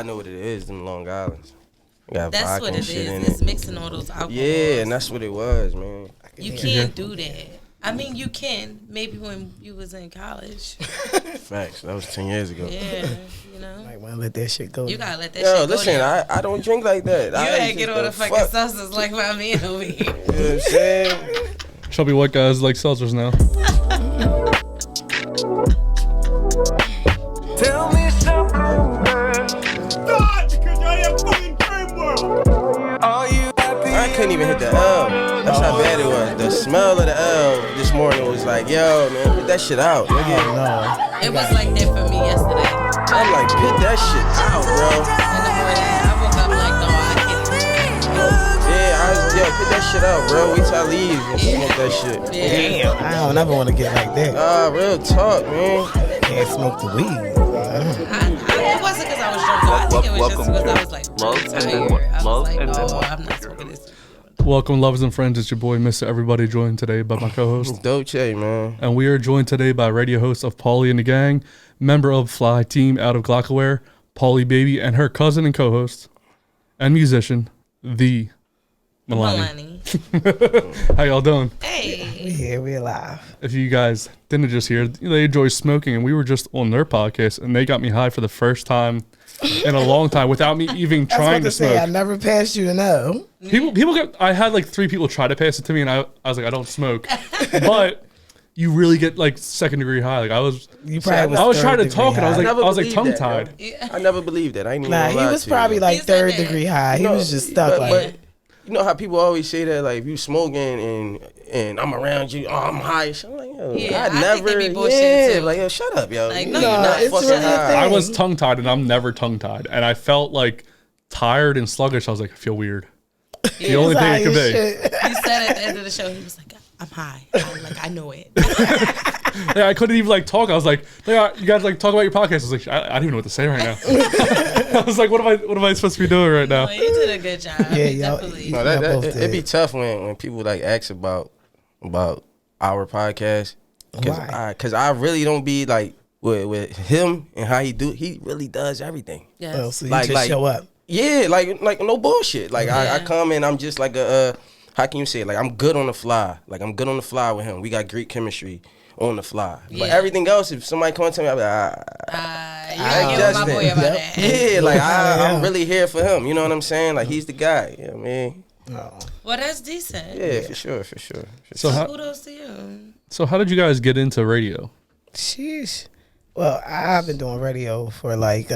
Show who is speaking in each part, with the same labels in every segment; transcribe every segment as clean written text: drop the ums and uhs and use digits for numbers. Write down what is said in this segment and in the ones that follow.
Speaker 1: I know what it is. Them Long Islands.
Speaker 2: That's what it is. It's mixing all those alcohols.
Speaker 1: Yeah, and that's what it was, man.
Speaker 2: You can't do that. I mean, you can. Maybe when you was in college.
Speaker 1: Facts. That was 10 years ago.
Speaker 2: Yeah, you know.
Speaker 3: Might want to let that shit go.
Speaker 2: You gotta let that shit go.
Speaker 1: Listen, I don't drink like that.
Speaker 2: You ain't get on the fucking seltzers like my man over here.
Speaker 1: You know what I'm saying?
Speaker 4: Chubby white guys like seltzers now.
Speaker 5: Tell me something, God, because you're in a fucking dream world. Are you happy?
Speaker 1: I couldn't even hit the L. That's how bad it was. The smell of the L this morning was like, yo, man, put that shit out, nigga.
Speaker 3: No.
Speaker 2: It was like that for me yesterday.
Speaker 1: I'm like, put that shit out, bro.
Speaker 2: In the morning, I woke up like, no, I can't.
Speaker 1: Yeah, put that shit out, bro. Wait till I leave and smoke that shit.
Speaker 2: Yeah.
Speaker 3: Damn, I don't ever want to get like that.
Speaker 1: Real talk, man.
Speaker 3: Can't smoke the weed.
Speaker 2: It wasn't because I was drunk. I think it was just because I was like really tired. I was like, no, I'm not smoking this.
Speaker 4: Welcome, lovers and friends. It's your boy, Mr. Everybody, joined today by my co-host.
Speaker 1: Dolce, man.
Speaker 4: And we are joined today by radio host of Paulie and Da Gang, member of Fly Team out of Glockwear, Paulie Baby, and her cousin and co-host, and musician, the Milini. How y'all doing?
Speaker 2: Hey.
Speaker 3: Yeah, we alive.
Speaker 4: If you guys didn't just hear, they enjoy smoking, and we were just on their podcast, and they got me high for the first time in a long time without me even trying to smoke.
Speaker 3: I never passed you to know.
Speaker 4: I had like 3 people try to pass it to me, and I was like, I don't smoke. But you really get like second degree high. Like I was trying to talk, and I was like tongue tied.
Speaker 1: I never believed that. I ain't even
Speaker 3: Nah, he was probably like third degree high. He was just stuck like.
Speaker 1: You know how people always say that, like, if you smoking and I'm around you, I'm high. I'm like, yo,
Speaker 2: yeah,
Speaker 1: I never,
Speaker 2: think they be bullshit too.
Speaker 1: Like, yo, shut up, yo.
Speaker 2: Like,
Speaker 1: you
Speaker 2: no,
Speaker 1: you're not
Speaker 3: it's
Speaker 1: fucking
Speaker 3: really
Speaker 1: high.
Speaker 4: I was tongue tied, and I'm never tongue tied, and I felt like tired and sluggish. I was like, I feel weird. The only thing it could be.
Speaker 2: He said at the end of the show, he was like, I'm high. I know it.
Speaker 4: Yeah, I couldn't even like talk. I was like, you guys like talk about your podcast. I was like, I don't even know what to say right now. I was like, what am I supposed to be doing right now?
Speaker 2: No, you did a good job.
Speaker 3: Yeah,
Speaker 2: definitely.
Speaker 1: No, it'd be tough when people like ask about our podcast. Because I really don't be like with him and how he really does everything.
Speaker 2: Yes.
Speaker 3: Oh, so you just show up.
Speaker 1: Yeah, like no bullshit. Like I come and I'm just like how can you say it? Like I'm good on the fly. Like I'm good on the fly with him. We got great chemistry on the fly.
Speaker 2: Yeah.
Speaker 1: But everything else, if somebody come to me, I'm like,
Speaker 2: you gotta get with my boy about that.
Speaker 1: Yeah, like I'm really here for him. You know what I'm saying? Like he's the guy. You know what I mean?
Speaker 3: Oh.
Speaker 2: Well, that's decent.
Speaker 1: Yeah, for sure.
Speaker 4: So
Speaker 2: kudos to you.
Speaker 4: So how did you guys get into radio?
Speaker 3: Sheesh. Well, I've been doing radio for like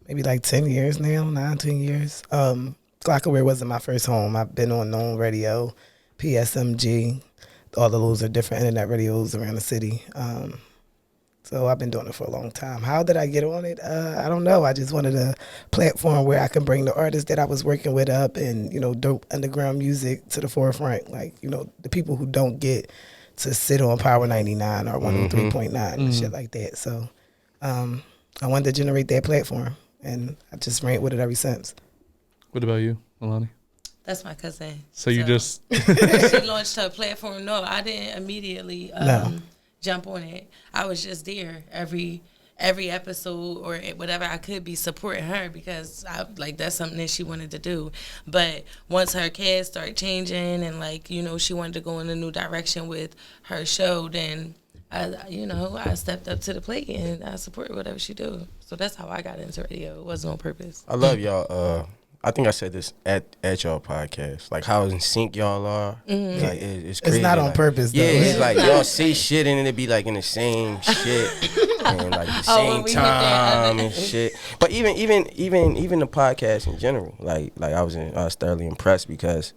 Speaker 3: maybe like 10 years now, 10 years. Glockwear wasn't my first home. I've been on known radio, PSMG. All of those are different internet radios around the city. So I've been doing it for a long time. How did I get on it? I don't know. I just wanted a platform where I can bring the artists that I was working with up and, dope underground music to the forefront. Like, the people who don't get to sit on Power 99 or 103.9 and shit like that. So I wanted to generate that platform, and I just ran with it ever since.
Speaker 4: What about you, Milani?
Speaker 2: That's my cousin.
Speaker 4: So you just...
Speaker 2: She launched her platform. No, I didn't immediately jump on it. I was just there every episode or whatever I could be supporting her because that's something that she wanted to do. But once her cast started changing and she wanted to go in a new direction with her show, then I stepped up to the plate and I supported whatever she do. So that's how I got into radio. It wasn't on purpose.
Speaker 1: I love y'all. I think I said this at y'all podcast, like how in sync y'all are.
Speaker 2: Mm-hmm.
Speaker 1: Like it's crazy.
Speaker 3: It's not on purpose, though.
Speaker 1: Yeah, it's like y'all say shit and it be like in the same shit and like the same time and shit. But even the podcast in general, like I was thoroughly impressed because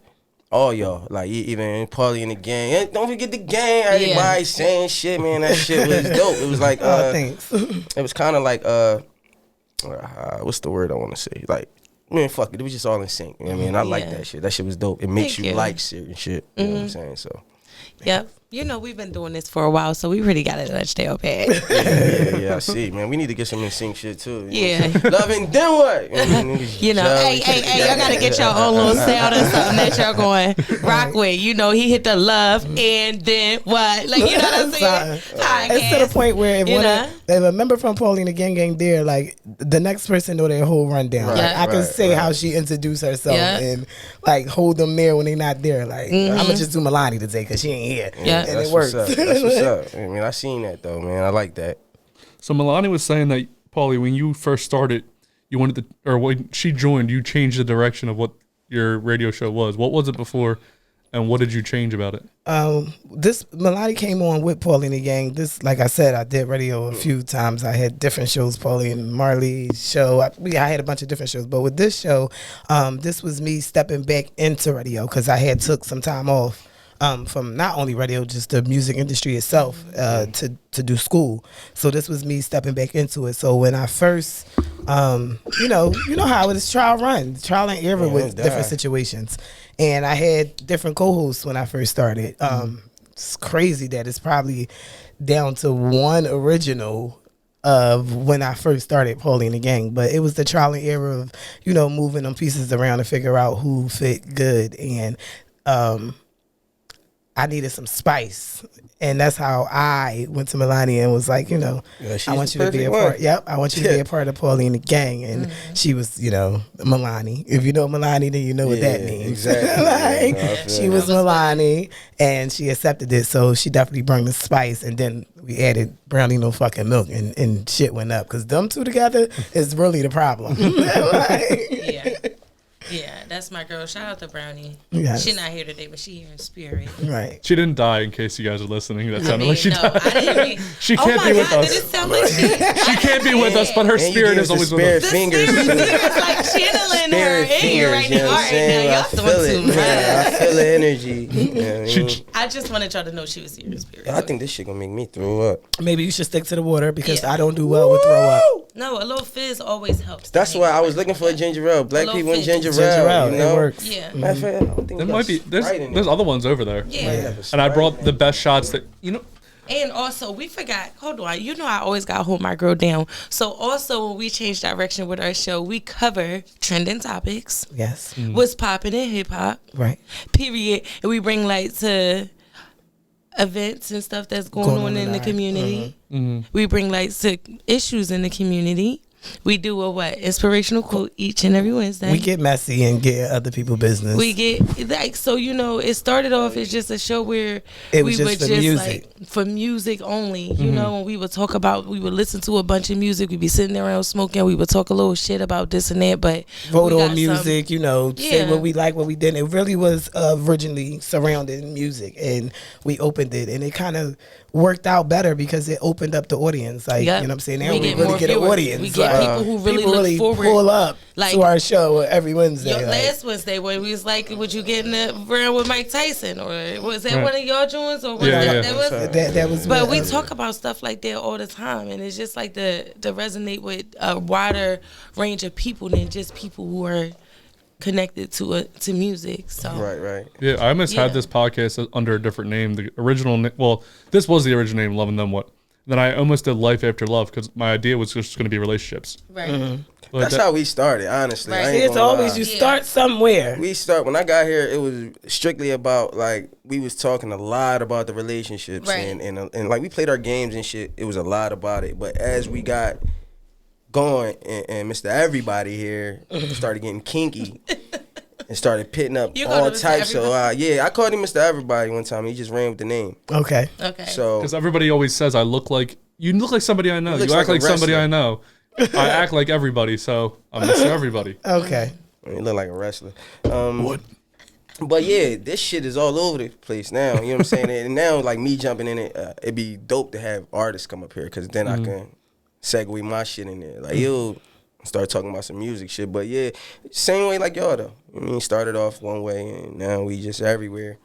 Speaker 1: all y'all, like even Paulie and Da Gang, and don't forget the gang. Everybody saying shit, man. That shit was dope. It was like
Speaker 3: thanks.
Speaker 1: It was kind of like what's the word I want to say? Like. Man, fuck it. It was just all in sync. You know what I mean? I like that shit. That shit was dope. It makes you like certain shit. You know what I'm saying? So,
Speaker 2: yep. You know, we've been doing this for a while, so we really got to touch their pad.
Speaker 1: Yeah, I see, man. We need to get some in sync shit too.
Speaker 2: Yeah.
Speaker 1: Loving then what?
Speaker 2: You know, hey, y'all got to get your own little sound or something that y'all going rock with. You know, he hit the love and then what? Like, you know what I'm saying?
Speaker 3: It's to the point where if a member from Paulie and Da Gang there, like the next person know their whole rundown. Like, I can say how she introduced herself and like hold them there when they not there. Like I'm gonna just do Milani today because she ain't here.
Speaker 2: Yeah.
Speaker 3: And it works.
Speaker 1: That's what's up. I mean, I seen that though, man. I like that.
Speaker 4: So Milani was saying that, Paulie, when you first started, you wanted to, or when she joined, you changed the direction of what your radio show was. What was it before, and what did you change about it?
Speaker 3: This Milani came on with Paulie and Da Gang. This, like I said, I did radio a few times. I had different shows, Paulie and Marley's show. I had a bunch of different shows, but with this show, this was me stepping back into radio because I had took some time off. From not only radio, just the music industry itself, to do school. So this was me stepping back into it. So when I first, you know how it is, trial and error with different situations. And I had different co-hosts when I first started. It's crazy that it's probably down to one original of when I first started Paulie and Da Gang, but it was the trial and error of, moving them pieces around to figure out who fit good. And, I needed some spice, and that's how I went to Milani and was like, I want you to be a part. Yep, I want you to be a part of Paulie and Da Gang, and she was, Milani. If you know Milani, then you know what that means.
Speaker 1: Exactly.
Speaker 3: She was Milani, and she accepted it, so she definitely brought the spice, and then we added brownie no fucking milk, and shit went up because them two together is really the problem.
Speaker 2: Yeah, that's my girl. Shout out to Brownie.
Speaker 3: Yes.
Speaker 2: She's not here today, but she here in spirit.
Speaker 3: Right.
Speaker 4: She didn't die, in case you guys are listening. That sounded like she died.
Speaker 2: I didn't
Speaker 4: She can't be with us.
Speaker 2: Did it sound like
Speaker 4: She can't be with us, but her spirit is always with us.
Speaker 2: The spirit is like channeling her in here right now. All right, now y'all doing too much.
Speaker 1: I feel the energy.
Speaker 2: I just wanted y'all to know she was here in spirit.
Speaker 1: I think this shit gonna make me throw up.
Speaker 3: Maybe you should stick to the water because I don't do well with throw up.
Speaker 2: No, a little fizz always helps.
Speaker 1: That's why I was looking for a ginger ale. Black people and ginger ale.
Speaker 3: It works.
Speaker 2: Yeah.
Speaker 4: There might be. There's other ones over there.
Speaker 2: Yeah.
Speaker 4: And I brought the best shots that
Speaker 2: And also, we forgot. Hold on. I always got to hold my girl down. So also, when we change direction with our show, we cover trending topics.
Speaker 3: Yes.
Speaker 2: What's popping in hip hop.
Speaker 3: Right.
Speaker 2: Period. And we bring light to events and stuff that's going on in the community. We bring light to issues in the community. We do a inspirational quote each and every Wednesday.
Speaker 3: We get messy and get other people's business.
Speaker 2: We get it started off as just a show where
Speaker 3: it was just for music.
Speaker 2: For music only. You know, when we would listen to a bunch of music, we'd be sitting around smoking, we would talk a little shit about this and that, but
Speaker 3: vote on music, say what we like, what we didn't. It really was originally surrounding music, and we opened it, and it kind of worked out better because it opened up the audience. Like, you know what I'm saying? Now we really get an audience.
Speaker 2: We get people who really look forward.
Speaker 3: Pull up to our show every Wednesday.
Speaker 2: Last Wednesday when we was like, would you get in the round with Mike Tyson? Or was that one of y'all joints? Or that was But we talk about stuff like that all the time. And it's just like to resonate with a wider range of people than just people who are connected to music. So
Speaker 1: right.
Speaker 4: Yeah, I almost had this podcast under a different name. The original, this was the original name, Love and Them What. Then I almost did Life After Love because my idea was just going to be relationships.
Speaker 2: Right.
Speaker 1: That's how we started, honestly.
Speaker 2: Right.
Speaker 3: It's always you start somewhere.
Speaker 1: When I got here, it was strictly about, like, we was talking a lot about the relationships.
Speaker 2: Right.
Speaker 1: And like, we played our games and shit. It was a lot about it. But as we got going and Mr. Everybody here started getting kinky and started pitting up all types of I called him Mr. Everybody one time. He just ran with the name.
Speaker 3: Okay.
Speaker 1: So
Speaker 4: because everybody always says I look like somebody I know. You act like somebody I know. I act like everybody, so I'm Mr. Everybody.
Speaker 3: Okay.
Speaker 1: You look like a wrestler. What? But yeah, this shit is all over the place now. You know what I'm saying? And now, like, me jumping in it, it'd be dope to have artists come up here because then I can segue my shit in there. Like, you'll start talking about some music shit. But yeah, same way like y'all though. I mean, started off one way and now we just everywhere.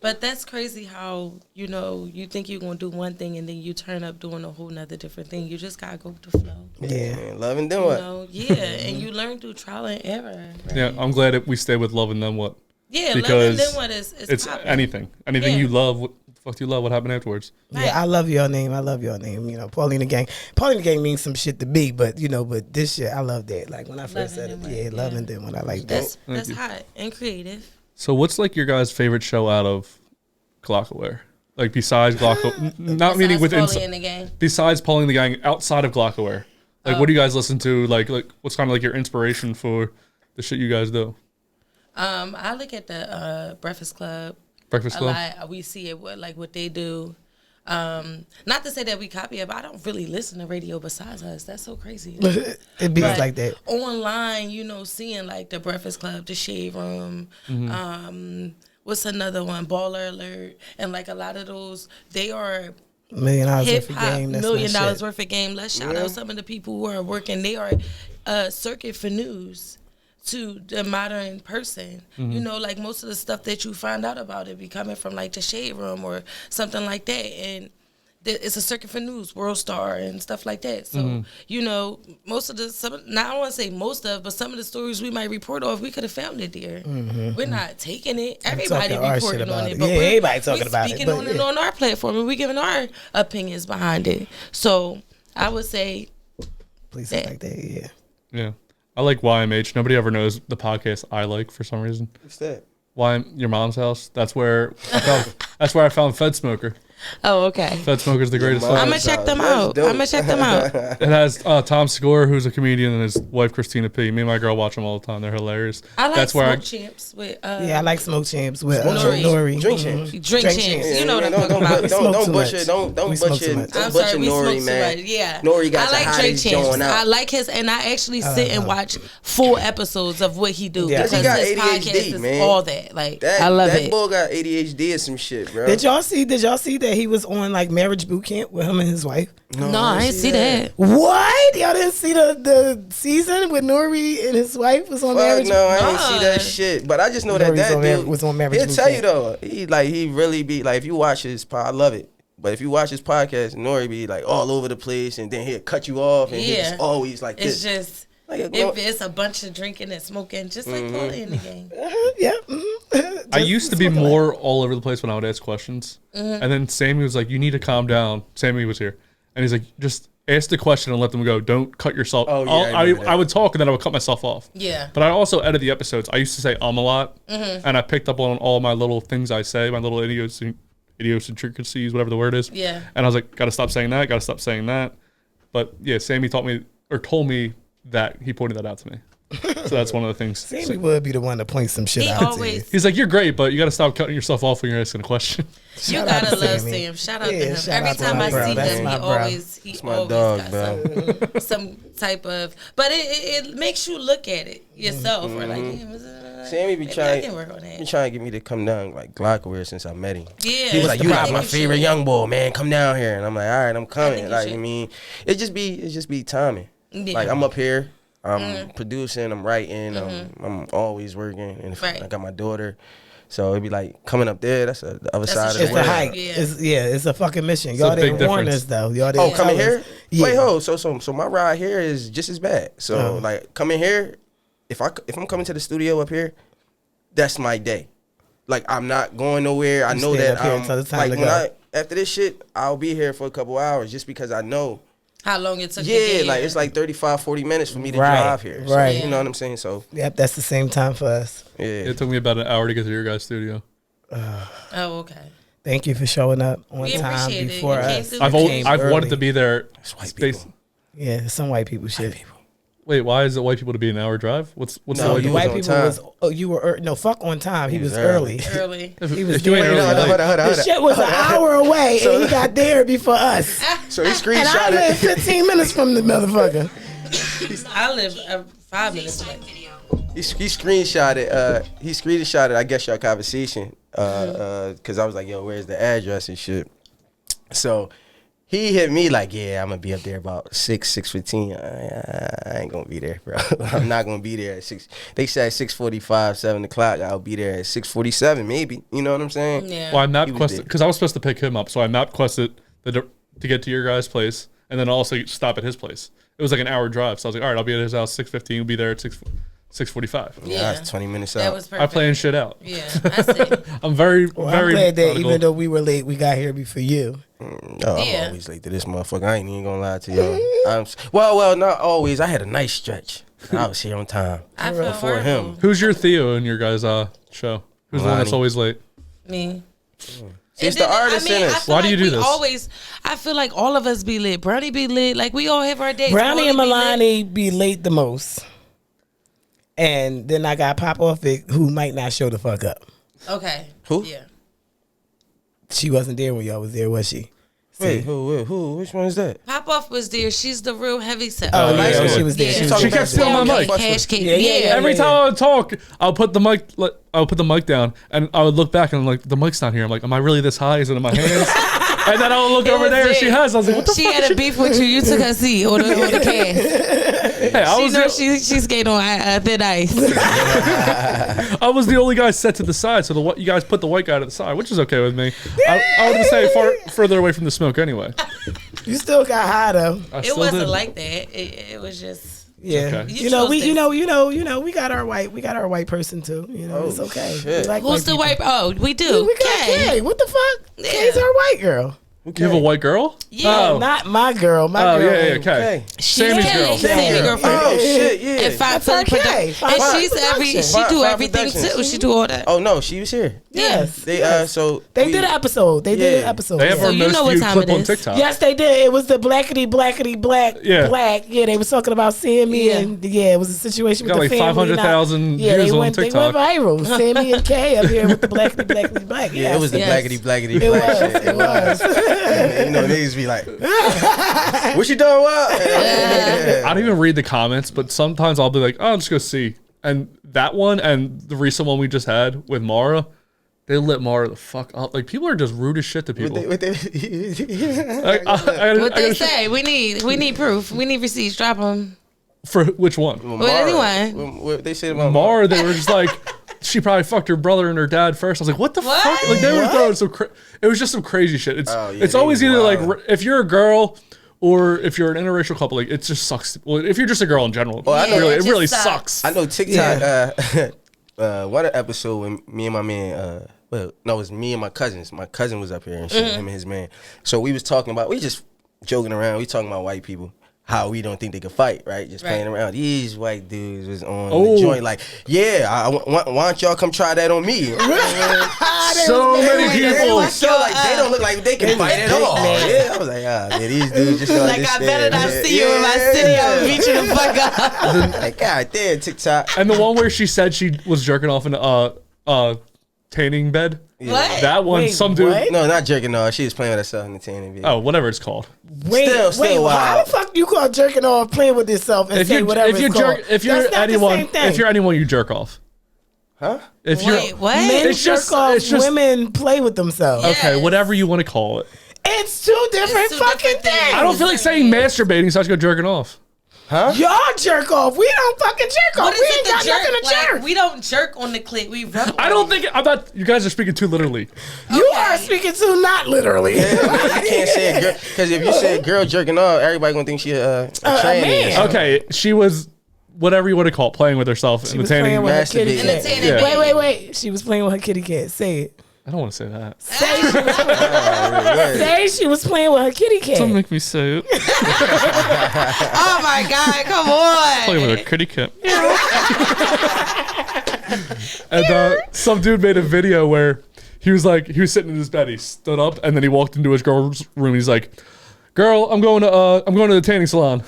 Speaker 2: But that's crazy how, you think you're going to do one thing and then you turn up doing a whole nother different thing. You just got to go with the flow.
Speaker 3: Yeah.
Speaker 1: Man, love and then what?
Speaker 2: And you learn through trial and error. Right?
Speaker 4: Yeah, I'm glad that we stay with Love and Then What.
Speaker 2: Yeah,
Speaker 4: because
Speaker 2: then what is
Speaker 4: it's
Speaker 2: popping.
Speaker 4: anything
Speaker 2: Yeah.
Speaker 4: you love. What the fuck do you love? What happened afterwards?
Speaker 2: Right.
Speaker 3: Yeah, I love your name. I love your name. You know, Paulie and Da Gang. Paulie and Da Gang means some shit to me, but you know, but this shit, I love that. Like when I first said it, loving them when I like that.
Speaker 2: That's hot and creative.
Speaker 4: So what's like your guys' favorite show out of Glockwear? Like besides Glockwear, not meaning within.
Speaker 2: Paulie and Da Gang.
Speaker 4: Besides Paulie and Da Gang, outside of Glockwear, like what do you guys listen to? Like what's kind of like your inspiration for the shit you guys do?
Speaker 2: I look at the Breakfast Club.
Speaker 4: Breakfast
Speaker 2: A
Speaker 4: Club.
Speaker 2: lot. We see it what they do. Not to say that we copy it, but I don't really listen to radio besides us. That's so crazy.
Speaker 3: It be
Speaker 2: But
Speaker 3: like that.
Speaker 2: online, you know, seeing like the Breakfast Club, the Shade Room, what's another one, Baller Alert, and like a lot of those, they are
Speaker 3: $1 million worth
Speaker 2: hip
Speaker 3: of
Speaker 2: hop,
Speaker 3: game. That's
Speaker 2: $1 million
Speaker 3: my shit.
Speaker 2: worth of game. Let's shout out some of the people who are working. They are circuit for news to the modern person. You know, like most of the stuff that you find out about it be coming from like the Shade Room or something like that, and it's a circuit for news, World Star and stuff like that. So you know, most of I don't want to say most of, but some of the stories we might report off, we could have found it there. We're not taking it. Everybody
Speaker 3: talking our shit
Speaker 2: reporting
Speaker 3: about
Speaker 2: on
Speaker 3: it.
Speaker 2: it, but
Speaker 3: Yeah, everybody talking
Speaker 2: we're
Speaker 3: about it,
Speaker 2: speaking
Speaker 3: but
Speaker 2: on it
Speaker 3: yeah.
Speaker 2: on our platform, and we giving our opinions behind it. So I would say
Speaker 3: Places like that, yeah.
Speaker 4: Yeah, I like YMH. Nobody ever knows the podcast I like for some reason.
Speaker 1: What's that?
Speaker 4: Your mom's house. That's where I found Fed Smoker.
Speaker 2: Oh, okay.
Speaker 4: Fed Smoker's the greatest.
Speaker 1: mom-
Speaker 2: I'm
Speaker 4: song.
Speaker 2: gonna check them
Speaker 1: That's
Speaker 2: out.
Speaker 1: dope.
Speaker 2: I'm gonna check them out.
Speaker 4: It has Tom Segura, who's a comedian, and his wife Christina P. Me and my girl watch them all the time. They're hilarious.
Speaker 2: I like
Speaker 4: That's where
Speaker 2: Smoke Champs with
Speaker 3: Yeah, I like Smoke Champs with
Speaker 2: Nori.
Speaker 3: Nori.
Speaker 1: Drink
Speaker 3: Mhm.
Speaker 1: champs.
Speaker 2: Drink Champs. You know what I'm talking
Speaker 1: don't,
Speaker 2: about.
Speaker 3: We smoke
Speaker 1: don't
Speaker 3: too
Speaker 1: butcher,
Speaker 3: much.
Speaker 1: don't
Speaker 3: We smoke
Speaker 1: butcher,
Speaker 3: too much.
Speaker 1: don't
Speaker 2: I'm
Speaker 1: butcher
Speaker 2: sorry, we
Speaker 1: Nori,
Speaker 2: smoke too
Speaker 1: man.
Speaker 2: much. Yeah,
Speaker 1: Nori got
Speaker 2: I like
Speaker 1: the
Speaker 2: Drink
Speaker 1: hottest
Speaker 2: Champs.
Speaker 1: joint out.
Speaker 2: I like his, and I actually sit and watch full episodes of what he do
Speaker 3: Yeah.
Speaker 2: because
Speaker 1: He got
Speaker 2: his
Speaker 1: ADHD,
Speaker 2: podcast is
Speaker 1: man.
Speaker 2: all that. Like
Speaker 1: That,
Speaker 2: I love
Speaker 1: that
Speaker 2: it.
Speaker 1: boy got ADHD or some shit, bro.
Speaker 3: Did y'all see that he was on like marriage boot camp with him and his wife?
Speaker 2: No, I didn't see that.
Speaker 3: What? Y'all didn't see the season with Nori and his wife was on
Speaker 1: Fuck
Speaker 3: marriage?
Speaker 1: no, I didn't see that
Speaker 2: God.
Speaker 1: shit. But I just know that
Speaker 3: Nori's
Speaker 1: that
Speaker 3: on
Speaker 1: dude
Speaker 3: was on Marriage
Speaker 1: he'll
Speaker 3: Boot
Speaker 1: tell you
Speaker 3: Camp.
Speaker 1: though. He really be like, if you watch his I love it. But if you watch his podcast, Nori be like all over the place, and then he'll cut you off, and
Speaker 2: Yeah.
Speaker 1: he's always like
Speaker 2: It's
Speaker 1: this.
Speaker 2: just
Speaker 1: Like,
Speaker 2: if it's a bunch of drinking and smoking, just like Paulie in the game.
Speaker 3: Yeah.
Speaker 4: I used to be more all over the place when I would ask questions,
Speaker 2: Mm-hmm.
Speaker 4: and then Sammy was like, "You need to calm down." Sammy was here, and he's like, "Just ask the question and let them go. Don't cut yourself."
Speaker 1: Oh, yeah, I remember that.
Speaker 4: I would talk and then I would cut myself off.
Speaker 2: Yeah.
Speaker 4: But I also edit the episodes. I used to say a lot,
Speaker 2: Mm-hmm.
Speaker 4: and I picked up on all my little things I say, my little idiosyncrasies, whatever the word is.
Speaker 2: Yeah.
Speaker 4: And I was like, gotta stop saying that, gotta stop saying that. But yeah, Sammy told me that he pointed that out to me. So that's one of the things.
Speaker 3: Sammy would be the one to point some shit
Speaker 2: He
Speaker 3: out to you.
Speaker 2: always.
Speaker 4: He's like, you're great, but you gotta stop cutting yourself off when you're asking a question.
Speaker 2: You
Speaker 3: Shout out
Speaker 2: gotta
Speaker 3: to
Speaker 2: love
Speaker 3: Sammy.
Speaker 2: Sam. Shout out
Speaker 3: Yeah,
Speaker 2: to him.
Speaker 3: shout
Speaker 2: Every
Speaker 3: out to
Speaker 2: time
Speaker 3: my
Speaker 2: I
Speaker 3: bro.
Speaker 2: see
Speaker 3: That's
Speaker 2: him,
Speaker 3: my
Speaker 2: he
Speaker 3: bro.
Speaker 2: always
Speaker 1: my
Speaker 2: always
Speaker 1: dog,
Speaker 2: got
Speaker 1: bro.
Speaker 2: some type of. But it makes you look at it yourself, or like, damn,
Speaker 1: Sammy be
Speaker 2: maybe I
Speaker 1: trying,
Speaker 2: can work on that.
Speaker 1: be trying to get me to come down like Glockwear since I met him.
Speaker 2: Yeah,
Speaker 1: He was like, "You got my
Speaker 2: think
Speaker 1: favorite
Speaker 2: should.
Speaker 1: young boy, man. Come down here." And I'm like, "All right, I'm coming."
Speaker 2: you
Speaker 1: Like,
Speaker 2: should.
Speaker 1: I mean, it just be timing.
Speaker 2: Yeah.
Speaker 1: Like, I'm up here, I'm producing, I'm writing, I'm always working, and if
Speaker 2: Right.
Speaker 1: I got my daughter, so it'd be like coming up there. That's the other
Speaker 2: That's
Speaker 1: side
Speaker 2: a
Speaker 1: of the
Speaker 3: It's
Speaker 2: straight
Speaker 3: the
Speaker 1: world.
Speaker 3: hike.
Speaker 2: Yeah.
Speaker 3: It's a fucking mission.
Speaker 4: It's
Speaker 3: Y'all
Speaker 4: a big
Speaker 3: didn't warn
Speaker 4: difference.
Speaker 3: us though. Y'all
Speaker 1: Oh,
Speaker 3: didn't
Speaker 1: coming
Speaker 3: tell
Speaker 1: here?
Speaker 3: us. Yeah.
Speaker 1: Wait, ho. So my ride here is just as bad. So like coming here, if I'm coming to the studio up here, that's my day. Like I'm not going nowhere. I
Speaker 3: You
Speaker 1: know
Speaker 3: staying
Speaker 1: that
Speaker 3: up here until it's time
Speaker 1: like
Speaker 3: to
Speaker 1: when
Speaker 3: go.
Speaker 1: after this shit, I'll be here for a couple hours just because I know.
Speaker 2: How long it took? to
Speaker 1: Yeah,
Speaker 2: get
Speaker 1: like
Speaker 2: here.
Speaker 1: it's like 35, 40 minutes for me to
Speaker 3: Right,
Speaker 1: drive here. So,
Speaker 3: right.
Speaker 1: You know what I'm saying? So
Speaker 3: Yep, that's the same time for us.
Speaker 1: yeah.
Speaker 4: It took me about an hour to get to your guys' studio.
Speaker 2: Oh, okay.
Speaker 3: Thank you for showing up on
Speaker 2: We
Speaker 3: time
Speaker 2: appreciate it.
Speaker 3: before
Speaker 2: You came
Speaker 3: us.
Speaker 2: through
Speaker 4: I've
Speaker 2: with
Speaker 3: Came
Speaker 4: I've wanted
Speaker 3: early.
Speaker 4: to be there.
Speaker 1: white
Speaker 4: Space.
Speaker 1: people.
Speaker 3: Yeah, some white people shit.
Speaker 4: Wait, why is it white people to be an hour drive? What's
Speaker 1: No,
Speaker 4: the
Speaker 3: No,
Speaker 4: white
Speaker 3: the
Speaker 1: you
Speaker 4: people?
Speaker 3: white
Speaker 1: was on
Speaker 3: people
Speaker 1: time.
Speaker 3: was. Oh, you were no fuck on time. He was
Speaker 1: was
Speaker 3: early.
Speaker 2: Early.
Speaker 3: He was
Speaker 4: If you ain't
Speaker 3: there.
Speaker 4: early,
Speaker 1: Hold
Speaker 4: late.
Speaker 1: on.
Speaker 3: The shit was an hour away, and he got there before us.
Speaker 1: So he
Speaker 3: And I
Speaker 1: screenshot
Speaker 3: live
Speaker 1: it.
Speaker 3: 15 minutes from the motherfucker.
Speaker 2: I live 5 minutes away.
Speaker 1: He screenshot it. He screenshot it. I guess your conversation. Because I was like, "Yo, where's the address and shit?" So he hit me like, "Yeah, I'm gonna be up there about 6:15. I ain't gonna be there, bro. I'm not gonna be there at 6. They said 6:45, 7 o'clock. I'll be there at 6:47, maybe. You know what I'm saying?
Speaker 2: Yeah.
Speaker 4: Well, I map
Speaker 1: He was
Speaker 4: quested
Speaker 1: there.
Speaker 4: because I was supposed to pick him up, so I map quested to get to your guys' place, and then also stop at his place. It was like an hour drive, so I was like, all right, I'll be at his house 6:15. We'll be there at 6:45.
Speaker 1: Yeah, that's 20 minutes out.
Speaker 2: That was perfect.
Speaker 4: I plan shit out.
Speaker 2: Yeah, I see.
Speaker 4: I'm very,
Speaker 3: Well,
Speaker 4: very.
Speaker 3: I'm glad that
Speaker 4: methodical.
Speaker 3: even though we were late, we got here before you.
Speaker 1: No,
Speaker 2: Yeah.
Speaker 1: I'm always late to this motherfucker. I ain't even gonna lie to y'all. Well, not always. I had a nice stretch. I was here on time.
Speaker 2: I feel
Speaker 1: Before
Speaker 2: horrible.
Speaker 1: him.
Speaker 4: Who's your Theo in your guys' show? Who's the one that's
Speaker 1: Lonnie.
Speaker 4: always late?
Speaker 2: Me.
Speaker 1: See, it's the artist in
Speaker 2: I
Speaker 1: us.
Speaker 2: feel
Speaker 4: Why do you
Speaker 2: like
Speaker 4: do
Speaker 2: we
Speaker 4: this?
Speaker 2: Always, I feel like all of us be lit. Brownie be lit. Like we all have our days.
Speaker 3: Brownie and
Speaker 2: Paulie be lit.
Speaker 3: Milani be late the most. And then I got Pop Off It, who might not show the fuck up.
Speaker 2: Okay.
Speaker 1: Who?
Speaker 2: Yeah.
Speaker 3: She wasn't there when y'all was there, was she?
Speaker 1: Wait, who? Which one is that?
Speaker 2: Pop Off was there. She's the real heavy set.
Speaker 3: Oh,
Speaker 1: nice
Speaker 3: yeah,
Speaker 1: one.
Speaker 3: she was there.
Speaker 2: Yeah.
Speaker 3: She was
Speaker 1: She
Speaker 3: there.
Speaker 4: kept stealing my mic.
Speaker 2: Cash cake.
Speaker 3: Yeah, yeah, yeah.
Speaker 4: Every time I would talk, I would put the mic. I would put the mic down, and I would look back, and I'm like, the mic's not here. I'm like, am I really this high? Is it in my hands? And then I would look over
Speaker 2: was
Speaker 4: there, and
Speaker 2: it.
Speaker 4: she has. I was like, what the
Speaker 2: She
Speaker 4: fuck?
Speaker 2: had a beef with you. You took her seat or the cast.
Speaker 4: Hey, I
Speaker 2: She
Speaker 4: was
Speaker 2: knows
Speaker 4: the,
Speaker 2: she skated on thin ice.
Speaker 4: I was the only guy set to the side, so you guys put the white guy to the side, which is okay with me. I would say further away from the smoke anyway.
Speaker 3: You still got high though.
Speaker 4: I
Speaker 2: It
Speaker 4: still
Speaker 2: wasn't
Speaker 4: did.
Speaker 2: like that. It was just.
Speaker 3: Yeah,
Speaker 4: okay.
Speaker 3: you know,
Speaker 2: chose this.
Speaker 3: we got our white person too. You know, it's okay.
Speaker 1: shit.
Speaker 3: We like
Speaker 2: Who's the
Speaker 3: people.
Speaker 2: white? Oh, we do.
Speaker 3: We got
Speaker 2: Kay.
Speaker 3: Kay. What the fuck?
Speaker 2: Yeah.
Speaker 3: Kay's our white girl.
Speaker 4: You have a white girl?
Speaker 2: Yeah.
Speaker 4: Oh.
Speaker 3: Not my girl. My
Speaker 4: Oh
Speaker 3: girl.
Speaker 4: yeah,
Speaker 3: ain't-
Speaker 4: okay.
Speaker 2: She's
Speaker 4: Sammy's
Speaker 2: Kay.
Speaker 4: girl.
Speaker 2: Sammy girlfriend.
Speaker 1: Oh shit, yeah.
Speaker 2: And Five
Speaker 3: That's our
Speaker 2: Production.
Speaker 3: Kay.
Speaker 2: And
Speaker 3: Five
Speaker 2: she's
Speaker 3: Production.
Speaker 2: she
Speaker 1: Five
Speaker 2: do everything
Speaker 1: Productions.
Speaker 2: too. She do all that.
Speaker 1: Oh no, she was here.
Speaker 3: Yes.
Speaker 1: They
Speaker 3: yes.
Speaker 1: so
Speaker 3: They
Speaker 1: we-
Speaker 3: did an episode. They did an
Speaker 1: Yeah.
Speaker 3: episode.
Speaker 4: They have
Speaker 3: yeah.
Speaker 4: our
Speaker 2: you
Speaker 4: most
Speaker 2: know what
Speaker 4: viewed
Speaker 2: time
Speaker 4: clip
Speaker 2: it
Speaker 4: on
Speaker 2: is.
Speaker 4: TikTok.
Speaker 3: Yes, they did. It was the blackety black.
Speaker 4: Yeah.
Speaker 3: Black. Yeah, they was talking about Sammy
Speaker 2: Yeah.
Speaker 3: and it was a situation
Speaker 4: Got
Speaker 3: with
Speaker 4: like
Speaker 3: the family.
Speaker 4: 500,000
Speaker 3: Yeah,
Speaker 4: views
Speaker 3: they
Speaker 4: on
Speaker 3: went
Speaker 4: TikTok.
Speaker 3: viral. Sammy and Kay up here with the blackety black.
Speaker 1: Yeah, it was the
Speaker 2: Yes.
Speaker 1: blackety blackety
Speaker 3: It
Speaker 1: black
Speaker 3: was.
Speaker 1: shit.
Speaker 3: It was.
Speaker 1: You know, niggas be like, what you doing? What?
Speaker 4: I don't even read the comments, but sometimes I'll be like, oh, I'm just gonna see. And that one and the recent one we just had with Mara, they lit Mara the fuck up. Like people are just rude as shit to people.
Speaker 1: What they,
Speaker 2: What they say? We need proof. We need receipts. Drop them.
Speaker 4: For which one?
Speaker 2: With anyone.
Speaker 1: What they said about
Speaker 4: Mara, they were just like, she probably fucked her brother and her dad first. I was like, what the
Speaker 2: What?
Speaker 4: fuck? Like they were throwing some. It was just some crazy shit. It's
Speaker 1: Oh, yeah,
Speaker 4: it's
Speaker 1: they
Speaker 4: always
Speaker 1: was
Speaker 4: either like
Speaker 1: wild.
Speaker 4: if you're a girl. Or if you're an interracial couple, like it just sucks. Well, if you're just a girl in general,
Speaker 1: I know.
Speaker 4: it
Speaker 2: It
Speaker 4: really
Speaker 2: just
Speaker 4: sucks.
Speaker 1: I know TikTok. What an episode when me and my man. Well, no, it was me and my cousins. My cousin was up here and shit. Him and his man. So we was talking about. We just joking around. We talking about white people. How we don't think they can fight, right? Just playing around. These white dudes was on the joint like, yeah, why don't y'all come try that on me?
Speaker 4: So many
Speaker 1: They
Speaker 4: people.
Speaker 1: was so like they don't look like they can fight at all. Yeah, I was like, yeah, these dudes just don't
Speaker 2: Like I better not
Speaker 1: understand.
Speaker 2: see you in my city. I'll beat you the fuck up.
Speaker 1: Like, God damn, TikTok.
Speaker 4: And the one where she said she was jerking off in a tanning bed.
Speaker 2: What?
Speaker 4: That one,
Speaker 3: Wait,
Speaker 4: some dude.
Speaker 3: what?
Speaker 1: No, not jerking off. She was playing with herself in the tanning video.
Speaker 4: Oh, whatever it's called.
Speaker 3: Wait,
Speaker 1: Still
Speaker 3: how
Speaker 1: wild.
Speaker 3: the fuck you call jerking off playing with yourself and say whatever it's called?
Speaker 4: if you're
Speaker 3: That's not the
Speaker 4: anyone,
Speaker 3: same thing.
Speaker 4: if you're anyone, you jerk off.
Speaker 1: Huh?
Speaker 4: If you're
Speaker 2: Wait, what?
Speaker 3: Men
Speaker 4: It's
Speaker 3: jerk
Speaker 4: just-
Speaker 3: off,
Speaker 4: it's just-
Speaker 3: women play with themselves.
Speaker 4: okay,
Speaker 2: Yes.
Speaker 4: whatever you want to call it.
Speaker 3: It's two different
Speaker 2: two
Speaker 3: fucking
Speaker 2: different things.
Speaker 3: things.
Speaker 4: I don't feel like saying masturbating, so I just go jerking off.
Speaker 3: Y'all jerk off. We don't fucking jerk off.
Speaker 2: What is
Speaker 3: We
Speaker 2: it
Speaker 3: ain't
Speaker 2: to
Speaker 3: got
Speaker 2: jerk?
Speaker 3: nothing to
Speaker 2: Like,
Speaker 3: jerk.
Speaker 2: we don't jerk on the clit. We rub.
Speaker 4: I don't think I'm not. You guys are speaking too literally.
Speaker 3: You
Speaker 2: Okay.
Speaker 3: are speaking to not literally.
Speaker 1: You can't say girl because if you say girl jerking off, everybody gonna think she a tranny.
Speaker 3: man.
Speaker 4: Okay, she was whatever you want to call it, playing with herself
Speaker 3: She
Speaker 4: in the
Speaker 3: was playing
Speaker 4: tanning.
Speaker 3: with her kitty
Speaker 1: masturbating.
Speaker 3: cat.
Speaker 2: Entertaining
Speaker 4: Yeah.
Speaker 2: me.
Speaker 3: Wait. She was playing with her kitty cat. Say it.
Speaker 4: I don't want to say that.
Speaker 3: Say she was, say she was playing with her kitty cat.
Speaker 4: Don't make me say it.
Speaker 2: Oh my God! Come on.
Speaker 4: Playing with a kitty cat. And some dude made a video where he was sitting in his bed. He stood up and then he walked into his girl's room. He's like, "Girl, I'm going to the tanning salon."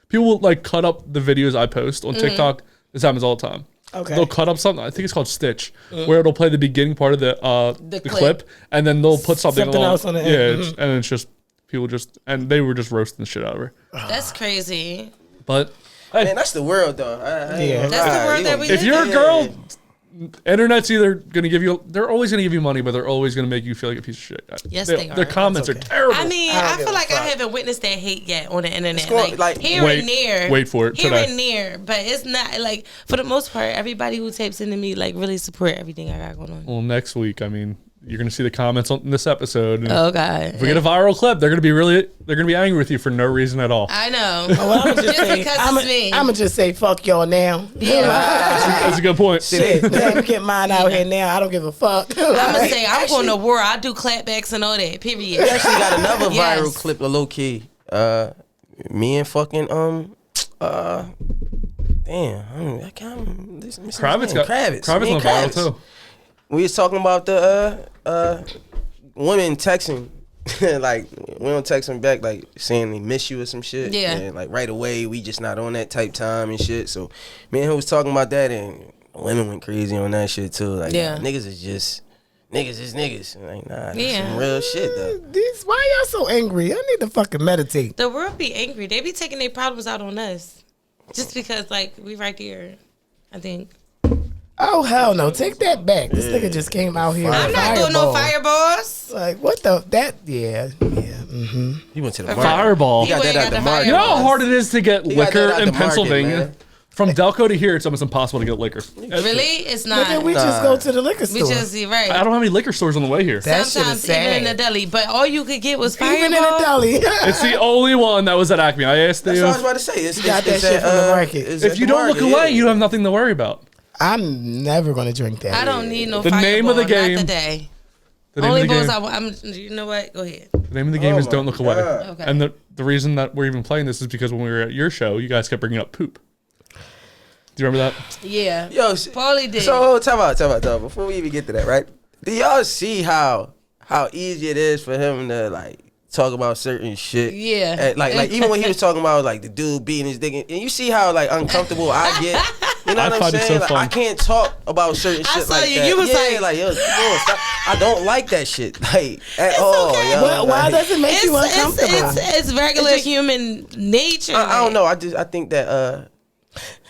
Speaker 4: People will like cut up the videos I post on TikTok. This happens all the time.
Speaker 3: Okay.
Speaker 4: They'll cut up something. I think it's called Stitch, where it'll play the beginning part of the
Speaker 2: clip.
Speaker 4: and then they'll put something
Speaker 3: Something
Speaker 4: along.
Speaker 3: else on the end.
Speaker 4: Yeah, and it's just people and they were just roasting the shit out of her.
Speaker 2: That's crazy.
Speaker 4: But
Speaker 1: Man, that's the world though.
Speaker 3: Yeah.
Speaker 2: That's the world that we
Speaker 4: if
Speaker 2: live
Speaker 4: you're
Speaker 2: in.
Speaker 4: a girl, internet's either gonna give you, they're always gonna give you money, but they're always gonna make you feel like a piece of shit.
Speaker 2: Yes, they
Speaker 4: Their
Speaker 2: are.
Speaker 4: comments are terrible.
Speaker 2: I mean,
Speaker 3: I don't
Speaker 2: I
Speaker 3: give
Speaker 2: feel
Speaker 3: a
Speaker 2: like I
Speaker 3: fuck.
Speaker 2: haven't witnessed that hate yet on the internet.
Speaker 1: going- like,
Speaker 2: here
Speaker 4: wait-
Speaker 2: and there.
Speaker 4: wait for it
Speaker 2: Here
Speaker 4: today.
Speaker 2: and there. But it's not like, for the most part, everybody who tapes into me like really support everything I got going on.
Speaker 4: Well, next week, I mean, you're gonna see the comments on this episode. And
Speaker 2: Oh God!
Speaker 4: if we get a viral clip, they're gonna be angry with you for no reason at all.
Speaker 2: I know.
Speaker 3: Well, I'm
Speaker 2: Just because it's me.
Speaker 3: gonna just say fuck y'all now.
Speaker 2: Yeah.
Speaker 4: That's a good point.
Speaker 3: Shit, let me get mine out here now. I don't give a fuck.
Speaker 2: I'm gonna say I'm going to war. I do clapbacks and all that. Period.
Speaker 1: We actually got another
Speaker 2: Yes.
Speaker 1: viral clip of low key. Me and fucking damn, I can't.
Speaker 4: Kravitz got
Speaker 1: Kravitz.
Speaker 4: Kravitz
Speaker 1: Me
Speaker 4: went
Speaker 1: and
Speaker 4: viral too.
Speaker 1: We was talking about the women texting, like we don't text them back, like saying they miss you or some shit.
Speaker 2: Yeah.
Speaker 1: And like right away, we just not on that type time and shit. So me and him was talking about that, and women went crazy on that shit too. Like,
Speaker 2: Yeah.
Speaker 1: niggas is just niggas. Like, nah, that's
Speaker 2: Yeah.
Speaker 1: some real shit though.
Speaker 3: Why y'all so angry? I need to fucking meditate.
Speaker 2: The world be angry. They be taking their problems out on us, just because like we right there. I think.
Speaker 3: Oh hell no! Take that back. This nigga just came out here.
Speaker 2: I'm
Speaker 3: with
Speaker 2: not doing no
Speaker 3: Fireball.
Speaker 2: fireballs.
Speaker 3: Like what the yeah. Mm-hmm.
Speaker 1: He went to the market.
Speaker 4: Fireball.
Speaker 1: He got that out the market.
Speaker 4: You know how hard it is to get
Speaker 1: He got
Speaker 4: liquor
Speaker 1: that out
Speaker 4: in
Speaker 1: the market,
Speaker 4: Pennsylvania?
Speaker 1: man.
Speaker 4: From Delco to here, it's almost impossible to get liquor.
Speaker 2: Really? It's
Speaker 3: But then
Speaker 2: not.
Speaker 3: we just go to the liquor store.
Speaker 2: We just right.
Speaker 4: I don't have any liquor stores on the way here.
Speaker 3: That shit is
Speaker 2: Sometimes even in the
Speaker 3: sad.
Speaker 2: deli, but all you could get was
Speaker 3: Even in the
Speaker 2: fireball.
Speaker 3: deli.
Speaker 4: It's the only one that was at Acme. I asked
Speaker 1: That's what I was
Speaker 4: you.
Speaker 1: about to say. It's
Speaker 3: got that
Speaker 1: it's
Speaker 3: shit
Speaker 1: at,
Speaker 3: from the market.
Speaker 1: it's
Speaker 4: If
Speaker 1: at
Speaker 4: you
Speaker 1: the
Speaker 4: don't look
Speaker 1: market,
Speaker 4: away,
Speaker 1: yeah.
Speaker 4: you have nothing to worry about.
Speaker 3: I'm never gonna drink that.
Speaker 2: I don't need no
Speaker 4: The
Speaker 2: fireball.
Speaker 4: name of the game-
Speaker 2: Not today.
Speaker 4: The name
Speaker 2: Only
Speaker 4: of the
Speaker 2: balls
Speaker 4: game,
Speaker 2: I'm. You know what? Go ahead.
Speaker 4: the name of the game
Speaker 1: Oh
Speaker 4: is
Speaker 1: my
Speaker 4: Don't Look Away.
Speaker 1: God.
Speaker 2: Okay.
Speaker 4: And the reason that we're even playing this is because when we were at your show, you guys kept bringing up poop. Do you remember that?
Speaker 2: Yeah.
Speaker 1: Yo,
Speaker 2: Paulie did.
Speaker 1: So time out. Before we even get to that, right? Do y'all see how easy it is for him to like talk about certain shit?
Speaker 2: Yeah.
Speaker 1: And, like even when he was talking about like the dude beating his dick, and you see how like uncomfortable I get. You know
Speaker 4: I
Speaker 1: what I'm
Speaker 4: find it
Speaker 1: saying?
Speaker 4: so
Speaker 1: Like,
Speaker 4: fun.
Speaker 1: I can't talk about certain
Speaker 2: I
Speaker 1: shit
Speaker 2: saw
Speaker 1: like
Speaker 2: you.
Speaker 1: that.
Speaker 2: You was
Speaker 1: yeah,
Speaker 2: like-
Speaker 1: yo, come on, stop. I don't like that shit, like at all.
Speaker 2: okay.
Speaker 1: Yo,
Speaker 3: Why
Speaker 1: like,
Speaker 3: does it make you uncomfortable?
Speaker 2: It's regular
Speaker 1: It's just-
Speaker 2: human nature.
Speaker 1: I don't know. I think that.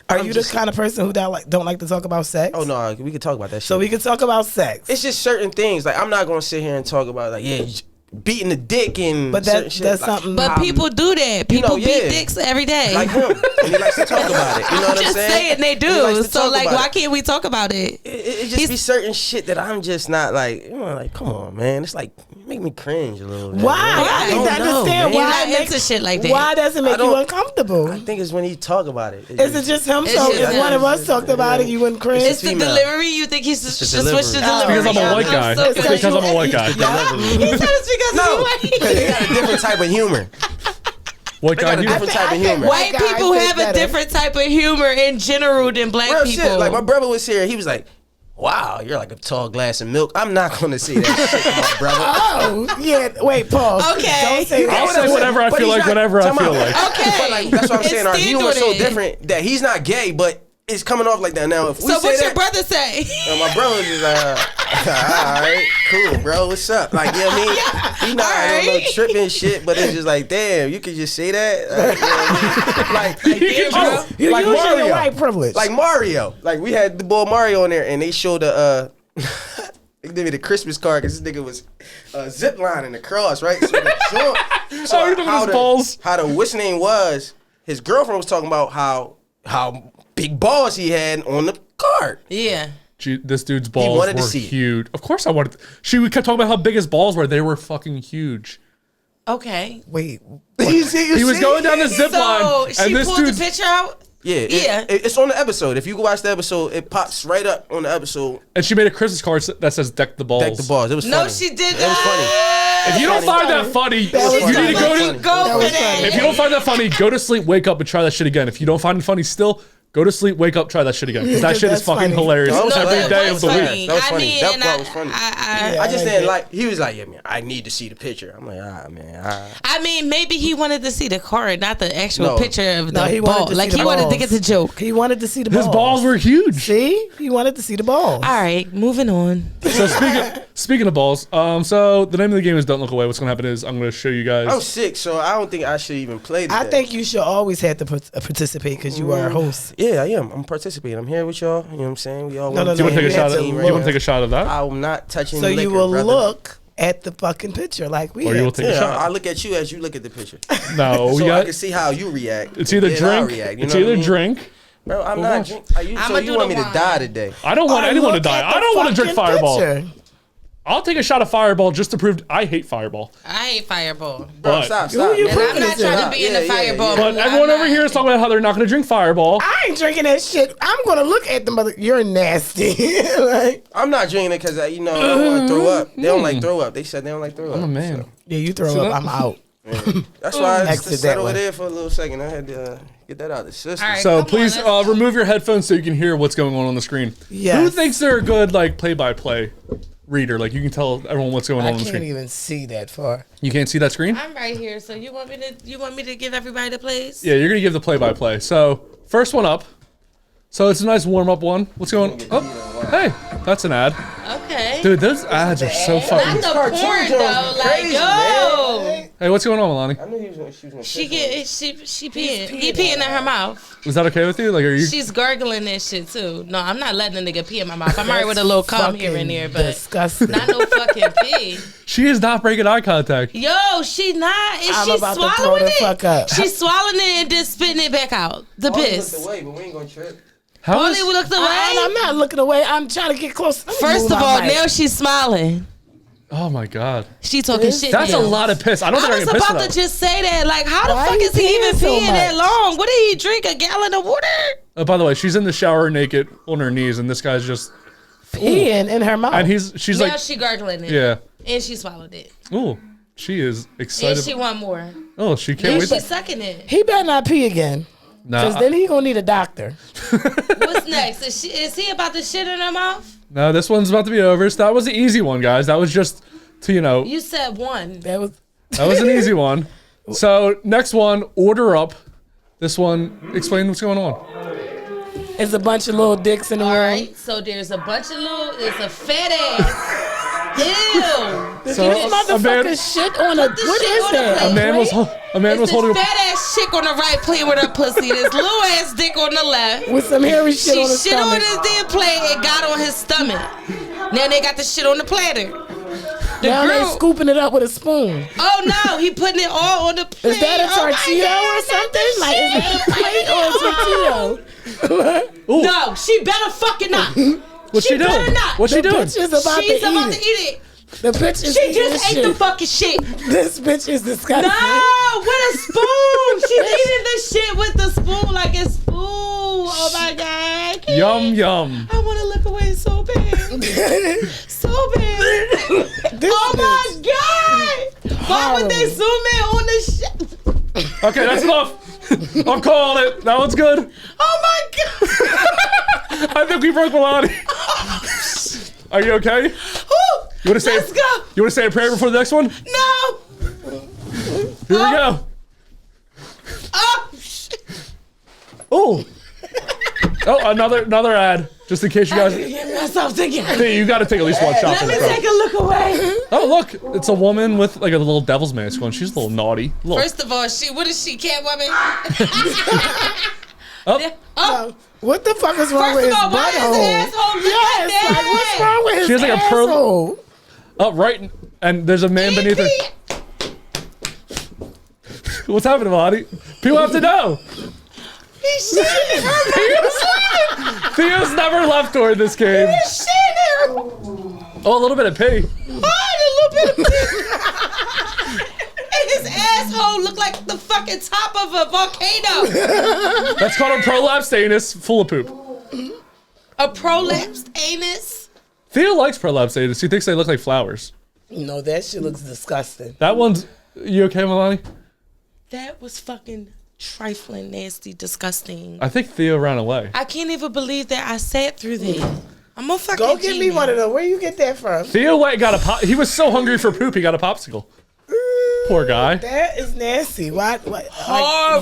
Speaker 3: Are
Speaker 1: I'm
Speaker 3: you
Speaker 1: just-
Speaker 3: the kind of person who don't like to talk about sex?
Speaker 1: Oh no, we could talk about that shit.
Speaker 3: So we can talk about sex.
Speaker 1: It's just certain things. Like I'm not gonna sit here and talk about like beating the dick and
Speaker 3: But
Speaker 1: certain
Speaker 3: that's
Speaker 1: shit. Like,
Speaker 3: something.
Speaker 2: But people do that. People
Speaker 1: yeah.
Speaker 2: beat dicks every day.
Speaker 1: like him, and he likes to talk about it. You know what I'm
Speaker 2: just
Speaker 1: saying?
Speaker 2: saying they
Speaker 1: He likes
Speaker 2: do.
Speaker 1: to
Speaker 2: So
Speaker 1: talk
Speaker 2: like,
Speaker 1: about
Speaker 2: why
Speaker 1: it.
Speaker 2: can't we talk about it?
Speaker 1: It just be certain shit that I'm just not like. You know, like come on, man. It's like make me cringe a little bit.
Speaker 3: Why?
Speaker 1: Like,
Speaker 3: I need
Speaker 1: don't
Speaker 3: to
Speaker 1: know,
Speaker 3: understand
Speaker 1: man.
Speaker 2: You're
Speaker 3: why.
Speaker 2: not
Speaker 3: it makes-
Speaker 2: into shit like that.
Speaker 3: Why does it
Speaker 1: I
Speaker 3: make you
Speaker 1: don't-
Speaker 3: uncomfortable?
Speaker 1: I think it's when he talk about it.
Speaker 3: Is it just him?
Speaker 2: It's
Speaker 3: So
Speaker 2: just
Speaker 3: if one
Speaker 2: him.
Speaker 3: of us talked about it, you wouldn't cringe?
Speaker 2: It's the
Speaker 1: female.
Speaker 2: delivery. You think he's just
Speaker 1: the
Speaker 2: switch the
Speaker 1: delivery.
Speaker 2: delivery?
Speaker 4: Because I'm a white guy.
Speaker 2: so
Speaker 4: It's
Speaker 2: good.
Speaker 4: because I'm a white guy.
Speaker 2: He said it's because
Speaker 1: No,
Speaker 2: he's
Speaker 1: they
Speaker 2: white.
Speaker 1: got a different type of humor.
Speaker 4: White
Speaker 1: They
Speaker 4: guy,
Speaker 1: got a
Speaker 4: you
Speaker 1: different type of humor.
Speaker 2: White
Speaker 3: White guys
Speaker 2: people
Speaker 3: think
Speaker 2: have a
Speaker 3: better.
Speaker 2: different type of humor in general than black
Speaker 1: Real
Speaker 2: people.
Speaker 1: shit. Like my brother was here. He was like, "Wow, you're like a tall glass of milk." I'm not gonna say that shit to my brother.
Speaker 3: Oh, yeah. Wait, pause.
Speaker 2: Okay.
Speaker 3: Don't say
Speaker 4: I'll
Speaker 3: that.
Speaker 4: say whatever I
Speaker 1: But
Speaker 4: feel
Speaker 1: he's
Speaker 4: like,
Speaker 1: not-
Speaker 4: whatever I
Speaker 1: Time
Speaker 4: feel
Speaker 1: out.
Speaker 4: like.
Speaker 2: Okay.
Speaker 1: But like that's what I'm
Speaker 2: It's
Speaker 1: saying. Our humor is so
Speaker 2: standard.
Speaker 1: different that he's not gay, but it's coming off like that. Now, if we
Speaker 2: So
Speaker 1: say
Speaker 2: what's
Speaker 1: that,
Speaker 2: your brother say?
Speaker 1: my brother is all right, cool, bro. What's up? Like, you know what I mean? He not I don't know,
Speaker 2: Alright.
Speaker 1: tripping shit, but it's just like, damn, you could just say that. Like, you know what I mean? Like,
Speaker 3: You
Speaker 1: like
Speaker 3: use your
Speaker 1: Mario.
Speaker 3: white privilege.
Speaker 1: Like Mario. Like we had the boy Mario on there, and they showed the they gave me the Christmas card because this nigga was zip lining across, right? So the joint,
Speaker 4: Oh, you're looking at his balls.
Speaker 1: how the what's name was, his girlfriend was talking about how big balls he had on the card.
Speaker 2: Yeah.
Speaker 4: This dude's balls
Speaker 1: wanted to
Speaker 4: were
Speaker 1: see it.
Speaker 4: huge. Of course I wanted. She kept talking about how big his balls were. They were fucking huge.
Speaker 2: Okay.
Speaker 3: Wait.
Speaker 4: He was going down the zip
Speaker 2: So
Speaker 4: line,
Speaker 2: she
Speaker 4: and this
Speaker 2: pulled the
Speaker 4: dude's
Speaker 2: picture out.
Speaker 1: Yeah,
Speaker 2: Yeah.
Speaker 1: it's on the episode. If you go watch the episode, it pops right up on the episode.
Speaker 4: and she made a Christmas card that says "Deck the balls."
Speaker 1: Deck the balls. It was
Speaker 2: No,
Speaker 1: funny.
Speaker 2: she did
Speaker 1: It was funny.
Speaker 4: If you don't
Speaker 1: funny.
Speaker 4: find that funny,
Speaker 3: was
Speaker 4: you
Speaker 3: funny.
Speaker 4: need to go to.
Speaker 1: Funny.
Speaker 2: Go
Speaker 3: That
Speaker 2: for
Speaker 3: was
Speaker 2: that.
Speaker 3: funny.
Speaker 4: If you don't find that funny, go to sleep, wake up, and try that shit again. If you don't find it funny still, go to sleep, wake up, try that shit again. Because that shit is
Speaker 3: That's
Speaker 4: fucking
Speaker 3: funny.
Speaker 4: hilarious
Speaker 1: That was
Speaker 4: every
Speaker 1: funny.
Speaker 4: day
Speaker 2: that
Speaker 4: of
Speaker 2: was
Speaker 4: the
Speaker 2: funny.
Speaker 4: week.
Speaker 1: That was
Speaker 2: I
Speaker 1: funny.
Speaker 2: mean,
Speaker 1: That
Speaker 2: and
Speaker 1: part was funny.
Speaker 3: Yeah.
Speaker 1: I just
Speaker 3: like
Speaker 1: didn't
Speaker 3: it.
Speaker 1: like. He was like, "Yeah, man, I need to see the picture." I'm like, man,
Speaker 2: I mean, maybe he wanted to see the card, not the actual
Speaker 1: No.
Speaker 2: picture of
Speaker 3: No,
Speaker 2: the
Speaker 3: he
Speaker 2: ball.
Speaker 3: wanted to
Speaker 2: Like
Speaker 3: see
Speaker 2: he
Speaker 3: the
Speaker 2: wanted to
Speaker 3: balls.
Speaker 2: get the joke.
Speaker 3: He wanted to see the
Speaker 4: His balls were huge.
Speaker 3: See? He wanted to see the balls.
Speaker 2: All right, moving on.
Speaker 4: So speaking of balls, so the name of the game is Don't Look Away. What's gonna happen is I'm gonna show you guys.
Speaker 1: I'm sick, so I don't think I should even play today.
Speaker 3: I think you should always have to participate because you are a host.
Speaker 1: Yeah, I am. I'm participating. I'm here with y'all. You know what I'm saying? We all
Speaker 3: No, no,
Speaker 4: Do you want to
Speaker 3: no,
Speaker 4: take a
Speaker 3: you
Speaker 4: shot?
Speaker 3: have
Speaker 4: At,
Speaker 3: to
Speaker 4: you
Speaker 3: look.
Speaker 4: want to take a shot of that,
Speaker 1: I'm not touching
Speaker 3: So
Speaker 1: liquor,
Speaker 3: you will
Speaker 1: brother.
Speaker 3: look at the fucking picture like we
Speaker 4: or you will
Speaker 3: have
Speaker 4: take
Speaker 3: to.
Speaker 4: a
Speaker 1: Yeah,
Speaker 4: shot?
Speaker 1: I look at you as you look at the picture.
Speaker 4: No, we
Speaker 1: so I
Speaker 4: got.
Speaker 1: can see how you react.
Speaker 4: It's either
Speaker 1: Then I'll
Speaker 4: drink.
Speaker 1: react, you
Speaker 4: It's
Speaker 1: know what
Speaker 4: either
Speaker 1: I mean?
Speaker 4: drink.
Speaker 1: Bro, I'm
Speaker 4: Or
Speaker 1: not
Speaker 4: watch.
Speaker 1: drink.
Speaker 2: I'ma
Speaker 1: So you
Speaker 2: do
Speaker 1: want
Speaker 2: the
Speaker 1: me to
Speaker 2: wine.
Speaker 1: die today?
Speaker 4: I don't want anyone to
Speaker 3: Look
Speaker 4: die.
Speaker 3: at
Speaker 4: I
Speaker 3: the
Speaker 4: don't want to drink
Speaker 3: fucking
Speaker 4: Fireball.
Speaker 3: picture.
Speaker 4: I'll take a shot of Fireball just to prove I hate Fireball.
Speaker 2: I hate Fireball.
Speaker 1: Bro, stop.
Speaker 2: And I'm not trying to be in the Fireball.
Speaker 4: But everyone over here is talking about how they're not going to drink Fireball.
Speaker 3: I ain't drinking that shit. I'm gonna look at the mother. You're nasty. Like,
Speaker 1: I'm not drinking it because I don't want to throw up. They don't like throw up. They said they don't like throw up.
Speaker 4: I'm a man.
Speaker 3: yeah, you throw up, I'm out.
Speaker 1: That's why I
Speaker 3: Exit
Speaker 1: just
Speaker 3: that
Speaker 1: sat over
Speaker 3: way.
Speaker 1: there for a little second. I had to get that out of the system.
Speaker 2: All right.
Speaker 4: So
Speaker 2: Come on,
Speaker 4: please
Speaker 2: let's go.
Speaker 4: remove your headphones so you can hear what's going on the screen.
Speaker 3: Yes.
Speaker 4: Who thinks they're a good like play-by-play reader? Like you can tell everyone what's going
Speaker 3: I
Speaker 4: on the
Speaker 3: can't
Speaker 4: screen.
Speaker 3: even see that far.
Speaker 4: You can't see that screen?
Speaker 2: I'm right here. So you want me to give everybody the plays?
Speaker 4: Yeah, you're gonna give the play-by-play. So first one up. So it's a nice warm-up one. What's going on? Oh, hey, that's an ad.
Speaker 2: Okay.
Speaker 4: Dude, those ads are so fucking.
Speaker 2: Not the
Speaker 1: Cartoon
Speaker 2: porn
Speaker 1: Jones
Speaker 2: though.
Speaker 1: is
Speaker 2: Like
Speaker 1: crazy,
Speaker 2: yo.
Speaker 4: Hey, what's going on, Milani?
Speaker 1: I knew she was gonna
Speaker 2: She
Speaker 1: piss on me.
Speaker 2: peeing. He peeing in her mouth.
Speaker 4: Is that okay with you? Like, are you?
Speaker 2: She's gargling that shit too. No, I'm not letting a nigga pee in my mouth. I'm alright with a little cum here and there, but
Speaker 3: disgusting.
Speaker 2: not no fucking pee.
Speaker 4: She is not breaking eye contact.
Speaker 2: Yo, she not. And
Speaker 3: I'm
Speaker 2: she's
Speaker 3: about to throw
Speaker 2: swallowing
Speaker 3: the
Speaker 2: it.
Speaker 3: fuck up.
Speaker 2: She's swallowing it and then spitting it back out. The
Speaker 1: Paulie
Speaker 2: piss.
Speaker 1: looked away, but we ain't gonna trip.
Speaker 4: How
Speaker 2: Paulie
Speaker 4: is?
Speaker 2: looked away.
Speaker 3: I'm not looking away. I'm trying to get close. Let me
Speaker 2: First
Speaker 3: move
Speaker 2: of
Speaker 3: my
Speaker 2: all,
Speaker 3: mic.
Speaker 2: now she's smiling.
Speaker 4: Oh my god,
Speaker 2: She talking shit.
Speaker 4: that's a
Speaker 2: now.
Speaker 4: lot of piss. I don't
Speaker 2: I
Speaker 4: think I
Speaker 2: was
Speaker 4: can piss
Speaker 2: about
Speaker 4: it
Speaker 2: to just say that. Like, how the
Speaker 3: Why
Speaker 2: fuck
Speaker 3: you
Speaker 2: is he even
Speaker 3: peeing so
Speaker 2: peeing that
Speaker 3: much?
Speaker 2: long? What did he drink? A gallon of water?
Speaker 4: Oh, by the way, she's in the shower naked on her knees, and this guy's just.
Speaker 3: peeing in her mouth.
Speaker 4: And she's
Speaker 2: Now
Speaker 4: like,
Speaker 2: she gargling it.
Speaker 4: yeah.
Speaker 2: And she swallowed it.
Speaker 4: Ooh, she is
Speaker 2: And
Speaker 4: excited.
Speaker 2: she want more.
Speaker 4: Oh, she can't
Speaker 2: And
Speaker 4: wait.
Speaker 2: she's sucking it.
Speaker 3: he better not pee again, because
Speaker 4: Nah,
Speaker 3: then he gonna need a doctor.
Speaker 2: What's next? Is he about to shit in her mouth?
Speaker 4: no, this one's about to be over. So that was the easy one, guys. That was just to
Speaker 2: You said one.
Speaker 3: That was
Speaker 4: that was an easy one. So next one, order up. This one, explain what's going on.
Speaker 3: it's a bunch of little dicks in the
Speaker 2: All
Speaker 3: room.
Speaker 2: right. So there's a bunch of little. It's a fat ass. Ew.
Speaker 4: So
Speaker 3: This motherfucker shit on a.
Speaker 2: the
Speaker 3: What
Speaker 2: shit
Speaker 3: is
Speaker 2: on the
Speaker 3: that?
Speaker 2: plate.
Speaker 4: a man was
Speaker 2: It's
Speaker 4: holding.
Speaker 2: this fat ass chick on the right playing with her pussy. This little ass dick on the left.
Speaker 3: With some hairy shit
Speaker 2: She
Speaker 3: on his
Speaker 2: shit on
Speaker 3: stomach.
Speaker 2: his damn plate and got on his stomach. Now they got the shit on the platter. The
Speaker 3: Now they
Speaker 2: girl.
Speaker 3: scooping it up with a spoon.
Speaker 2: Oh no, he putting it all on the plate.
Speaker 3: Is that a
Speaker 2: Oh, my
Speaker 3: tortilla
Speaker 2: God,
Speaker 3: or something? Like, is that a plate or a tortilla?
Speaker 4: Ooh,
Speaker 2: No, she better fucking not.
Speaker 4: what's she doing?
Speaker 2: better not.
Speaker 4: What's she
Speaker 3: The
Speaker 4: doing?
Speaker 3: bitch is about
Speaker 2: She's
Speaker 3: to
Speaker 2: about
Speaker 3: eat
Speaker 2: to
Speaker 3: it.
Speaker 2: eat it.
Speaker 3: The bitch is
Speaker 2: She
Speaker 3: eating
Speaker 2: just
Speaker 3: this
Speaker 2: ate the
Speaker 3: shit.
Speaker 2: fucking shit.
Speaker 3: This bitch is disgusting.
Speaker 2: No, with a spoon. She's eating the shit with the spoon like it's food. Oh my God. I can't.
Speaker 4: Yum yum.
Speaker 2: I want to look away so bad. So bad.
Speaker 3: This
Speaker 2: Oh my
Speaker 3: bitch.
Speaker 2: God. Why would they
Speaker 3: Horrible.
Speaker 2: zoom in on the shit?
Speaker 4: Okay, that's enough. I'm calling it. That one's good.
Speaker 2: Oh my God.
Speaker 4: I think we broke Milani. Are you okay?
Speaker 2: Woo.
Speaker 4: You want to say?
Speaker 2: Let's go.
Speaker 4: You want to say a prayer before the next one?
Speaker 2: No.
Speaker 4: Here we go.
Speaker 2: Oh, shit.
Speaker 4: Oh. Oh, another ad. Just in case you guys.
Speaker 2: Stop thinking.
Speaker 4: Hey, you got to take at least one shot
Speaker 2: Let
Speaker 4: for
Speaker 2: me
Speaker 4: this, bro.
Speaker 2: take a look away.
Speaker 4: Oh, look. It's a woman with like a little devil's mask on. She's a little naughty. Look.
Speaker 2: First of all, what is she, Catwoman?
Speaker 4: Oh,
Speaker 2: Oh,
Speaker 3: What the fuck is wrong
Speaker 2: first
Speaker 3: with
Speaker 2: of
Speaker 3: his
Speaker 2: all, why is his
Speaker 3: butthole?
Speaker 2: asshole looking
Speaker 3: Yes,
Speaker 2: like
Speaker 3: like what's
Speaker 2: that?
Speaker 3: wrong with his
Speaker 4: She has like a pearl-
Speaker 3: asshole?
Speaker 4: oh, right. And there's a man beneath her. What's happening, Milani? People have to know.
Speaker 2: He's shitting her.
Speaker 4: Theo's never left her in this game.
Speaker 2: He's shitting her.
Speaker 4: Oh, a little bit of pee.
Speaker 2: Oh, a little bit of pee. And his asshole looked like the fucking top of a volcano.
Speaker 4: That's called a prolapsed anus full of poop.
Speaker 2: A prolapsed anus.
Speaker 4: Theo likes prolapsed anus. He thinks they look like flowers.
Speaker 3: No, that shit looks disgusting.
Speaker 4: That one's. You okay, Milani?
Speaker 2: That was fucking trifling, nasty, disgusting.
Speaker 4: I think Theo ran away.
Speaker 2: I can't even believe that I sat through that. I'm a fucking
Speaker 3: Go get me
Speaker 2: genius.
Speaker 3: one of them. Where you get that from?
Speaker 4: Theo went and got a pop. He was so hungry for poop, he got a popsicle. Poor guy.
Speaker 3: That is nasty. Why like,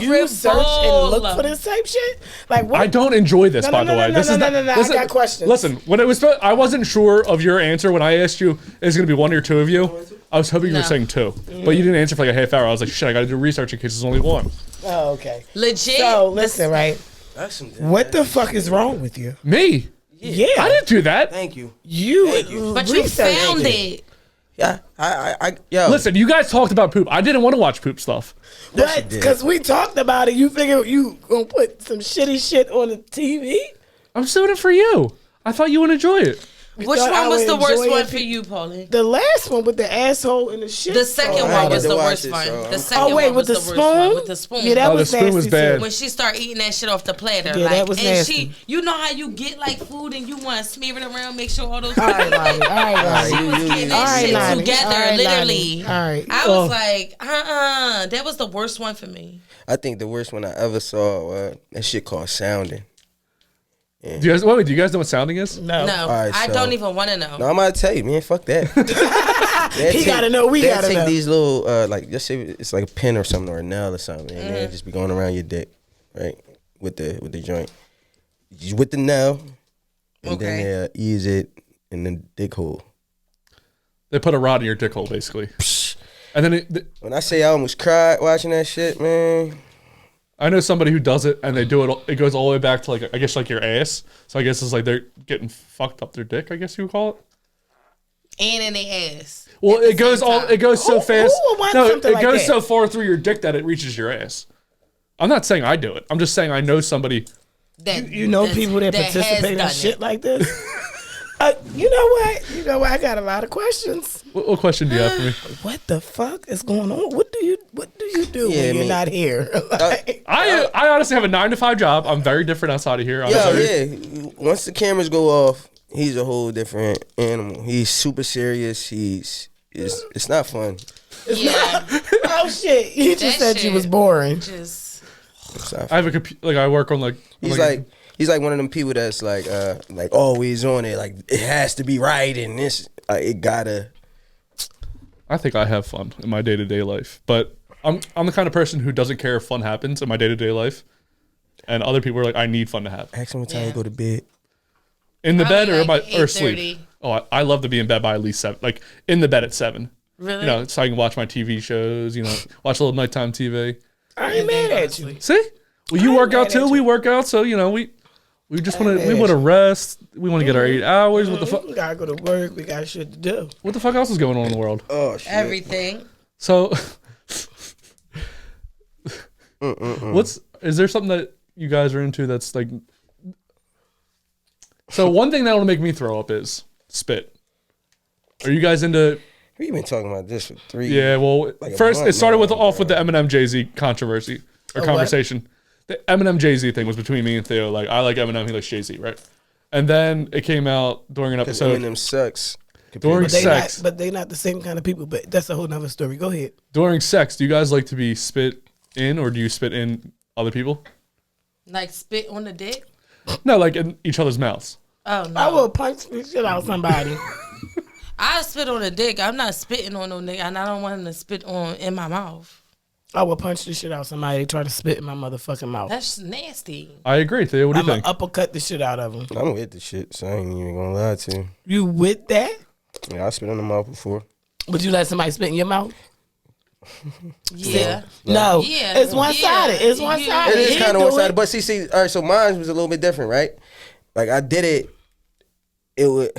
Speaker 3: you search and look for this type shit? Like what?
Speaker 4: I don't enjoy this,
Speaker 3: No,
Speaker 4: by
Speaker 3: no,
Speaker 4: the
Speaker 3: no,
Speaker 4: way.
Speaker 3: no,
Speaker 4: This
Speaker 3: no,
Speaker 4: is
Speaker 3: no,
Speaker 4: not-
Speaker 3: no, no, I
Speaker 4: listen-
Speaker 3: got questions.
Speaker 4: Listen, when it was, I wasn't sure of your answer when I asked you. Is it gonna be one or two of you? I was hoping you were
Speaker 2: No.
Speaker 4: saying two, but you didn't answer for like a half hour. I was like, shit, I gotta do research in case there's only one.
Speaker 3: Oh, okay.
Speaker 2: Legit.
Speaker 3: So listen, right?
Speaker 1: That's some.
Speaker 3: What the fuck is wrong with you?
Speaker 4: Me?
Speaker 3: Yeah,
Speaker 4: I didn't do that.
Speaker 1: Thank you.
Speaker 3: you.
Speaker 2: But you
Speaker 3: researched
Speaker 2: found
Speaker 3: it.
Speaker 2: it.
Speaker 1: Yeah, I yo.
Speaker 4: Listen, you guys talked about poop. I didn't want to watch poop stuff.
Speaker 1: Yes, you
Speaker 3: What?
Speaker 1: did.
Speaker 3: Because we talked about it. You figure you gonna put some shitty shit on the TV?
Speaker 4: I'm just doing it for you. I thought you would enjoy it.
Speaker 2: Which one was the worst one for you, Paulie?
Speaker 3: The last one with the asshole and the shit.
Speaker 2: The second one was the worst one. The second one was the worst one with the spoon.
Speaker 3: Yeah, that was
Speaker 4: the spoon was bad.
Speaker 2: When she started eating that shit off the platter.
Speaker 3: Yeah,
Speaker 2: like,
Speaker 3: that was
Speaker 2: and
Speaker 3: nasty.
Speaker 2: you know how you get like food and you want to smear it around, make sure all those.
Speaker 3: All right, Lonnie. All right, Lonnie.
Speaker 2: She was getting that shit
Speaker 3: Lonnie.
Speaker 2: together,
Speaker 3: All right,
Speaker 2: literally.
Speaker 3: Lonnie. All right.
Speaker 2: I was like, that was the worst one for me.
Speaker 1: I think the worst one I ever saw, that shit called sounding. Yeah.
Speaker 4: Do you guys know what sounding is?
Speaker 3: No.
Speaker 1: Right,
Speaker 2: I don't even want to know.
Speaker 1: No, I'm about to tell you, man. Fuck that.
Speaker 3: He gotta know. We gotta
Speaker 1: take
Speaker 3: know.
Speaker 1: these little, like, just say it's like a pin or something or a nail or something, and then just be going around your dick, right, with the joint, with the nail, and then they ease it in the dick hole.
Speaker 4: They put a rod in your dick hole, basically. And then
Speaker 1: when I say I almost cried watching that shit, man.
Speaker 4: I know somebody who does it, and they do it. It goes all the way back to like, I guess, like your ass. So I guess it's like they're getting fucked up their dick, I guess you would call it.
Speaker 2: And in the ass.
Speaker 4: Well, it goes so fast.
Speaker 3: It
Speaker 4: goes so far through your dick that it reaches your ass. I'm not saying I do it. I'm just saying I know somebody.
Speaker 3: You know people that participate in shit like this. You know what? I got a lot of questions.
Speaker 4: What question do you have for me?
Speaker 3: What the fuck is going on? What do you do when you're not here?
Speaker 4: I honestly have a 9-to-5 job. I'm very different outside of here.
Speaker 1: Yeah. Once the cameras go off, he's a whole different animal. He's super serious. It's not fun.
Speaker 2: Yeah.
Speaker 3: Oh shit! You just said you was boring.
Speaker 4: I have a computer. Like I work on like.
Speaker 1: He's like one of them people that's like always on it. Like it has to be right, and this it gotta.
Speaker 4: I think I have fun in my day-to-day life, but I'm the kind of person who doesn't care if fun happens in my day-to-day life, and other people are like, I need fun to happen.
Speaker 1: Ask him what time you go to bed.
Speaker 4: In the bed or
Speaker 2: like
Speaker 4: or sleep. Oh, I love to be in bed by at least 7. Like in the bed at 7.
Speaker 2: Really?
Speaker 4: You know, so I can watch my TV shows. You know, watch a little nighttime TV.
Speaker 3: I ain't mad at you.
Speaker 4: See, well, you work out too. We work out, so you know we just want to rest. We want to get our 8 hours. What the fuck?
Speaker 3: We gotta go to work. We got shit to do.
Speaker 4: What the fuck else is going on in the world?
Speaker 1: Oh shit!
Speaker 2: Everything.
Speaker 4: So, is there something that you guys are into that's like? So one thing that'll make me throw up is spit. Are you guys into?
Speaker 1: We've been talking about this for 3 years.
Speaker 4: Yeah, well, first it started with the Eminem Jay-Z controversy or conversation. The Eminem Jay-Z thing was between me and Theo. Like, I like Eminem, he likes Jay-Z, right? And then it came out during an episode.
Speaker 1: Eminem sucks.
Speaker 4: During sex.
Speaker 3: But they not the same kind of people. But that's a whole nother story. Go ahead.
Speaker 4: During sex, do you guys like to be spit in, or do you spit in other people?
Speaker 2: Like spit on the dick?
Speaker 4: No, like in each other's mouths.
Speaker 2: Oh no!
Speaker 3: I will punch the shit out of somebody.
Speaker 2: I spit on a dick. I'm not spitting on no nigga, and I don't want him to spit in my mouth.
Speaker 3: I will punch the shit out of somebody. They try to spit in my motherfucking mouth.
Speaker 2: That's nasty.
Speaker 4: I agree, Theo. What do you think?
Speaker 3: I'm uppercut the shit out of them.
Speaker 1: I'm with the shit, so I ain't even gonna lie to you.
Speaker 3: You with that?
Speaker 1: Yeah, I spit on the mouth before.
Speaker 3: Would you let somebody spit in your mouth?
Speaker 2: Yeah.
Speaker 3: No.
Speaker 2: Yeah.
Speaker 3: It's one-sided. It's one-sided.
Speaker 1: It is kind of one-sided, but see, all right, so mine was a little bit different, right? Like, I did it, it would...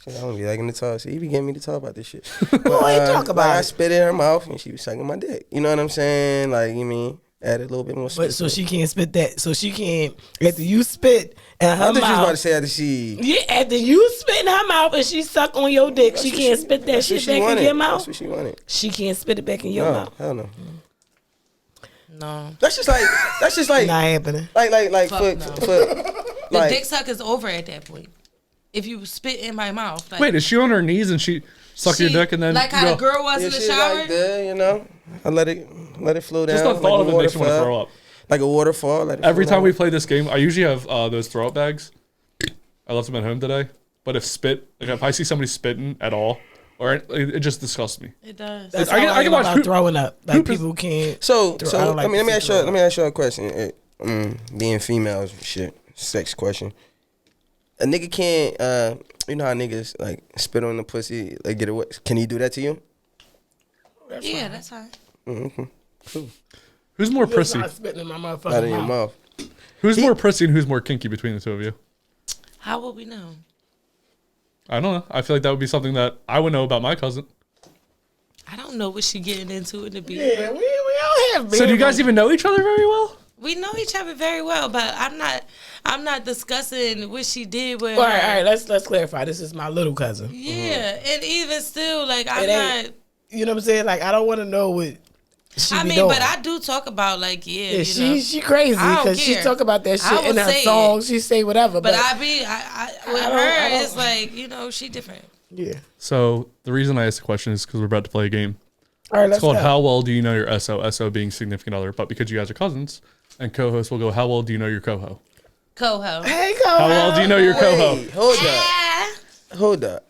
Speaker 1: I don't be liking to talk. See, you be getting me to talk about this shit. But,
Speaker 3: talk about
Speaker 1: like,
Speaker 3: it.
Speaker 1: I spit in her mouth, and she was sucking my dick. You know what I'm saying? Like, you mean, add a little bit more spit.
Speaker 3: But so she can't spit that. So she can't, after you spit in her
Speaker 1: I thought
Speaker 3: mouth.
Speaker 1: you was about to say after she...
Speaker 3: Yeah, after you spit in her mouth and she suck on your dick, she can't spit that shit back in your mouth.
Speaker 1: That's what she wanted.
Speaker 3: She can't spit it back in your mouth.
Speaker 1: Hell no.
Speaker 2: No.
Speaker 1: That's just like
Speaker 3: Not happening.
Speaker 1: Like
Speaker 2: Fuck
Speaker 1: for
Speaker 2: no.
Speaker 1: the
Speaker 2: The dick suck is over at that point. If you spit in my mouth. Like,
Speaker 4: Wait, is she on her knees and she suck your dick and then
Speaker 2: like how the girl was in the shower?
Speaker 1: Like that, you know, I let it flow down.
Speaker 4: Just the thought of it makes me want to throw up.
Speaker 1: Like a waterfall.
Speaker 4: Every time we play this game, I usually have those throw up bags. I left them at home today. But if I see somebody spitting at all, or it just disgusts me.
Speaker 2: It does.
Speaker 3: That's
Speaker 4: I can watch
Speaker 3: throwing up. Like people can't.
Speaker 1: So
Speaker 3: like
Speaker 1: let me ask you a question. Being females, shit, sex question. A nigga can't, you know how niggas like spit on the pussy, like get away. Can he do that to you?
Speaker 2: That's fine.
Speaker 1: Mm-hmm. Cool.
Speaker 4: Who's more prissy?
Speaker 3: Not spitting in my motherfucking
Speaker 1: Out of your mouth.
Speaker 4: Who's more prissy and who's more kinky between the two of you?
Speaker 2: How will we know?
Speaker 4: I don't know. I feel like that would be something that I would know about my cousin.
Speaker 2: I don't know what she getting into in the beat.
Speaker 3: Yeah, we all have.
Speaker 4: So do you guys even know each other very well?
Speaker 2: We know each other very well, but I'm not discussing what she did with
Speaker 3: All
Speaker 2: her.
Speaker 3: right, let's clarify. This is my little cousin.
Speaker 2: Yeah, and even still, like, I'm
Speaker 3: It ain't-
Speaker 2: not.
Speaker 3: You know what I'm saying? Like, I don't want to know what she
Speaker 2: I
Speaker 3: be
Speaker 2: mean,
Speaker 3: doing.
Speaker 2: but I do talk about, like,
Speaker 3: Yeah,
Speaker 2: you know.
Speaker 3: she crazy
Speaker 2: I don't
Speaker 3: because she
Speaker 2: care.
Speaker 3: talk about that
Speaker 2: I
Speaker 3: shit in
Speaker 2: will
Speaker 3: her
Speaker 2: say
Speaker 3: songs. She say whatever,
Speaker 2: But
Speaker 3: but
Speaker 2: with
Speaker 3: I
Speaker 2: her,
Speaker 3: don't-
Speaker 2: it's like, you know, she different.
Speaker 3: yeah.
Speaker 4: So the reason I asked the question is because we're about to play a game.
Speaker 3: All right,
Speaker 4: It's
Speaker 3: let's
Speaker 4: called
Speaker 3: go.
Speaker 4: How Well Do You Know Your SO? SO being significant other, but because you guys are cousins, and co-host will go, How well do you know your Co-Hoe?
Speaker 2: Co-Hoe.
Speaker 3: Hey, go.
Speaker 4: How well do you know your Co-Hoe?
Speaker 1: Wait, hold up.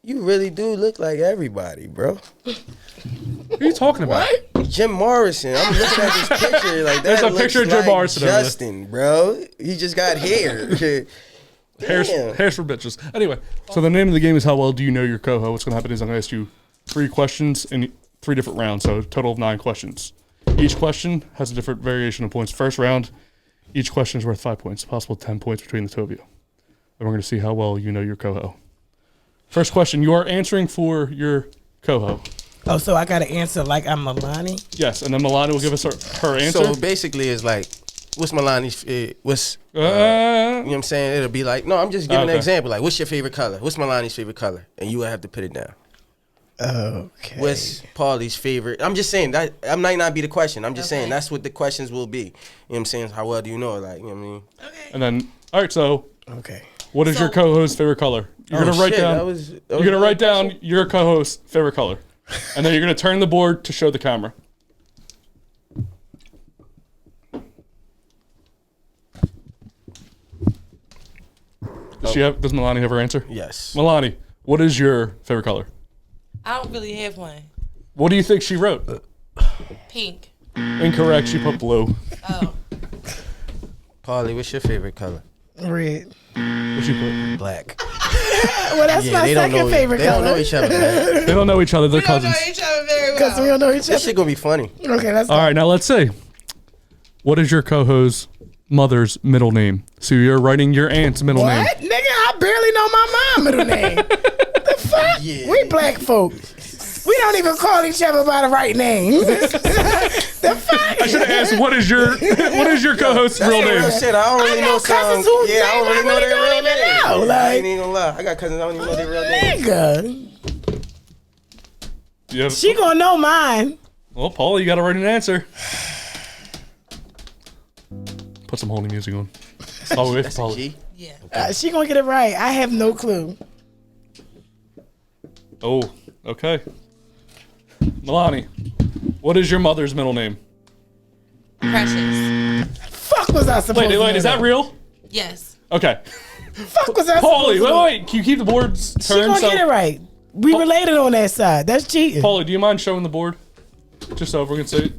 Speaker 1: You really do look like everybody, bro.
Speaker 4: What are you talking about?
Speaker 1: Jim Morrison. I'm looking at this picture like that.
Speaker 4: There's a
Speaker 1: looks
Speaker 4: picture of Jim
Speaker 1: like
Speaker 4: Morrison over there.
Speaker 1: Justin, bro. He just got hair.
Speaker 4: Hairs,
Speaker 1: Damn.
Speaker 4: hairs for bitches. Anyway, so the name of the game is How Well Do You Know Your Co-Hoe? What's going to happen is I'm going to ask you 3 questions in 3 different rounds, so a total of 9 questions. Each question has a different variation of points. First round, each question is worth 5 points, possible 10 points between the two of you. And we're going to see how well you know your Co-Hoe. First question, you are answering for your Co-Hoe.
Speaker 3: Oh, so I got to answer like I'm Milani?
Speaker 4: Yes, and then Milani will give us her answer.
Speaker 1: So basically, it's like, what's Milani's? What's you know what I'm saying? It'll be like, no, I'm just giving an
Speaker 4: Okay.
Speaker 1: example. Like, what's your favorite color? What's Milani's favorite color? And you will have to put it down.
Speaker 3: Okay.
Speaker 1: What's Paulie's favorite? I'm just saying that might not be the question. I'm just saying that's what the questions will be. You know what I'm saying? How well do you know it? Like, you know what I mean?
Speaker 4: And then, all right, so
Speaker 3: Okay.
Speaker 4: what is your
Speaker 2: So-
Speaker 4: Co-Host's favorite color? You're going to write
Speaker 1: shit,
Speaker 4: down.
Speaker 1: that was
Speaker 4: You're gonna
Speaker 1: my
Speaker 4: write down your Co-Host's favorite color, and then you're gonna turn the board to show the camera. Does Milani have her answer?
Speaker 1: Yes.
Speaker 4: Milani, what is your favorite color?
Speaker 2: I don't really have one.
Speaker 4: What do you think she wrote?
Speaker 2: Pink.
Speaker 4: Incorrect. She put blue.
Speaker 2: Oh.
Speaker 1: Paulie, what's your favorite color?
Speaker 3: Red.
Speaker 4: What she put?
Speaker 1: Black.
Speaker 3: Well, that's my
Speaker 1: they don't
Speaker 3: second
Speaker 1: know.
Speaker 3: favorite
Speaker 1: They
Speaker 3: color.
Speaker 1: don't know each other, man.
Speaker 4: They don't know each other. They're
Speaker 2: We don't know
Speaker 4: cousins.
Speaker 2: each other very
Speaker 3: Because we
Speaker 2: well.
Speaker 3: don't know each
Speaker 1: That
Speaker 3: other.
Speaker 1: shit gonna be funny.
Speaker 3: Okay, let's go.
Speaker 4: All right, now let's see. What is your Co-Host's mother's middle name? So you're writing your aunt's middle name.
Speaker 3: What? Nigga, I barely know my mom's middle name. The fuck?
Speaker 1: Yeah.
Speaker 3: We black folk. We don't even call each other by the right name. The fuck?
Speaker 4: I should have asked, what is your Co-Host's
Speaker 1: That's
Speaker 4: real
Speaker 1: the real
Speaker 4: name?
Speaker 1: shit. I don't really
Speaker 3: know
Speaker 1: know some.
Speaker 3: cousins whose
Speaker 1: Yeah, I don't
Speaker 3: name
Speaker 1: really
Speaker 3: I
Speaker 1: know
Speaker 3: really
Speaker 1: their
Speaker 3: don't
Speaker 1: real
Speaker 3: even
Speaker 1: name.
Speaker 3: know,
Speaker 1: I
Speaker 3: like-
Speaker 1: ain't even gonna lie. I got cousins I don't even know their real name.
Speaker 3: Nigga.
Speaker 4: You have-
Speaker 3: She gonna know mine.
Speaker 4: Well, Paul, you got to write an answer. Put some holy music on. Oh, wait for Paul.
Speaker 1: G.
Speaker 2: Yeah.
Speaker 3: She gonna get it right. I have no clue.
Speaker 4: Oh, okay. Milani, what is your mother's middle name?
Speaker 2: Precious.
Speaker 3: Fuck was I supposed to
Speaker 4: Wait,
Speaker 3: know
Speaker 4: is that real?
Speaker 2: Yes.
Speaker 4: Okay.
Speaker 3: Fuck was I supposed
Speaker 4: Paulie,
Speaker 3: to know?
Speaker 4: wait. Can you keep the boards
Speaker 3: She
Speaker 4: turned?
Speaker 3: gonna get it right. We related on that side. That's cheating.
Speaker 4: Paulie, do you mind showing the board? Just so everyone can see it.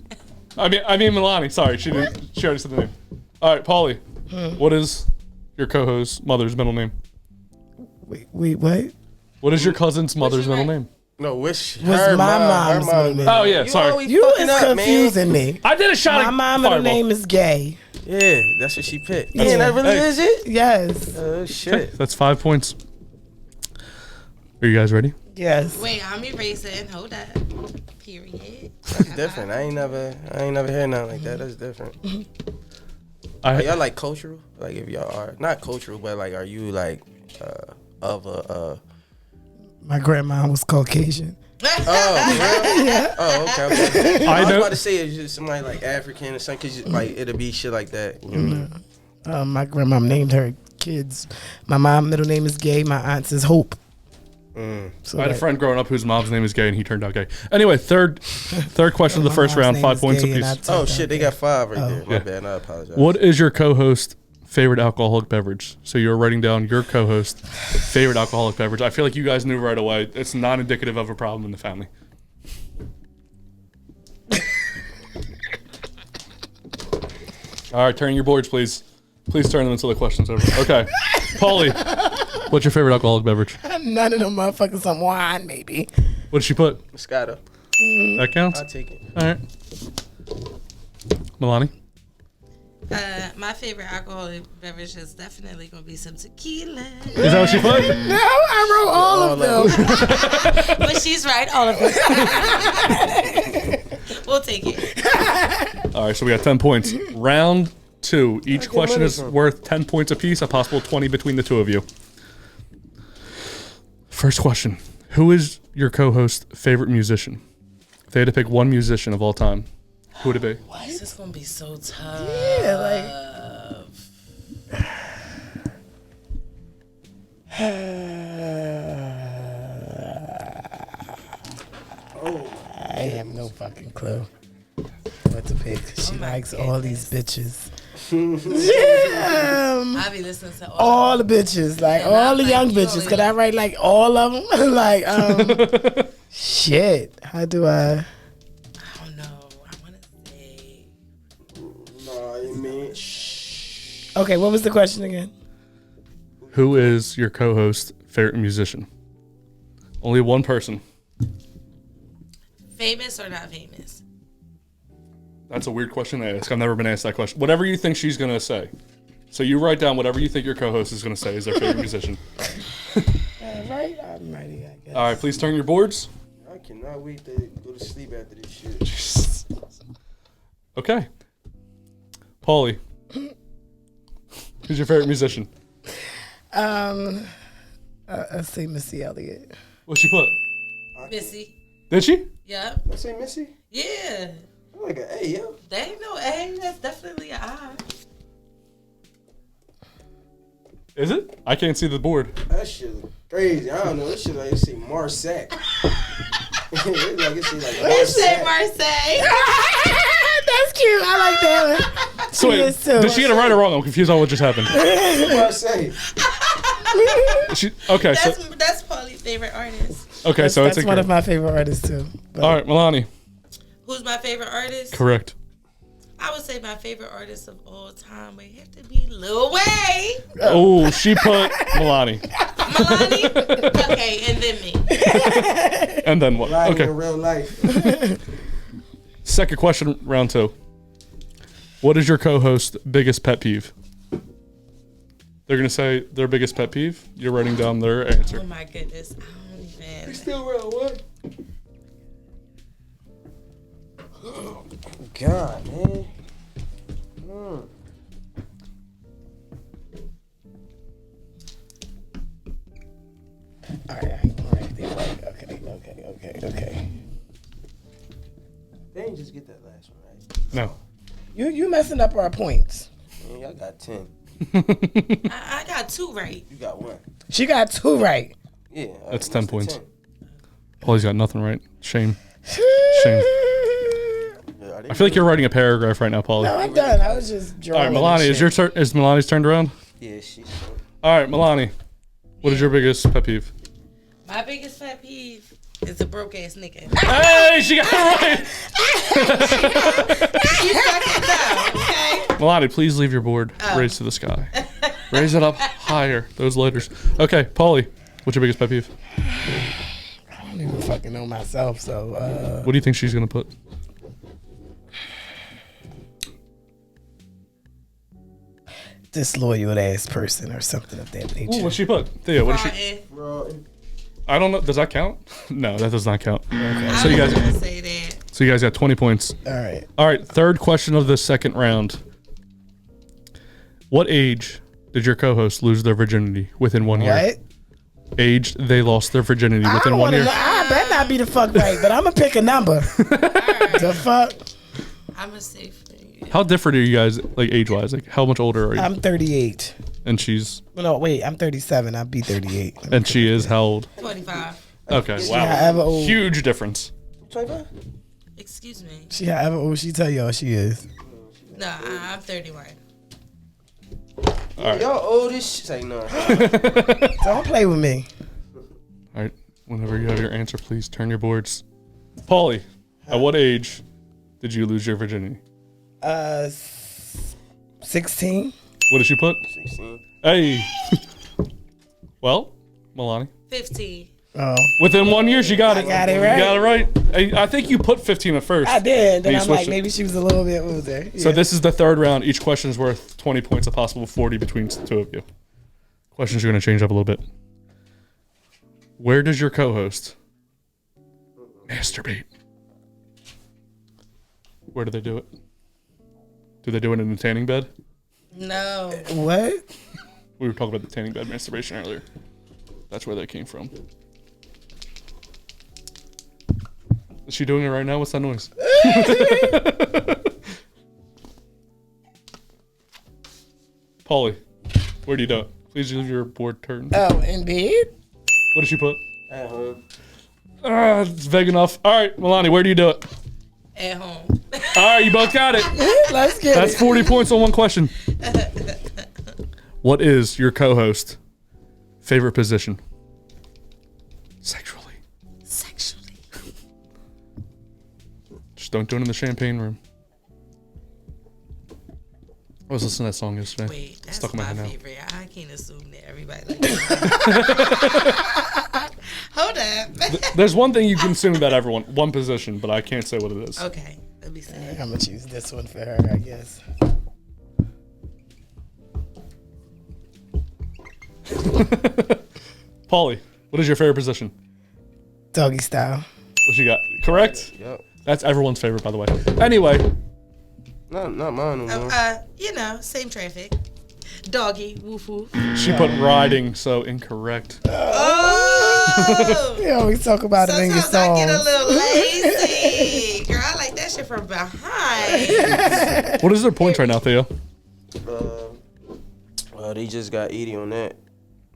Speaker 4: I mean Milani. Sorry, she already said the name. All right, Paulie, what is your Co-Host's mother's middle name?
Speaker 3: Wait, what?
Speaker 4: What is your cousin's mother's
Speaker 2: your
Speaker 4: middle
Speaker 2: name?
Speaker 4: name?
Speaker 1: No, wish
Speaker 3: What's
Speaker 1: her
Speaker 3: my
Speaker 1: mom.
Speaker 3: mom's middle name?
Speaker 4: Oh yeah,
Speaker 1: You
Speaker 4: sorry.
Speaker 1: always
Speaker 3: You
Speaker 1: fucking
Speaker 3: is
Speaker 1: up, man.
Speaker 3: confusing me.
Speaker 4: I did a shot.
Speaker 3: My
Speaker 4: of
Speaker 3: mom middle
Speaker 4: Fireball.
Speaker 3: name is Gay.
Speaker 1: Yeah, that's what she picked.
Speaker 3: Yeah.
Speaker 1: Yeah, that really
Speaker 4: Hey.
Speaker 1: is it?
Speaker 3: Yes.
Speaker 1: Oh shit.
Speaker 4: That's 5 points. Are you guys ready?
Speaker 3: Yes.
Speaker 2: Wait, I'm erasing. Hold up. Period.
Speaker 1: That's different. I ain't never heard nothing like that. That's different. Are
Speaker 4: I
Speaker 1: y'all like cultural? Like if y'all are not cultural, but like are you like of a
Speaker 3: My grandma was Caucasian.
Speaker 1: oh really? Oh okay. I was
Speaker 4: know.
Speaker 1: about to say it's just somebody like African or something, cause like it'll be shit like that. You know what I mean?
Speaker 3: My grandma named her kids. My mom middle name is Gay. My aunt's is Hope. So
Speaker 4: I had a
Speaker 3: like,
Speaker 4: friend growing up whose mom's name is Gay, and he turned out gay. Anyway, third question of the
Speaker 3: my
Speaker 4: first
Speaker 3: mom's
Speaker 4: round,
Speaker 3: name
Speaker 4: 5
Speaker 3: is
Speaker 4: points
Speaker 3: Gay and
Speaker 4: apiece.
Speaker 3: I
Speaker 1: Oh
Speaker 3: turned
Speaker 1: shit,
Speaker 3: out
Speaker 1: they
Speaker 3: gay.
Speaker 1: got 5 right there. My
Speaker 4: Yeah.
Speaker 1: bad. I apologize.
Speaker 4: What is your Co-Host's favorite alcoholic beverage? So you're writing down your Co-Host's favorite alcoholic beverage. I feel like you guys knew right away. It's not indicative of a problem in the family. All right, turn your boards, please. Please turn them until the question's over. Okay. Paulie, what's your favorite alcoholic beverage?
Speaker 3: None of them motherfuckers some wine, maybe.
Speaker 4: What did she put?
Speaker 1: Moscato.
Speaker 4: That counts?
Speaker 1: I'll take it.
Speaker 4: All right. Milani?
Speaker 2: My favorite alcoholic beverage is definitely gonna be some tequila.
Speaker 4: Is that what she put?
Speaker 3: No, I wrote all of them.
Speaker 2: But she's right, all of them. We'll take it.
Speaker 4: All right, so we got 10 points. Round 2. Each question is worth 10 points apiece, a possible 20 between the two of you. First question. Who is your co-host's favorite musician? If they had to pick one musician of all time, who would it be?
Speaker 2: This is gonna be so tough.
Speaker 3: Yeah, like. I have no fucking clue what to pick. She likes all these bitches. Yeah,
Speaker 2: I be listening to
Speaker 3: all the bitches, like all the young bitches. Could I write like all of them? Like, shit. How do I?
Speaker 2: I don't know. I want to say.
Speaker 1: Nah, you mean.
Speaker 3: Okay, what was the question again?
Speaker 4: Who is your co-host's favorite musician? Only one person.
Speaker 2: Famous or not famous?
Speaker 4: That's a weird question to ask. I've never been asked that question. Whatever you think she's going to say. So you write down whatever you think your co-host is going to say is their favorite musician.
Speaker 3: Right? I'm ready, I guess.
Speaker 4: All right, please turn your boards.
Speaker 1: I cannot wait to go to sleep after this shit.
Speaker 4: Okay. Paulie. Who's your favorite musician?
Speaker 3: I'll say Missy Elliott.
Speaker 4: What'd she put?
Speaker 2: Missy.
Speaker 4: Did she?
Speaker 2: Yep.
Speaker 1: I say Missy?
Speaker 2: Yeah.
Speaker 1: I'm like an A, yo.
Speaker 2: That ain't no A. That's definitely an I.
Speaker 4: Is it? I can't see the board.
Speaker 1: That shit crazy. I don't know. This shit like it say Marsac. It's like it say like
Speaker 2: You say
Speaker 1: Marsac.
Speaker 2: Marseille.
Speaker 3: That's cute. I like that one.
Speaker 4: So wait,
Speaker 3: is too.
Speaker 4: did she get it right or wrong? I'm confused on what just happened.
Speaker 1: Marseille.
Speaker 4: Okay, so
Speaker 2: That's Paulie's favorite artist.
Speaker 4: okay, so it's
Speaker 3: That's one of my favorite artists too. But
Speaker 4: all right, Milani.
Speaker 2: Who's my favorite artist?
Speaker 4: Correct.
Speaker 2: I would say my favorite artist of all time would have to be Lil Wayne.
Speaker 4: Oh, she put Milani.
Speaker 2: Milani? Okay, and then me.
Speaker 4: And then what?
Speaker 1: Lying
Speaker 4: Okay.
Speaker 1: in real life.
Speaker 4: Second question, round 2. What is your co-host's biggest pet peeve? They're gonna say their biggest pet peeve. You're writing down their
Speaker 2: Oh
Speaker 4: answer.
Speaker 2: my goodness. I don't even.
Speaker 1: Still real what? Oh, God, man.
Speaker 3: all right. Okay.
Speaker 1: They ain't just get that last one, right?
Speaker 4: No.
Speaker 3: You messing up our points.
Speaker 1: Man, y'all got 10.
Speaker 2: I got 2 right.
Speaker 1: You got 1.
Speaker 3: She got 2 right.
Speaker 1: Yeah.
Speaker 4: That's
Speaker 1: what's
Speaker 4: 10
Speaker 1: the
Speaker 4: points.
Speaker 1: 10?
Speaker 4: Paulie's got nothing right. Shame. Shame.
Speaker 1: Yeah,
Speaker 4: I feel like you're writing a paragraph right now, Paulie.
Speaker 3: No, I'm done. I was just
Speaker 4: All
Speaker 3: drawing.
Speaker 4: right, Milani, is your turn? Is Milani's turned around?
Speaker 1: Yeah, she's.
Speaker 4: All right, Milani. What is your biggest pet peeve?
Speaker 2: My biggest pet peeve is a broke ass nigga.
Speaker 4: Hey, she got it right.
Speaker 2: You suck it down, okay?
Speaker 4: Milani, please leave your board raised to the sky. Raise it up higher. Those letters. Okay, Paulie, what's your biggest pet peeve?
Speaker 3: I don't even fucking know myself, so
Speaker 4: What do you think she's gonna put?
Speaker 3: disloyal ass person or something of that nature.
Speaker 4: Ooh, what's she put? Thea, what is she?
Speaker 2: Rotten.
Speaker 1: Bro,
Speaker 4: I don't know. Does that count? No, that does not count.
Speaker 3: Okay.
Speaker 4: So you
Speaker 2: I was
Speaker 4: guys,
Speaker 2: gonna say that.
Speaker 4: so you guys got 20 points.
Speaker 3: All right.
Speaker 4: All right, third question of the second round. What age did your co-host lose their virginity within 1 year?
Speaker 3: What?
Speaker 4: Age they lost their virginity
Speaker 3: I
Speaker 4: within
Speaker 3: don't
Speaker 4: 1
Speaker 3: wanna
Speaker 4: year.
Speaker 3: know. I better not be the fuck right, but I'm gonna pick a number. The fuck?
Speaker 2: I'm gonna say for you.
Speaker 4: How different are you guys, like age-wise? Like, how much older are you?
Speaker 3: I'm 38.
Speaker 4: And she's
Speaker 3: No, wait. I'm 37. I'll be 38.
Speaker 4: and she is how old?
Speaker 2: 25.
Speaker 4: Okay,
Speaker 3: however
Speaker 4: wow,
Speaker 3: old.
Speaker 4: huge difference.
Speaker 1: 25?
Speaker 2: Excuse me.
Speaker 3: She however old she tell y'all she is.
Speaker 2: No, I'm 31.
Speaker 4: right.
Speaker 1: Y'all old as shit. Say no.
Speaker 3: Don't play with me.
Speaker 4: All right, whenever you have your answer, please turn your boards. Paulie, at what age did you lose your virginity?
Speaker 3: 16.
Speaker 4: What did she put?
Speaker 1: 16.
Speaker 4: Hey. Well, Milani.
Speaker 2: 15.
Speaker 3: Oh.
Speaker 4: Within 1 year, she got it.
Speaker 3: I got it right.
Speaker 4: You got it right. I think you put 15 at first.
Speaker 3: I did. Then
Speaker 4: You
Speaker 3: I'm like,
Speaker 4: switched it.
Speaker 3: maybe she was a little bit older.
Speaker 4: So
Speaker 3: Yeah.
Speaker 4: this is the third round. Each question is worth 20 points, a possible 40 between the two of you. Questions are going to change up a little bit. Where does your co-host masturbate? Where do they do it? Do they do it in the tanning bed?
Speaker 2: No.
Speaker 3: What?
Speaker 4: We were talking about the tanning bed masturbation earlier. That's where that came from. Is she doing it right now? What's that noise? Paulie, where do you do it? Please leave your board turned.
Speaker 3: Oh, in bed?
Speaker 4: What did she put?
Speaker 1: At home.
Speaker 4: It's vague enough. All right, Milani, where do you do it?
Speaker 2: At home.
Speaker 4: All right, you both got it.
Speaker 3: Let's get
Speaker 4: That's
Speaker 3: it.
Speaker 4: 40 points on one question. What is your co-host favorite position? Sexually.
Speaker 2: Sexually.
Speaker 4: Just don't do it in the champagne room. I was listening to that song yesterday.
Speaker 2: Wait, that's
Speaker 4: Stuck in my
Speaker 2: my
Speaker 4: head now.
Speaker 2: favorite. I can't assume that everybody like that. Hold up.
Speaker 4: There's one thing you can assume about everyone, one position, but I can't say what it is.
Speaker 2: Okay, let me see.
Speaker 3: I'm going to choose this one for her, I guess.
Speaker 4: Paulie, what is your favorite position?
Speaker 3: Doggy style.
Speaker 4: What you got? Correct?
Speaker 1: Yep.
Speaker 4: That's everyone's favorite, by the way. Anyway,
Speaker 1: Not mine no more.
Speaker 2: Same traffic. Doggy, woof woof.
Speaker 4: she put riding, so incorrect.
Speaker 2: Oh!
Speaker 3: You always talk about it in your
Speaker 2: Sometimes I get a
Speaker 3: songs.
Speaker 2: little lazy. Girl, I like that shit from behind.
Speaker 4: What is their points right now, Theo?
Speaker 1: Well, they just got 80 on that.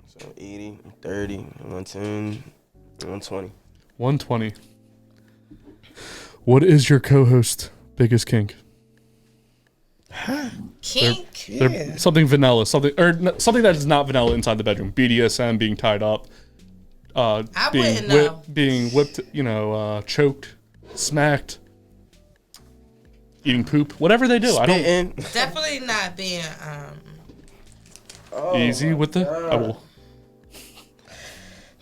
Speaker 1: So 80, 30, 110, 120.
Speaker 4: 120. What is your co-host biggest kink?
Speaker 2: Kink?
Speaker 3: Yeah.
Speaker 4: Something vanilla, something that is not vanilla inside the bedroom. BDSM, being tied up,
Speaker 2: wouldn't know.
Speaker 4: being whipped, choked, smacked, eating poop, whatever they do. I don't.
Speaker 1: Spitting.
Speaker 2: Definitely not being
Speaker 4: Easy with the. I will.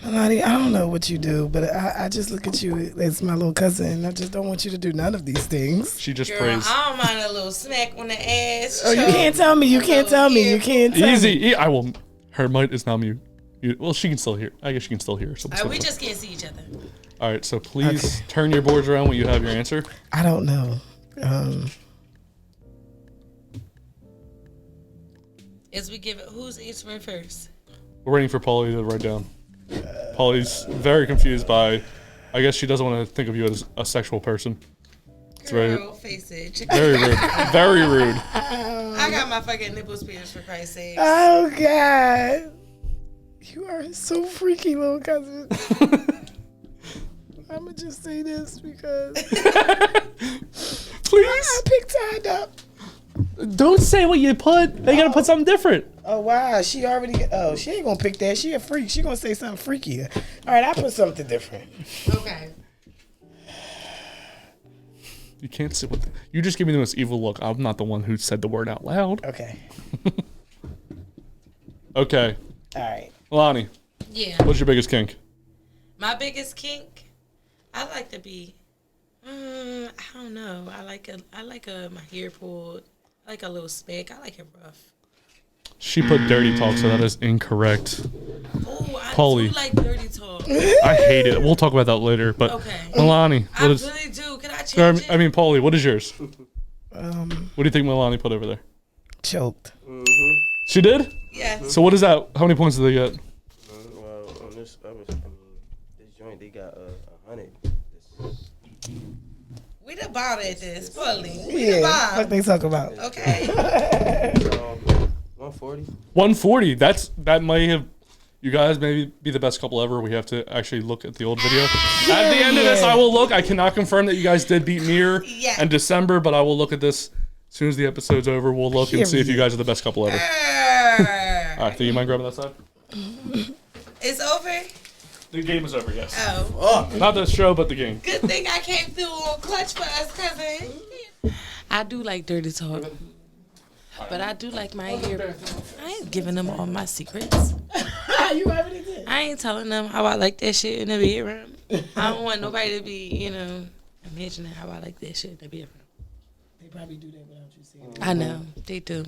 Speaker 3: Milani, I don't know what you do, but I just look at you as my little cousin. I just don't want you to do none of these things.
Speaker 4: She just
Speaker 2: girl.
Speaker 4: praised.
Speaker 2: I don't mind a little smack on the ass.
Speaker 3: Oh, you can't tell me. You can't tell me. You can't tell me.
Speaker 4: Easy. I will. Her mic is now mute. Well, she can still hear. I guess she can still hear. So
Speaker 2: We just can't see each other.
Speaker 4: All right. So please turn your boards around when you have your answer.
Speaker 3: I don't know.
Speaker 2: As we give it, who's answering first?
Speaker 4: We're waiting for Paulie to write down. Paulie's very confused by. I guess she doesn't want to think of you as a sexual person. It's
Speaker 2: Girl, face it.
Speaker 4: very rude. Very rude.
Speaker 2: I got my fucking nipples pierced for Christ's sake.
Speaker 3: Oh, God. You are so freaky, little cousin. I'm going to just say this because
Speaker 4: Please
Speaker 3: I picked tied up.
Speaker 4: don't say what you put. They gotta put something different.
Speaker 3: Oh, wow. She already, she ain't going to pick that. She a freak. She going to say something freaky. All right, I put something different.
Speaker 2: Okay.
Speaker 4: You can't say what. You just give me the most evil look. I'm not the one who said the word out loud.
Speaker 3: Okay.
Speaker 4: Okay,
Speaker 3: All right.
Speaker 4: Lonnie,
Speaker 2: Yeah.
Speaker 4: what's your biggest kink?
Speaker 2: My biggest kink, I like to be, I don't know. I like my hair pulled. I like a little speck. I like it rough.
Speaker 4: She put dirty talk, so that is incorrect.
Speaker 2: Oh, I
Speaker 4: Paulie.
Speaker 2: do like dirty talk.
Speaker 4: I hate it. We'll talk about that later. But
Speaker 2: Okay.
Speaker 4: Milani,
Speaker 2: I
Speaker 4: what is?
Speaker 2: really do. Can I change it?
Speaker 4: I mean, Paulie, what is yours?
Speaker 3: Um,
Speaker 4: What do you think Milani put over there?
Speaker 3: choked.
Speaker 4: She did.
Speaker 2: Yeah.
Speaker 4: So what is that? How many points did they get?
Speaker 1: Well, on this, this joint, they got 100.
Speaker 2: We the bomb at this, Paulie. We the
Speaker 3: Yeah. What
Speaker 2: bomb.
Speaker 3: they talk about?
Speaker 2: Okay.
Speaker 1: 140.
Speaker 4: 140. That might have. You guys may be the best couple ever. We have to actually look at the old video. At the end of this, I will look. I cannot confirm that you guys did beat Mir
Speaker 2: Yeah.
Speaker 4: in December, but I will look at this as soon as the episode's over. We'll look and see if you guys are the best couple ever. All right, do you mind grabbing that side?
Speaker 2: It's over?
Speaker 4: The game is over, yes.
Speaker 2: Oh.
Speaker 4: Not the show, but the game.
Speaker 2: Good thing I came through on clutch for us, cousin. I do like dirty talk. But I do like my hair. I ain't giving them all my secrets.
Speaker 3: You already did.
Speaker 2: I ain't telling them how I like that shit in the bedroom. I don't want nobody to be, imagining how I like that shit in the bedroom.
Speaker 3: They probably do that without you seeing it.
Speaker 2: I know they do.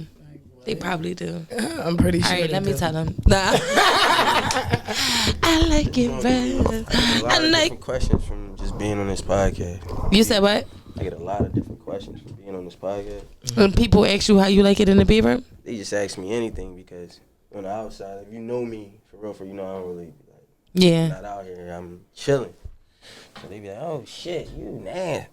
Speaker 2: They probably do.
Speaker 3: I'm pretty sure.
Speaker 2: All right, let me tell them. Nah. I like it, bro.
Speaker 1: I get a lot of different questions from just being on this podcast.
Speaker 2: You said what?
Speaker 1: I get a lot of different questions from being on this podcast.
Speaker 2: When people ask you how you like it in the bedroom?
Speaker 1: They just ask me anything because on the outside, if you know me for real, I don't really
Speaker 2: Yeah.
Speaker 1: not out here. I'm chilling. So they be like, "Oh shit, you nasty."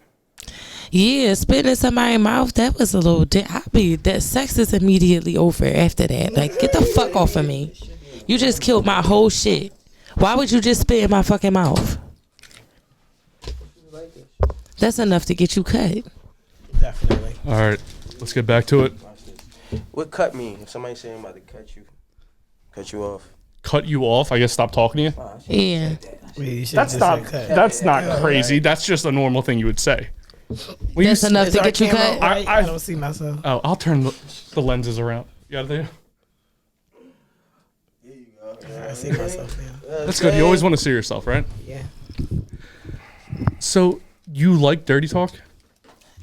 Speaker 2: Yeah, spitting in somebody's mouth, that was a little that sex is immediately over after that. Like, get the fuck off of me. You just killed my whole shit. Why would you just spit in my fucking mouth? That's enough to get you cut.
Speaker 3: Definitely.
Speaker 4: All right, let's get back to it.
Speaker 1: What cut mean? If somebody saying I'm about to cut you off.
Speaker 4: Cut you off? I guess stop talking to you.
Speaker 2: Yeah.
Speaker 4: That's not crazy. That's just a normal thing you would say.
Speaker 2: That's enough to get you cut.
Speaker 3: I don't see myself.
Speaker 4: Oh, I'll turn the lenses around. You got it there?
Speaker 3: I see myself now.
Speaker 4: That's good. You always want to see yourself, right?
Speaker 3: Yeah.
Speaker 4: So you like dirty talk?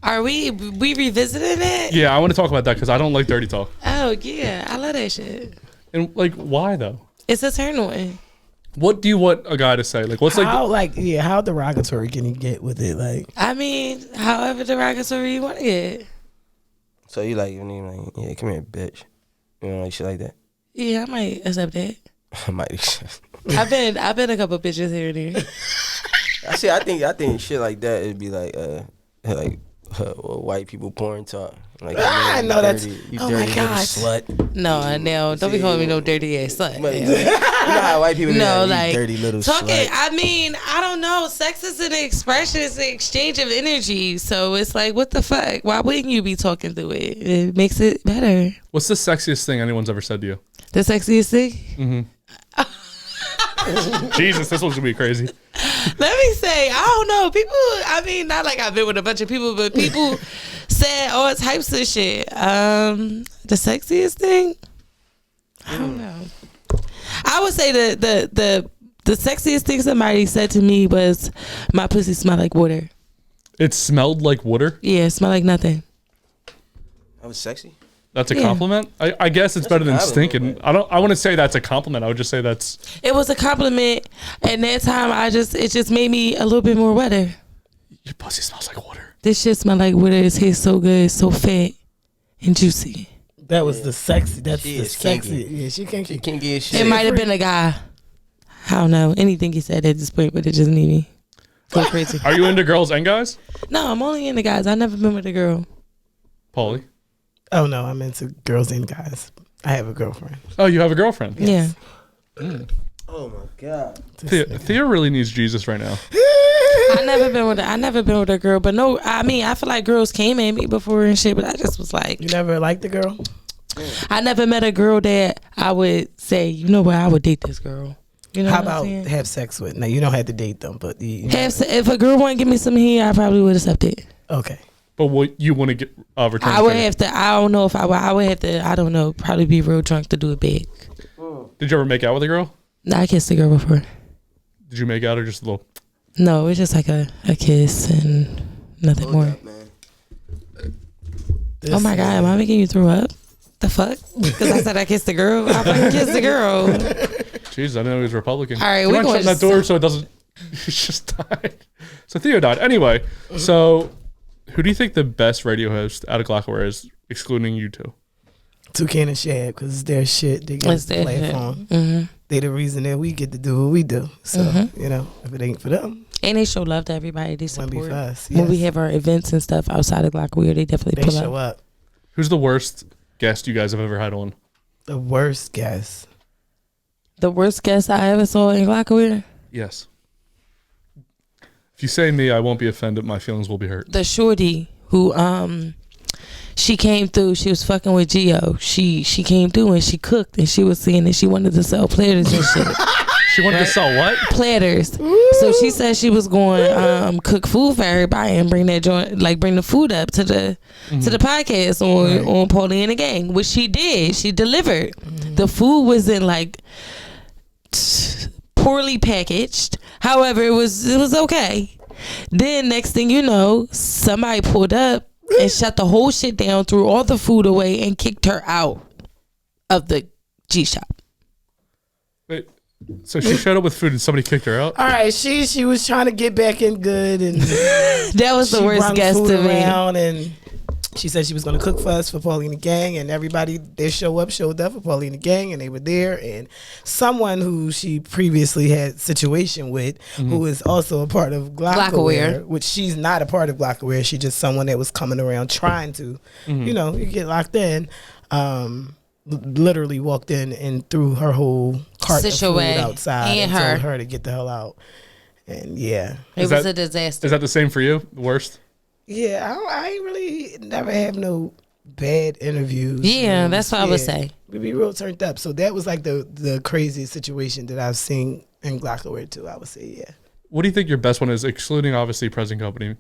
Speaker 2: Are we revisiting it?
Speaker 4: Yeah, I want to talk about that because I don't like dirty talk.
Speaker 2: Oh, yeah. I love that shit.
Speaker 4: And like, why though?
Speaker 2: It's a turn on.
Speaker 4: What do you want a guy to say? Like, what's
Speaker 3: how derogatory can he get with it? Like,
Speaker 2: I mean, however derogatory you want to get.
Speaker 1: So you like, yeah, come here, bitch. You know, like shit like that.
Speaker 2: Yeah, I might accept that.
Speaker 1: I might accept.
Speaker 2: I've been a couple bitches here and there.
Speaker 1: I think shit like that it'd be like white people porn talk. Like,
Speaker 3: I know that's.
Speaker 1: You
Speaker 3: Oh
Speaker 1: dirty
Speaker 3: my
Speaker 1: little
Speaker 3: god.
Speaker 1: slut.
Speaker 2: No, don't be calling me no dirty ass slut.
Speaker 1: But, you know how white people
Speaker 2: No,
Speaker 1: be
Speaker 2: like,
Speaker 1: you dirty little
Speaker 2: talking.
Speaker 1: slut.
Speaker 2: I mean, I don't know. Sex is an expression. It's an exchange of energy. So it's like, what the fuck? Why wouldn't you be talking through it? It makes it better.
Speaker 4: What's the sexiest thing anyone's ever said to you?
Speaker 2: The sexiest thing?
Speaker 4: Jesus, this one's gonna be crazy.
Speaker 2: Let me say, I don't know. People, I mean, not like I've been with a bunch of people, but people said all types of shit. The sexiest thing? I don't know. I would say the sexiest thing somebody said to me was, my pussy smelled like water.
Speaker 4: It smelled like water?
Speaker 2: Yeah, it smelled like nothing.
Speaker 1: That was sexy.
Speaker 4: That's a compliment? I guess it's better than stinking.
Speaker 1: but-
Speaker 4: I wouldn't say that's a compliment. I would just say that's...
Speaker 2: It was a compliment, and that time it just made me a little bit more wetter.
Speaker 4: Your pussy smells like water.
Speaker 2: This shit smelled like water. It tastes so good, so fat and juicy.
Speaker 3: That was the sexy. That's
Speaker 1: She
Speaker 3: the
Speaker 1: is
Speaker 3: sexy.
Speaker 1: kinky.
Speaker 3: Yeah, she kinky.
Speaker 1: She can't get shit.
Speaker 2: It might have been a guy. I don't know anything he said at this point, but it just made me go crazy.
Speaker 4: Are you into girls and guys?
Speaker 2: No, I'm only into guys. I've never been with a girl.
Speaker 4: Paulie?
Speaker 3: Oh no, I'm into girls and guys. I have a girlfriend.
Speaker 4: Oh, you have a girlfriend?
Speaker 2: Yeah.
Speaker 1: Oh my god.
Speaker 4: Thea really needs Jesus right now.
Speaker 2: I never been with a girl, but no, I mean, I feel like girls came at me before and shit, but I just was like,
Speaker 3: You never liked the girl?
Speaker 2: I never met a girl that I would say, you know what, I would date this girl. You know
Speaker 3: How
Speaker 2: what I'm
Speaker 3: about
Speaker 2: saying?
Speaker 3: have sex with? Now you don't have to date them, but
Speaker 2: If a girl want to give me some here, I probably would accept it.
Speaker 3: okay.
Speaker 4: But what you want to get return?
Speaker 2: I would have to. I don't know if I would have to. I don't know. Probably be real drunk to do it big.
Speaker 4: Did you ever make out with a girl?
Speaker 2: No, I kissed a girl before.
Speaker 4: Did you make out or just a little?
Speaker 2: No, it's just like a kiss and nothing more. Oh my god, am I making you throw up? The fuck? Because I said I kissed a girl. I fucking kissed a girl.
Speaker 4: Jeez, I didn't know he was Republican.
Speaker 2: All right,
Speaker 4: we
Speaker 2: we're
Speaker 4: want
Speaker 2: going
Speaker 4: to shut that door so it doesn't. He just died. So Theo died. Anyway, so who do you think the best radio host out of Glockwear is, excluding you two?
Speaker 3: Toucan and Shad, because it's their shit. They get
Speaker 2: It's
Speaker 3: the
Speaker 2: their
Speaker 3: platform.
Speaker 2: Mm-hmm.
Speaker 3: They the reason that we get to do what we do. So you know, if it ain't for them,
Speaker 2: And they show love to everybody. They
Speaker 3: wouldn't be
Speaker 2: support.
Speaker 3: for us.
Speaker 2: When we
Speaker 3: Yes.
Speaker 2: have our events and stuff outside of Glockwear, they definitely
Speaker 3: They
Speaker 2: pull
Speaker 3: show
Speaker 2: up.
Speaker 3: up.
Speaker 4: Who's the worst guest you guys have ever had on?
Speaker 3: The worst guess.
Speaker 2: The worst guest I ever saw in Glockwear,
Speaker 4: Yes. If you say me, I won't be offended. My feelings will be hurt.
Speaker 2: the shorty who she came through. She was fucking with Gio. She came through and she cooked and she was saying that she wanted to sell platters and shit.
Speaker 4: She wanted to sell what?
Speaker 2: Platters. So she said she was going cook food for everybody and bring that joint, like bring the food up to the podcast on Paulie and Da Gang, which she did. She delivered. The food wasn't like poorly packaged. However, it was okay. Then next thing you know, somebody pulled up and shut the whole shit down, threw all the food away, and kicked her out of the G shop.
Speaker 4: Wait, so she showed up with food and somebody kicked her out?
Speaker 3: All right, she was trying to get back in good, and
Speaker 2: that was the worst guess to me.
Speaker 3: And she said she was going to cook for us for Paulie and Da Gang, and everybody they showed up for Paulie and Da Gang, and they were there. And someone who she previously had situation with, who is also a part of Glockwear, which she's not a part of Glockwear. She's just someone that was coming around trying to, you get locked in. Literally walked in and threw her whole cart of food outside and told her to get the hell out. And yeah,
Speaker 2: it was a disaster.
Speaker 4: Is that the same for you? The worst?
Speaker 3: Yeah, I ain't really never have no bad interviews.
Speaker 2: Yeah, that's what I would say.
Speaker 3: We be real turned up. So that was like the craziest situation that I've seen in Glockwear too. I would say, yeah.
Speaker 4: What do you think your best one is, excluding obviously present company?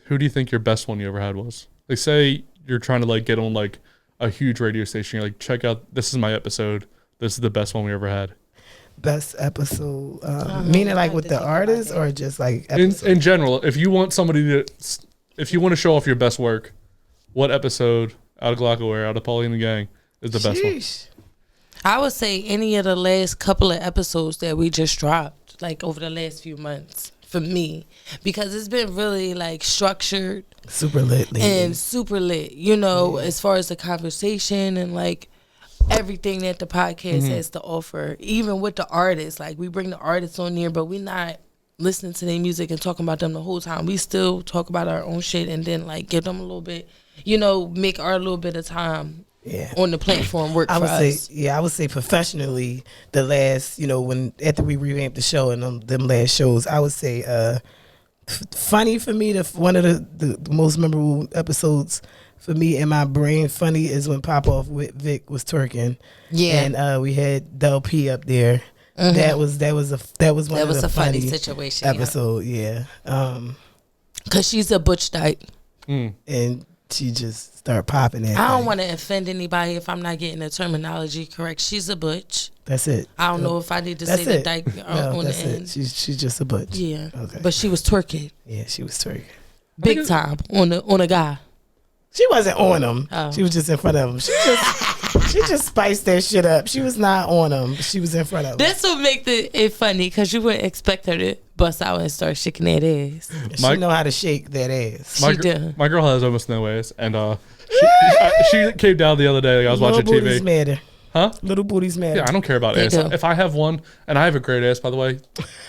Speaker 4: Who do you think your best one you ever had was? Like, say you're trying to like get on like a huge radio station. You're like, check out, this is my episode. This is the best one we ever had.
Speaker 3: Best episode, meaning like with the artist or just like
Speaker 4: in general. If you want somebody to, if you want to show off your best work, what episode out of Glockwear, out of Paulie and Da Gang is the best one?
Speaker 2: I would say any of the last couple of episodes that we just dropped, like over the last few months, for me, because it's been really like structured,
Speaker 3: super lit,
Speaker 2: and super lit. As far as the conversation and like everything that the podcast has to offer, even with the artists. Like, we bring the artists on there, but we're not listening to their music and talking about them the whole time. We still talk about our own shit and then like give them a little bit, make our little bit of time on the platform work for us.
Speaker 3: I would say professionally, the last, when after we revamped the show and them last shows, I would say funny for me, one of the most memorable episodes for me in my brain, funny, is when Pop Off with Vic was twerking. Yeah. And we had Dolce up there. That was a funny
Speaker 2: situation
Speaker 3: episode, yeah.
Speaker 2: Cause she's a butch type.
Speaker 3: And she just started popping it.
Speaker 2: I don't want to offend anybody if I'm not getting the terminology correct. She's a butch.
Speaker 3: That's it.
Speaker 2: I don't know if I need to say the dyke on the end.
Speaker 3: She's just a butch.
Speaker 2: Yeah. Okay. But she was twerking.
Speaker 3: Yeah, she was twerking.
Speaker 2: Big time on a guy.
Speaker 3: She wasn't on him. Oh. She was just in front of him. She just spiced that shit up. She was not on him. She was in front of him.
Speaker 2: That's what makes it funny, because you wouldn't expect her to bust out and start shaking that ass.
Speaker 3: She know how to shake that ass.
Speaker 4: My girl has almost no ass, and she came down the other day. Like, I was watching TV.
Speaker 3: Booties matter.
Speaker 4: Huh?
Speaker 3: Little booties matter.
Speaker 4: Yeah, I don't care about ass. If I have one, and I have a great ass, by the way,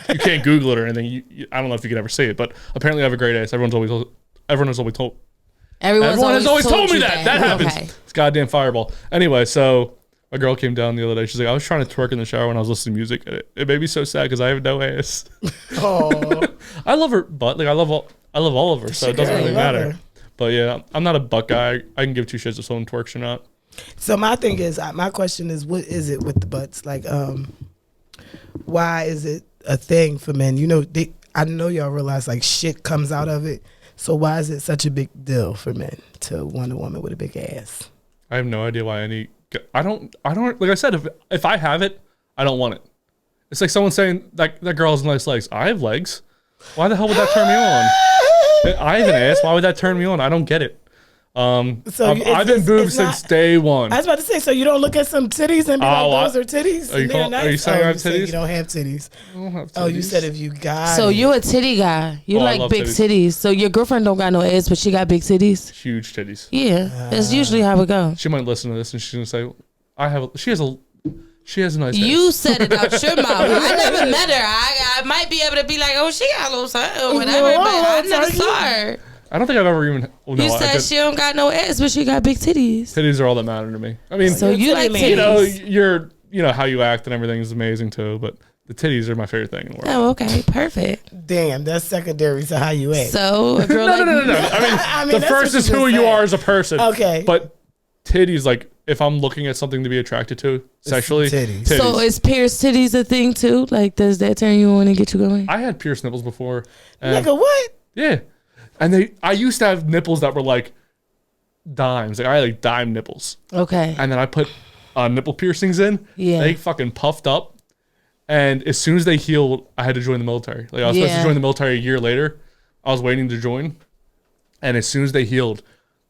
Speaker 4: you can't Google it or anything. I don't know if you can ever see it, but apparently I have a great ass. Everyone has always told me that. That happens. Okay. It's goddamn fireball. Anyway, so my girl came down the other day. She's like, I was trying to twerk in the shower when I was listening to music. It made me so sad because I have no ass. Oh, I love her butt. Like, I love all of her, so it doesn't really matter. But yeah, I'm not a butt guy. I can give two shits if someone twerks or not.
Speaker 3: So my question is, what is it with the butts? Like, why is it a thing for men? I know y'all realize like shit comes out of it. So why is it such a big deal for men to want a woman with a big ass?
Speaker 4: I have no idea why I don't, like I said, if I have it, I don't want it. It's like someone saying that girl has nice legs. I have legs. Why the hell would that turn me on? I have an ass. Why would that turn me on? I don't get it. I've been boobed since day one.
Speaker 3: I was about to say, so you don't look at some titties and be like, those are titties?
Speaker 4: Are you saying I have titties?
Speaker 3: You don't have titties. I don't have titties. Oh, you said if you got
Speaker 2: So you a titty guy. You like big titties. So your girlfriend don't got no ass, but she got big titties?
Speaker 4: Huge titties.
Speaker 2: Yeah. That's usually how it goes.
Speaker 4: She might listen to this and she's going to say, she has a nice ass.
Speaker 2: You said it out your mouth. I never met her. I might be able to be like, oh, she got a little something or whatever, but I never saw her.
Speaker 4: I don't think I've ever even. Well, no,
Speaker 2: you said she don't got no ass, but she got big titties.
Speaker 4: Titties are all that matter to me. I mean,
Speaker 2: so you like titties?
Speaker 4: How you act and everything is amazing too. But the titties are my favorite thing in the world.
Speaker 2: Oh, okay, perfect.
Speaker 3: Damn, that's secondary to how you act.
Speaker 2: So a girl
Speaker 4: no. I mean, the first is who you are as a person.
Speaker 3: Okay,
Speaker 4: but titties, like if I'm looking at something to be attracted to sexually, titties.
Speaker 2: So is pierced titties a thing too? Like, does that turn you on and get you going?
Speaker 4: I had pierced nipples before.
Speaker 3: Nigga, what?
Speaker 4: Yeah. And I used to have nipples that were like dimes. Like I had like dime nipples.
Speaker 2: Okay.
Speaker 4: And then I put nipple piercings in.
Speaker 2: Yeah.
Speaker 4: They fucking puffed up. And as soon as they healed, I had to join the military. Like I was supposed to join the military a year later. I was waiting to join. And as soon as they healed,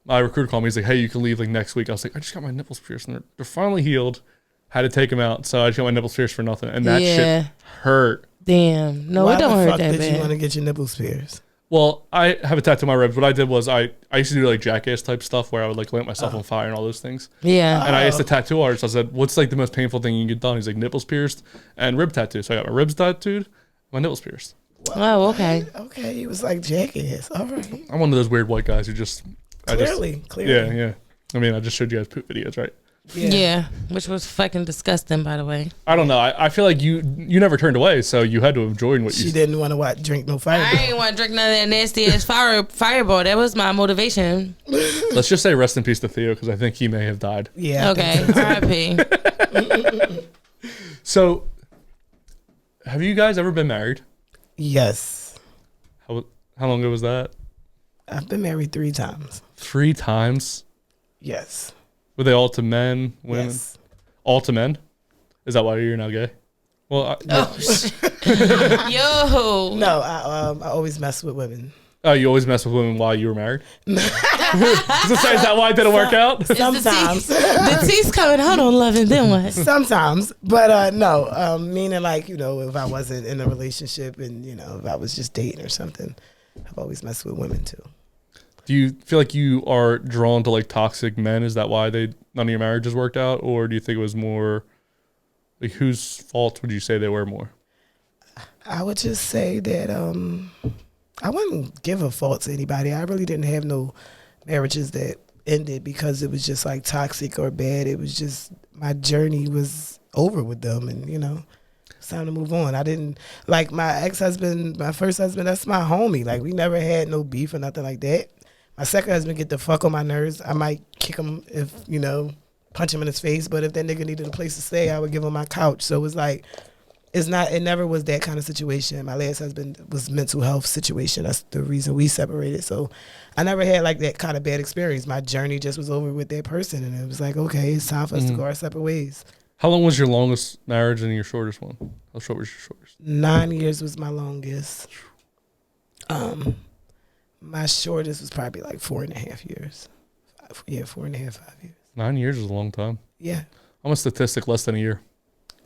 Speaker 4: my recruiter called me. He's like, hey, you can leave like next week. I was like, I just got my nipples pierced. And they're finally healed. Had to take them out. So I just got my nipples pierced for nothing. And that shit hurt.
Speaker 2: Damn. No, it don't hurt that bad. Why the fuck
Speaker 3: did you want to get your nipples pierced?
Speaker 4: Well, I have a tattoo on my ribs. What I did was I used to do like jackass type stuff where I would like light myself on fire and all those things.
Speaker 2: Yeah.
Speaker 4: And I asked the tattoo artist, I said, what's like the most painful thing you can get done? He's like, nipples pierced and rib tattoo. So I got my ribs tattooed, my nipples pierced.
Speaker 2: Oh, okay.
Speaker 3: Okay, he was like jackass. All right.
Speaker 4: I'm one of those weird white guys who just...
Speaker 3: Clearly.
Speaker 4: Yeah. I mean, I just showed you guys poop videos, right?
Speaker 2: Yeah, which was fucking disgusting, by the way.
Speaker 4: I don't know. I feel like you never turned away, so you had to have enjoyed what you...
Speaker 3: She didn't want to drink no Fireball.
Speaker 2: I didn't want to drink none of that nasty ass Fireball. That was my motivation.
Speaker 4: Let's just say rest in peace to Theo, because I think he may have died.
Speaker 3: Yeah.
Speaker 2: Okay, R.I.P.
Speaker 4: So, have you guys ever been married?
Speaker 3: Yes.
Speaker 4: How long ago was that?
Speaker 3: I've been married 3 times. 3
Speaker 4: times?
Speaker 3: Yes.
Speaker 4: Were they all to men, women?
Speaker 3: Yes.
Speaker 4: All to men? Is that why you're now gay? Well,
Speaker 2: Yo.
Speaker 3: No, I always mess with women.
Speaker 4: Oh, you always mess with women while you were married? Is that why it didn't work out?
Speaker 3: Sometimes.
Speaker 2: The tea's coming out on loving, then what?
Speaker 3: Sometimes. But no, meaning like, if I wasn't in a relationship and, if I was just dating or something, I've always messed with women too.
Speaker 4: Do you feel like you are drawn to like toxic men? Is that why none of your marriages worked out? Or do you think it was more like whose fault would you say they were more?
Speaker 3: I would just say that I wouldn't give a fault to anybody. I really didn't have no marriages that ended because it was just like toxic or bad. It was just my journey was over with them and, it's time to move on. I didn't like my ex-husband, my first husband, that's my homie. Like we never had no beef or nothing like that. My second husband get the fuck on my nerves. I might kick him if, punch him in his face. But if that nigga needed a place to stay, I would give him my couch. So it was like, it never was that kind of situation. My last husband was mental health situation. That's the reason we separated. So I never had like that kind of bad experience. My journey just was over with that person. And it was like, okay, it's time for us to go our separate ways.
Speaker 4: How long was your longest marriage and your shortest one? How short was your shortest?
Speaker 3: 9 years was my longest. My shortest was probably like 4.5 years. 4.5, 5 years.
Speaker 4: 9 years is a long time.
Speaker 3: Yeah.
Speaker 4: I'm a statistic less than a year.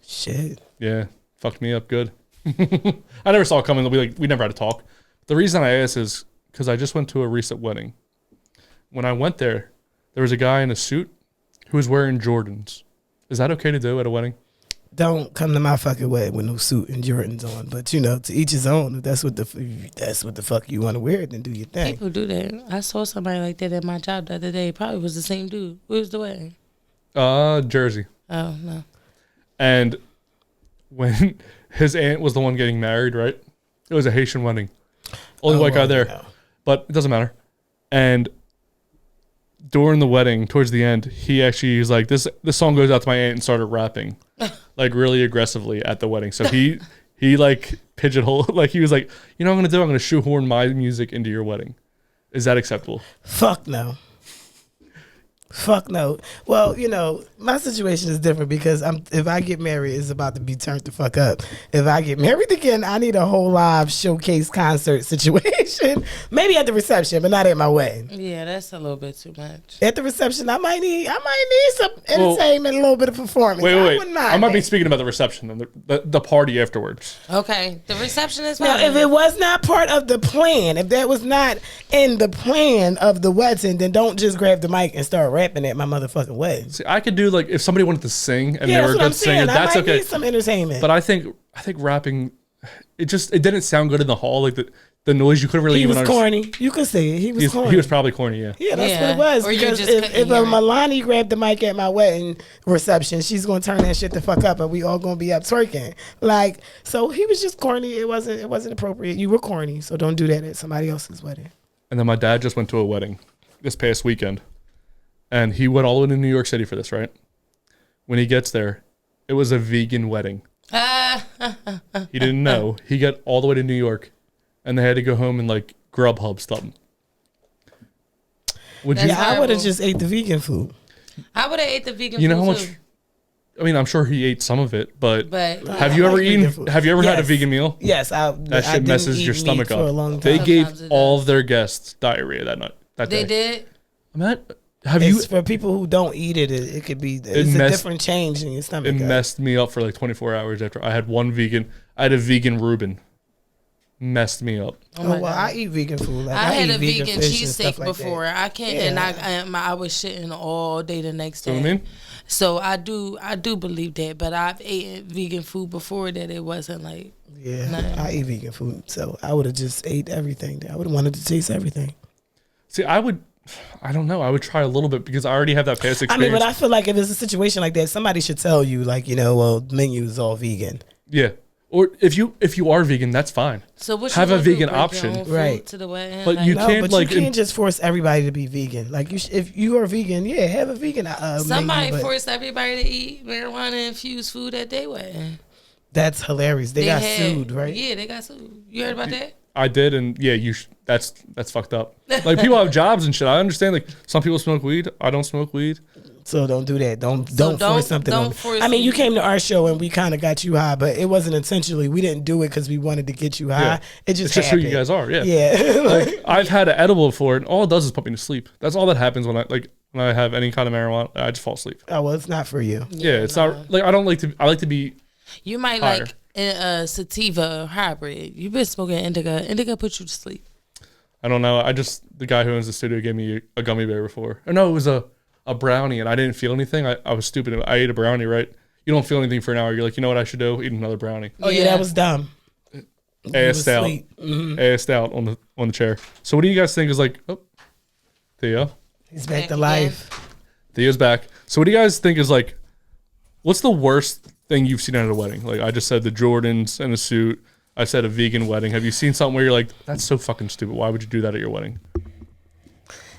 Speaker 3: Shit.
Speaker 4: Yeah. Fucked me up good. I never saw it coming. We never had to talk. The reason I asked is because I just went to a recent wedding. When I went there was a guy in a suit who was wearing Jordans. Is that okay to do at a wedding?
Speaker 3: Don't come to my fucking wedding with no suit and Jordans on. But to each his own. If that's what the fuck you want to wear, then do your thing.
Speaker 2: People do that. I saw somebody like that at my job the other day. Probably was the same dude. Where was the wedding?
Speaker 4: Jersey.
Speaker 2: Oh no.
Speaker 4: And when his aunt was the one getting married, right? It was a Haitian wedding. Only white guy there. No. But it doesn't matter. And during the wedding, towards the end, he actually was like, this song goes out to my aunt and started rapping. Like really aggressively at the wedding. So he like pigeonholed, like he was like, I'm going to shoehorn my music into your wedding. Is that acceptable?
Speaker 3: Fuck no. Fuck no. Well, my situation is different because if I get married, it's about to be turned the fuck up. If I get married again, I need a whole live showcase concert situation. Maybe at the reception, but not at my wedding.
Speaker 2: Yeah, that's a little bit too much.
Speaker 3: At the reception, I might need some entertainment, a little bit of performance.
Speaker 4: Wait. I might be speaking about the reception and the party afterwards.
Speaker 2: Okay, the reception is fine.
Speaker 3: Now, if it was not part of the plan, if that was not in the plan of the wedding, then don't just grab the mic and start rapping at my motherfucking wedding.
Speaker 4: See, I could do like if somebody wanted to sing and they were a good singer, that's okay. I might need some
Speaker 3: entertainment.
Speaker 4: But I think rapping, it didn't sound good in the hall. Like the noise, you couldn't really even understand.
Speaker 3: He was corny. You could say it. He was corny.
Speaker 4: He was probably corny, yeah.
Speaker 3: Yeah, that's what it was.
Speaker 2: Or
Speaker 3: because if a Milani grabbed the mic at my wedding reception, she's gonna turn that shit the fuck up, and we all gonna be up twerking. Like, so he was just corny. It wasn't appropriate. You were corny, so don't do that at somebody else's wedding.
Speaker 4: And then my dad just went to a wedding this past weekend, and he went all the way to New York City for this, right? When he gets there, it was a vegan wedding. He didn't know. He got all the way to New York, and they had to go home and like Grubhub stuff.
Speaker 3: I would have just ate the vegan food.
Speaker 2: I would have ate the vegan food.
Speaker 4: You know how much?
Speaker 2: Too.
Speaker 4: I mean, I'm sure he ate some of it, but have you
Speaker 3: I
Speaker 4: ever
Speaker 3: like
Speaker 4: eaten?
Speaker 3: vegan food.
Speaker 4: Have you ever had a
Speaker 3: Yes.
Speaker 4: vegan meal?
Speaker 3: Yes,
Speaker 4: That
Speaker 3: I
Speaker 4: shit
Speaker 3: didn't
Speaker 4: messes
Speaker 3: eat
Speaker 4: your
Speaker 3: meat
Speaker 4: stomach
Speaker 3: for a long
Speaker 4: up.
Speaker 3: time.
Speaker 4: They gave
Speaker 2: Sometimes it
Speaker 4: all
Speaker 2: does.
Speaker 4: of their guests diarrhea that
Speaker 2: They
Speaker 4: day.
Speaker 2: did.
Speaker 4: Matt, have you?
Speaker 3: It's for people who don't eat it. It could be. It's a different change in your stomach.
Speaker 4: It messed me up for like 24 hours after I had one vegan. I had a vegan Reuben. Messed me up.
Speaker 3: Oh well, I eat vegan food. Like,
Speaker 2: I had
Speaker 3: eat
Speaker 2: a vegan
Speaker 3: fish and
Speaker 2: cheesesteak
Speaker 3: stuff like
Speaker 2: before.
Speaker 3: that.
Speaker 2: I can't, and I was shitting all day the next day.
Speaker 4: You know what I mean?
Speaker 2: So I do believe that, but I've eaten vegan food before that it wasn't like.
Speaker 3: Yeah,
Speaker 2: Nothing.
Speaker 3: I eat vegan food, so I would have just ate everything. I would have wanted to taste everything.
Speaker 4: See, I don't know. I would try a little bit because I already have that past
Speaker 3: I
Speaker 4: experience.
Speaker 3: mean, but I feel like if it's a situation like that, somebody should tell you, like, well, the menu is all vegan.
Speaker 4: Yeah. Or if you are vegan, that's fine.
Speaker 2: So what
Speaker 4: Have
Speaker 2: you
Speaker 4: a
Speaker 2: gonna do,
Speaker 4: vegan
Speaker 2: bring your
Speaker 4: option.
Speaker 2: own food
Speaker 3: Right.
Speaker 2: to the wedding?
Speaker 4: But
Speaker 2: Like,
Speaker 4: you
Speaker 3: No,
Speaker 4: can't,
Speaker 3: but
Speaker 4: like,
Speaker 3: you can't just force everybody to be vegan. Like, if you are vegan, yeah, have a vegan
Speaker 2: somebody
Speaker 3: menu, but
Speaker 2: forced everybody to eat marijuana infused food at their wedding.
Speaker 3: that's hilarious. They got
Speaker 2: had-
Speaker 3: sued, right?
Speaker 2: Yeah, they got sued. You heard about that?
Speaker 4: I did, and yeah, that's fucked up. Like people have jobs and shit. I understand. Like some people smoke weed. I don't smoke weed.
Speaker 3: So don't do that. Don't
Speaker 2: don't-
Speaker 3: force something
Speaker 2: don't
Speaker 3: on me.
Speaker 2: force
Speaker 3: I mean, you
Speaker 2: it.
Speaker 3: came to our show and we kind of got you high, but it wasn't intentionally. We didn't do it because we wanted to get you high.
Speaker 4: Yeah.
Speaker 3: It just
Speaker 4: It's just who
Speaker 3: happened.
Speaker 4: you guys are. Yeah.
Speaker 3: Yeah.
Speaker 4: Like I've had an edible before, and all it does is put me to sleep. That's all that happens when I have any kind of marijuana. I just fall asleep.
Speaker 3: Oh well, it's not for you.
Speaker 4: Yeah, it's not like I don't like to. I like to be.
Speaker 2: You might
Speaker 4: Higher.
Speaker 2: like a sativa hybrid. You've been smoking indica. Indica put you to sleep.
Speaker 4: I don't know. The guy who owns the studio gave me a gummy bear before. Or no, it was a brownie, and I didn't feel anything. I was stupid. I ate a brownie, right? You don't feel anything for an hour. You're like, you know what I should do? Eat another brownie.
Speaker 3: Oh yeah, that was dumb.
Speaker 4: Assed out.
Speaker 3: asleep.
Speaker 4: Assed out on the chair. So what do you guys think is like? Oh, Theo.
Speaker 3: He's back to
Speaker 2: again.
Speaker 3: life.
Speaker 4: Theo's back. So what do you guys think is like? What's the worst thing you've seen at a wedding? Like I just said, the Jordans and a suit. I said a vegan wedding. Have you seen something where you're like, that's so fucking stupid? Why would you do that at your wedding?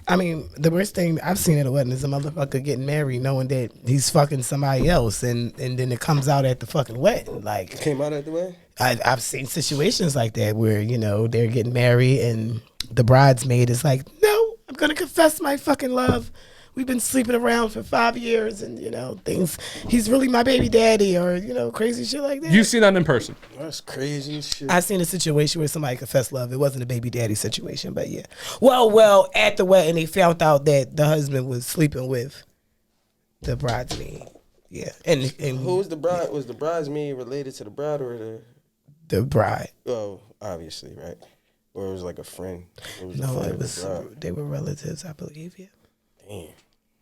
Speaker 3: I mean, the worst thing I've seen at a wedding is a motherfucker getting married knowing that he's fucking somebody else, and then it comes out at the fucking wedding. Like,
Speaker 1: Came out at the way.
Speaker 3: I've seen situations like that where, they're getting married and the bridesmaid is like, no, I'm going to confess my fucking love. We've been sleeping around for 5 years and, things. He's really my baby daddy or, crazy shit like that.
Speaker 4: You've seen that in person.
Speaker 1: That's crazy as shit.
Speaker 3: I seen a situation where somebody confessed love. It wasn't a baby daddy situation, but yeah. Well, at the wedding, they found out that the husband was sleeping with the bridesmaid. Yeah. And
Speaker 1: Who was the bride? Was the bridesmaid related to the bride or
Speaker 3: the bride.
Speaker 1: Oh, obviously, right? Or it was like a friend. It was a
Speaker 3: No,
Speaker 1: friend
Speaker 3: it
Speaker 1: of
Speaker 3: was
Speaker 1: the bride.
Speaker 3: they were relatives, I believe, yeah.
Speaker 1: Damn.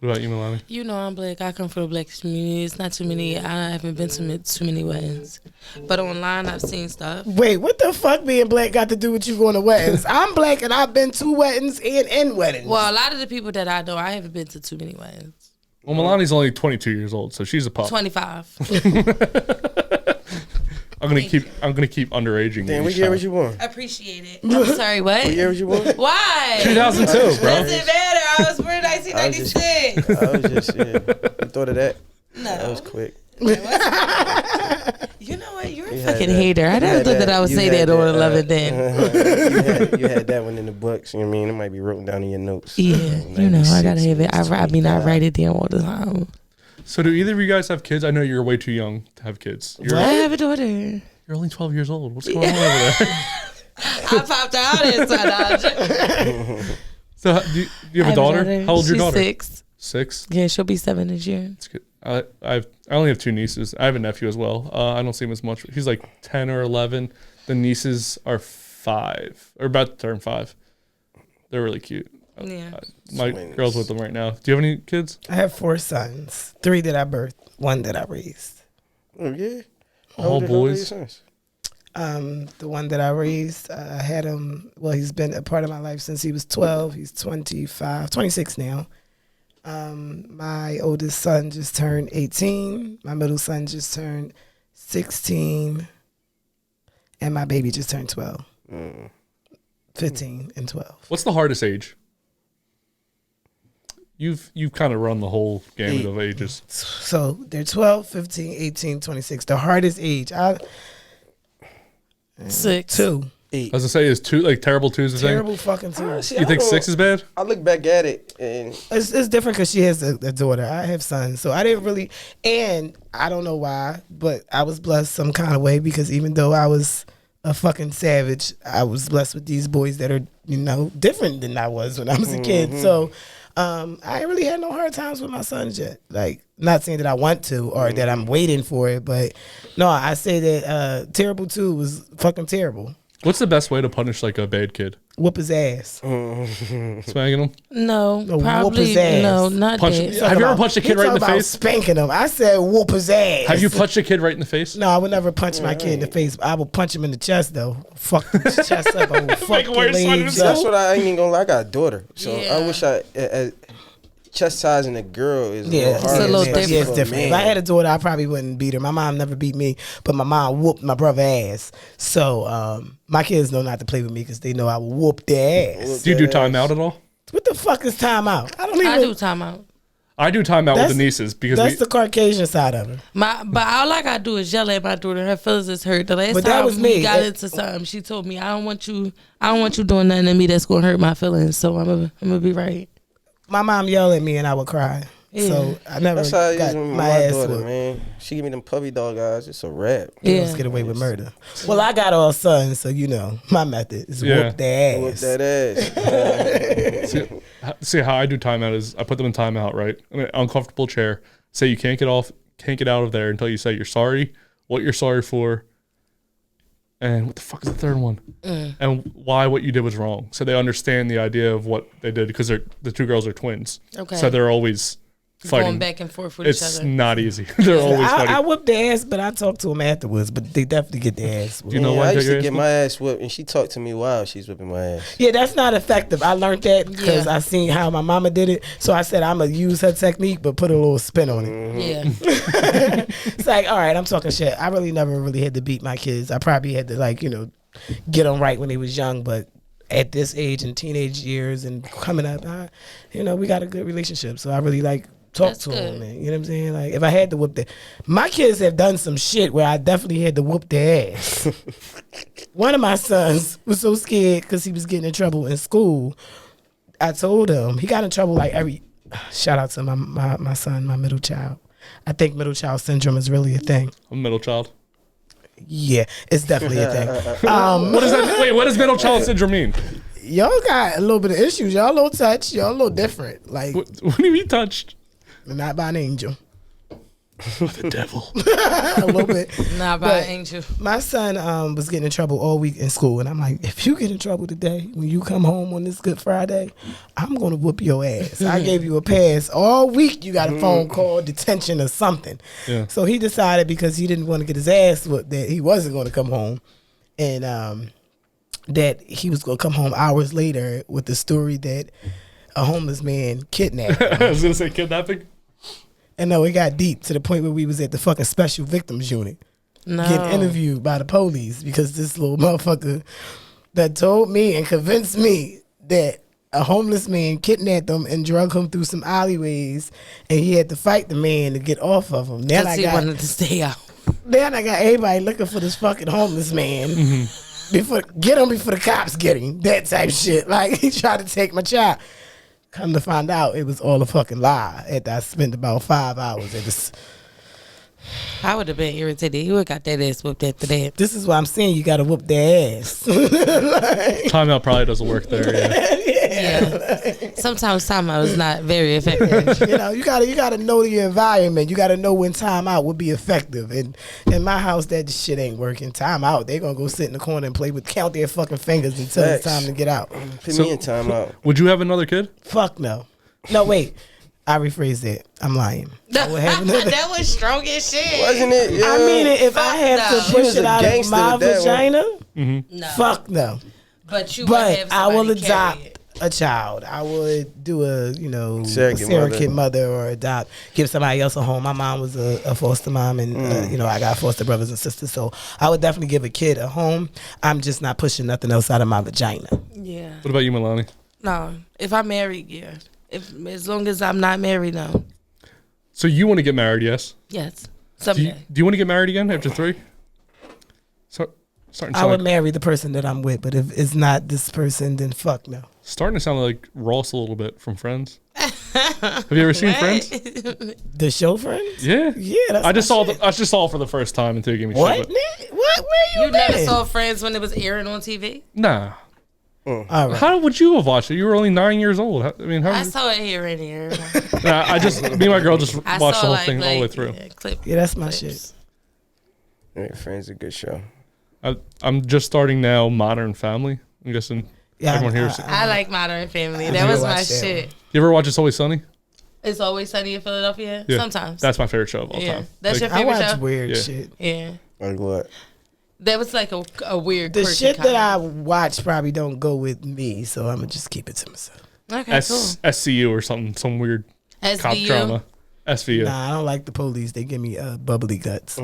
Speaker 4: What about you, Milani?
Speaker 2: You know I'm black. I come from the black community. It's not too many. I haven't been to too many weddings, but online I've seen stuff.
Speaker 3: Wait, what the fuck being black got to do with you going to weddings? I'm black and I've been to weddings and in weddings.
Speaker 2: Well, a lot of the people that I know, I haven't been to too many weddings.
Speaker 4: Well, Milani's only 22 years old, so she's a pup.
Speaker 2: 25.
Speaker 4: I'm gonna keep underaging.
Speaker 1: Damn,
Speaker 4: you,
Speaker 1: what year was you born?
Speaker 2: Appreciate it. I'm sorry, what?
Speaker 1: What year was you born?
Speaker 2: Why?
Speaker 4: 2002, bro.
Speaker 2: Doesn't matter. I was born in 1996.
Speaker 1: I was just, yeah. You thought of that?
Speaker 2: No.
Speaker 1: That was quick.
Speaker 2: You know what? You're a
Speaker 1: You had
Speaker 2: fucking
Speaker 1: that.
Speaker 2: hater. I
Speaker 1: You
Speaker 2: never
Speaker 1: had
Speaker 2: thought that I would
Speaker 1: you
Speaker 2: say
Speaker 1: had
Speaker 2: that on 11 then.
Speaker 1: you had that one in the books. You know what I mean? It might be written down in your notes.
Speaker 2: Yeah, you know, I gotta have it. I write it down all the time.
Speaker 4: So do either of you guys have kids? I know you're way too young to have kids.
Speaker 2: I have a daughter.
Speaker 4: You're only 12 years old. What's going on over there?
Speaker 2: I popped out inside.
Speaker 4: So do you have a daughter? How old's your
Speaker 2: She's
Speaker 4: daughter?
Speaker 2: 6.
Speaker 4: 6.
Speaker 2: Yeah, she'll be 7 this year.
Speaker 4: That's good. I only have 2 nieces. I have a nephew as well. I don't see him as much. He's like 10 or 11. The nieces are 5 or about to turn 5. They're really cute.
Speaker 2: Yeah.
Speaker 4: My
Speaker 1: Twins.
Speaker 4: girl's with them right now. Do you have any kids?
Speaker 3: I have 4 sons, 3 that I birthed, 1 that I raised.
Speaker 1: Oh, yeah?
Speaker 4: All
Speaker 1: How old are
Speaker 4: boys.
Speaker 1: your sons?
Speaker 3: The one that I raised, I had him, well, he's been a part of my life since he was 12. He's 26 now. My oldest son just turned 18. My middle son just turned 16. And my baby just turned 12. 15 and 12.
Speaker 4: What's the hardest age? You've kind of run the whole gamut of ages.
Speaker 3: So they're 12, 15, 18, 26. The hardest age,
Speaker 2: 6.
Speaker 3: 2.
Speaker 1: 8.
Speaker 4: I was gonna say, is 2 like terrible 2 is the thing?
Speaker 3: Terrible fucking 2.
Speaker 4: You think 6 is bad?
Speaker 1: I look back at it and
Speaker 3: It's different because she has a daughter. I have sons, so I didn't really. And I don't know why, but I was blessed some kind of way because even though I was a fucking savage, I was blessed with these boys that are different than I was when I was a kid. So I ain't really had no hard times with my sons yet. Like, not saying that I want to or that I'm waiting for it, but no, I say that terrible 2 was fucking terrible.
Speaker 4: What's the best way to punish like a bad kid?
Speaker 3: Whoop his ass.
Speaker 4: Smacking him?
Speaker 2: No,
Speaker 3: whoop
Speaker 2: probably
Speaker 3: his ass.
Speaker 2: no, not
Speaker 4: Punch
Speaker 2: that.
Speaker 4: Have you ever punched a kid right in the face?
Speaker 3: Spanking him. I said whoop his ass.
Speaker 4: Have you punched a kid right in the face?
Speaker 3: No, I would never punch my kid in the face. I will punch him in the chest though. Fuck his chest up. I will fuck your legs
Speaker 1: that's
Speaker 3: up.
Speaker 1: what I ain't even gonna lie. I got a daughter, so
Speaker 2: Yeah.
Speaker 1: I wish chastising a girl is
Speaker 3: Yeah,
Speaker 1: a little harder.
Speaker 2: little
Speaker 1: especially
Speaker 3: Yeah, it's
Speaker 1: for a
Speaker 3: different. If
Speaker 1: man.
Speaker 3: I had a daughter, I probably wouldn't beat her. My mom never beat me, but my mom whooped my brother ass. So my kids know not to play with me because they know I will whoop their ass.
Speaker 4: Do you do timeout at all?
Speaker 3: What the fuck is timeout? I don't even.
Speaker 2: I do timeout.
Speaker 4: I do timeout with
Speaker 3: That's-
Speaker 4: the nieces because
Speaker 3: That's the Caucasian side of it.
Speaker 2: But all I gotta do is yell at my daughter. Her feelings is hurt. The last
Speaker 3: But that
Speaker 2: time
Speaker 3: was
Speaker 2: we
Speaker 3: me.
Speaker 2: got into something, she told me, "I don't want you doing nothing to me that's gonna hurt my feelings." So I'm gonna be right.
Speaker 3: My mom yelled at me and I would cry.
Speaker 2: Yeah.
Speaker 3: So I never
Speaker 1: That's how it
Speaker 3: got
Speaker 1: is with
Speaker 3: my
Speaker 1: my
Speaker 3: ass
Speaker 1: daughter,
Speaker 3: whooped.
Speaker 1: man. She give me them puppy dog eyes. It's a wrap.
Speaker 3: Girls
Speaker 2: Yeah.
Speaker 3: get away with murder. Well, I got all sons, so my method is
Speaker 4: Yeah.
Speaker 3: whoop their
Speaker 1: Whoop
Speaker 3: ass.
Speaker 1: that ass.
Speaker 4: see how I do timeout is I put them in timeout, right? In an uncomfortable chair. Say you can't get out of there until you say you're sorry, what you're sorry for, and what the fuck is the third one? And why what you did was wrong. So they understand the idea of what they did because the 2 girls are twins.
Speaker 2: Okay.
Speaker 4: So they're always fighting.
Speaker 2: Going back and forth with
Speaker 4: It's
Speaker 2: each other.
Speaker 4: not easy. They're always fighting.
Speaker 3: I whooped their ass, but I talked to them afterwards. But they definitely get their ass whooped.
Speaker 4: You know
Speaker 1: Yeah,
Speaker 4: why
Speaker 1: I
Speaker 4: I
Speaker 1: used
Speaker 4: got
Speaker 1: to
Speaker 4: your
Speaker 1: get
Speaker 4: ass
Speaker 1: my ass whipped, and she talked to me while she's whipping my ass.
Speaker 3: Yeah, that's not effective. I learned that because
Speaker 2: Yeah.
Speaker 3: I seen how my mama did it. So I said I'm gonna use her technique, but put a little spin on it.
Speaker 2: Yeah.
Speaker 3: It's like, all right, I'm talking shit. I really never really had to beat my kids. I probably had to get them right when they was young, but at this age and teenage years and coming up, we got a good relationship. So I really talk
Speaker 2: That's
Speaker 3: to
Speaker 2: good.
Speaker 3: them. Man. You know what I'm saying? Like if I had to whoop my kids have done some shit where I definitely had to whoop their ass. One of my sons was so scared because he was getting in trouble in school. I told him he got in trouble shout out to my son, my middle child. I think middle child syndrome is really a thing.
Speaker 4: I'm a middle child.
Speaker 3: Yeah, it's definitely a thing.
Speaker 4: What does that? Wait, what does middle child syndrome mean?
Speaker 3: Y'all got a little bit of issues. Y'all a little touch. Y'all a little different. Like,
Speaker 4: What do you mean touched?
Speaker 3: not by an angel.
Speaker 4: The devil.
Speaker 3: A little bit.
Speaker 2: Nah, but
Speaker 3: But-
Speaker 2: ain't you?
Speaker 3: My son was getting in trouble all week in school. And I'm like, if you get in trouble today, when you come home on this Good Friday, I'm going to whoop your ass. I gave you a pass. All week you got a phone call, detention or something.
Speaker 4: Yeah.
Speaker 3: So he decided because he didn't want to get his ass whooped that he wasn't going to come home. And that he was going to come home hours later with the story that a homeless man kidnapped him.
Speaker 4: I was gonna say kidnapping.
Speaker 3: And no, it got deep to the point where we was at the fucking special victims unit
Speaker 2: No.
Speaker 3: getting interviewed by the police because this little motherfucker that told me and convinced me that a homeless man kidnapped him and drug him through some alleyways and he had to fight the man to get off of him. Then
Speaker 2: Because he wanted to stay out.
Speaker 3: then I got everybody looking for this fucking homeless man. Get him before the cops get him. That type shit. Like he tried to take my child. Come to find out, it was all a fucking lie. After I spent about 5 hours at this.
Speaker 2: I would have been irritated. He would have got that ass whooped after that.
Speaker 3: This is why I'm saying you got to whoop their ass.
Speaker 4: Timeout probably doesn't work there. Yeah.
Speaker 2: Yeah. Sometimes timeout is not very effective.
Speaker 3: You gotta know your environment. You gotta know when time out would be effective. And in my house, that shit ain't working. Time out, they gonna go sit in the corner and count their fucking fingers until it's
Speaker 1: Facts.
Speaker 3: time to get out.
Speaker 1: Put me in timeout.
Speaker 4: Would you have another kid?
Speaker 3: Fuck no. No, wait. I rephrased that. I'm lying. I would have another.
Speaker 2: That was strong as shit.
Speaker 1: Wasn't it? Yeah.
Speaker 3: I mean, if I have
Speaker 2: Fuck
Speaker 3: to
Speaker 2: no.
Speaker 1: She
Speaker 3: push
Speaker 1: was
Speaker 3: it
Speaker 1: a
Speaker 3: out of
Speaker 1: gangster
Speaker 3: my
Speaker 1: with that one.
Speaker 3: vagina,
Speaker 2: No.
Speaker 3: fuck no.
Speaker 2: But you would
Speaker 3: But
Speaker 2: have
Speaker 3: I will
Speaker 2: somebody carry
Speaker 3: adopt
Speaker 2: it.
Speaker 3: a child. I would do a
Speaker 1: Surrogate
Speaker 3: mother or adopt, give somebody else a home. My mom was a foster mom, and I got foster brothers and sisters, so I would definitely give a kid a home. I'm just not pushing nothing else out of my vagina.
Speaker 2: Yeah.
Speaker 4: What about you, Milani?
Speaker 2: No. If I'm married, yeah. As long as I'm not married, no.
Speaker 4: So you want to get married? Yes.
Speaker 2: Yes.
Speaker 4: Do
Speaker 2: Someday.
Speaker 4: you want to get married again after 3? Starting to
Speaker 3: I
Speaker 4: sound
Speaker 3: would
Speaker 4: like,
Speaker 3: marry the person that I'm with, but if it's not this person, then fuck no.
Speaker 4: starting to sound like Ross a little bit from Friends. Have you ever seen Friends?
Speaker 3: The show Friends?
Speaker 4: Yeah.
Speaker 3: Yeah, that's
Speaker 4: I just
Speaker 3: my
Speaker 4: saw
Speaker 3: shit.
Speaker 4: I just saw it for the first time until you gave me
Speaker 3: What?
Speaker 4: shit.
Speaker 3: Nick? What? Where
Speaker 2: You never
Speaker 3: been?
Speaker 2: saw Friends when it was airing on TV?
Speaker 4: Nah.
Speaker 3: All right.
Speaker 4: How would you have watched it? You were only 9 years old. I mean, how?
Speaker 2: I saw it here and there.
Speaker 4: Nah, me and my girl just
Speaker 2: I
Speaker 4: watched the
Speaker 2: saw
Speaker 4: whole
Speaker 2: like,
Speaker 4: thing all the way through.
Speaker 2: Yeah, clip.
Speaker 3: Yeah, that's my
Speaker 2: clips.
Speaker 3: shit.
Speaker 1: Yeah, Friends is a good show.
Speaker 4: I'm just starting now Modern Family. I'm guessing
Speaker 3: Yeah,
Speaker 4: everyone here.
Speaker 2: I like Modern Family.
Speaker 3: I
Speaker 2: That
Speaker 3: do
Speaker 2: was
Speaker 3: watch
Speaker 2: my
Speaker 3: that
Speaker 2: shit.
Speaker 4: You ever watch It's Always Sunny?
Speaker 2: It's Always Sunny in Philadelphia.
Speaker 4: Yeah.
Speaker 2: Sometimes.
Speaker 4: That's my favorite show of all
Speaker 2: yeah.
Speaker 4: time.
Speaker 2: That's
Speaker 4: Like,
Speaker 2: your
Speaker 3: I
Speaker 2: favorite
Speaker 3: watch
Speaker 2: show?
Speaker 3: weird
Speaker 4: Yeah.
Speaker 3: shit.
Speaker 2: Yeah.
Speaker 1: Like what?
Speaker 2: That was like a weird.
Speaker 3: The
Speaker 2: quirky
Speaker 3: shit that
Speaker 2: comedy.
Speaker 3: I watch probably don't go with me, so I'm gonna just keep it to myself.
Speaker 2: Okay,
Speaker 4: SCU or something, some weird
Speaker 2: cool.
Speaker 4: cop
Speaker 2: SVU.
Speaker 4: drama. SVU.
Speaker 3: Nah, I don't like the police. They give me bubbly guts.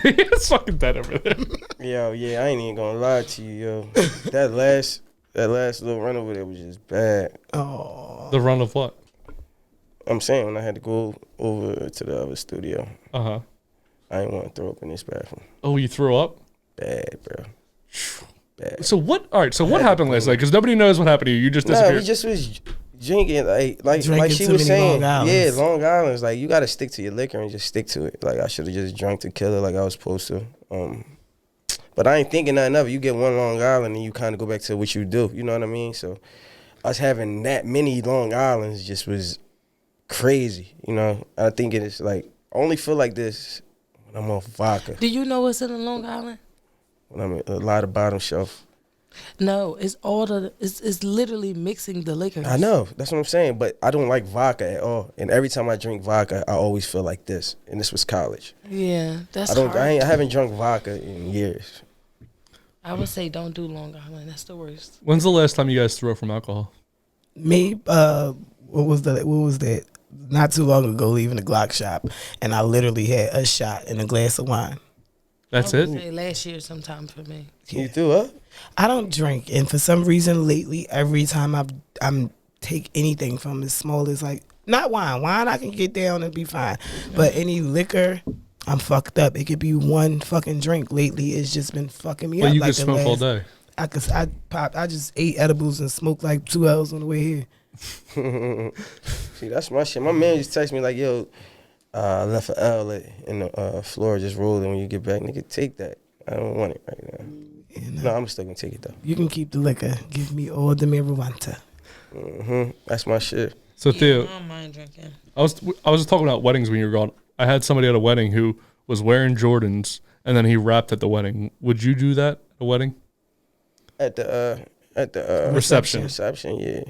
Speaker 4: It's fucking dead over there.
Speaker 1: Yo, yeah, I ain't even gonna lie to you, yo. That last little run over there was just bad.
Speaker 3: Oh,
Speaker 4: The run of what?
Speaker 1: I'm saying when I had to go over to the other studio,
Speaker 4: Uh-huh.
Speaker 1: I didn't want to throw up in this bathroom.
Speaker 4: Oh, you threw up?
Speaker 1: Bad, bro. Bad.
Speaker 4: So what? All right. So what happened last night? Because nobody knows what happened to you. You just
Speaker 1: Nah,
Speaker 4: disappeared.
Speaker 1: we just was drinking, like
Speaker 3: Drinking
Speaker 1: she
Speaker 3: too
Speaker 1: was
Speaker 3: many
Speaker 1: saying.
Speaker 3: Long Islands.
Speaker 1: Yeah, Long Island's. Like you gotta stick to your liquor and just stick to it. Like I should have just drunk tequila like I was supposed to. But I ain't thinking nothing of it. You get one Long Island and you kind of go back to what you do. You know what I mean? So us having that many Long Islands just was crazy. You know, I think it is like I only feel like this when I'm on vodka.
Speaker 2: Do you know what's in the Long Island?
Speaker 1: When I'm a lot of bottom shelf.
Speaker 2: No, it's it's literally mixing the liquor.
Speaker 1: I know, that's what I'm saying. But I don't like vodka at all. And every time I drink vodka, I always feel like this. And this was college.
Speaker 2: Yeah, that's
Speaker 1: I haven't drunk vodka in years.
Speaker 2: I would say don't do Long Island. That's the worst.
Speaker 4: When's the last time you guys threw up from alcohol?
Speaker 3: me. What was that? Not too long ago, leaving the Glock shop, and I literally had a shot and a glass of wine.
Speaker 4: That's
Speaker 2: I would
Speaker 4: it?
Speaker 2: say last year sometime for me.
Speaker 1: You threw up?
Speaker 3: I don't drink, and for some reason lately, every time I'm take anything from as small as like not wine. Wine I can get down and be fine, but any liquor, I'm fucked up. It could be one fucking drink. Lately, it's just been fucking me
Speaker 4: Well,
Speaker 3: up.
Speaker 4: you
Speaker 3: like
Speaker 4: could smoke all day.
Speaker 3: I just ate edibles and smoked like 2 hours on the way here.
Speaker 1: See, that's my shit. My man just texted me like, yo, I left an L in the floor just rolling. When you get back, nigga, take that. I don't want it right now.
Speaker 3: And,
Speaker 1: No, I'm still gonna take it though.
Speaker 3: you can keep the liquor. Give me all the marijuana.
Speaker 1: That's my shit.
Speaker 4: So
Speaker 2: Yeah,
Speaker 4: Theo,
Speaker 2: I don't mind drinking.
Speaker 4: I was just talking about weddings when you were gone. I had somebody at a wedding who was wearing Jordans and then he rapped at the wedding. Would you do that at a wedding?
Speaker 1: At the
Speaker 4: Reception.
Speaker 1: Reception, yeah.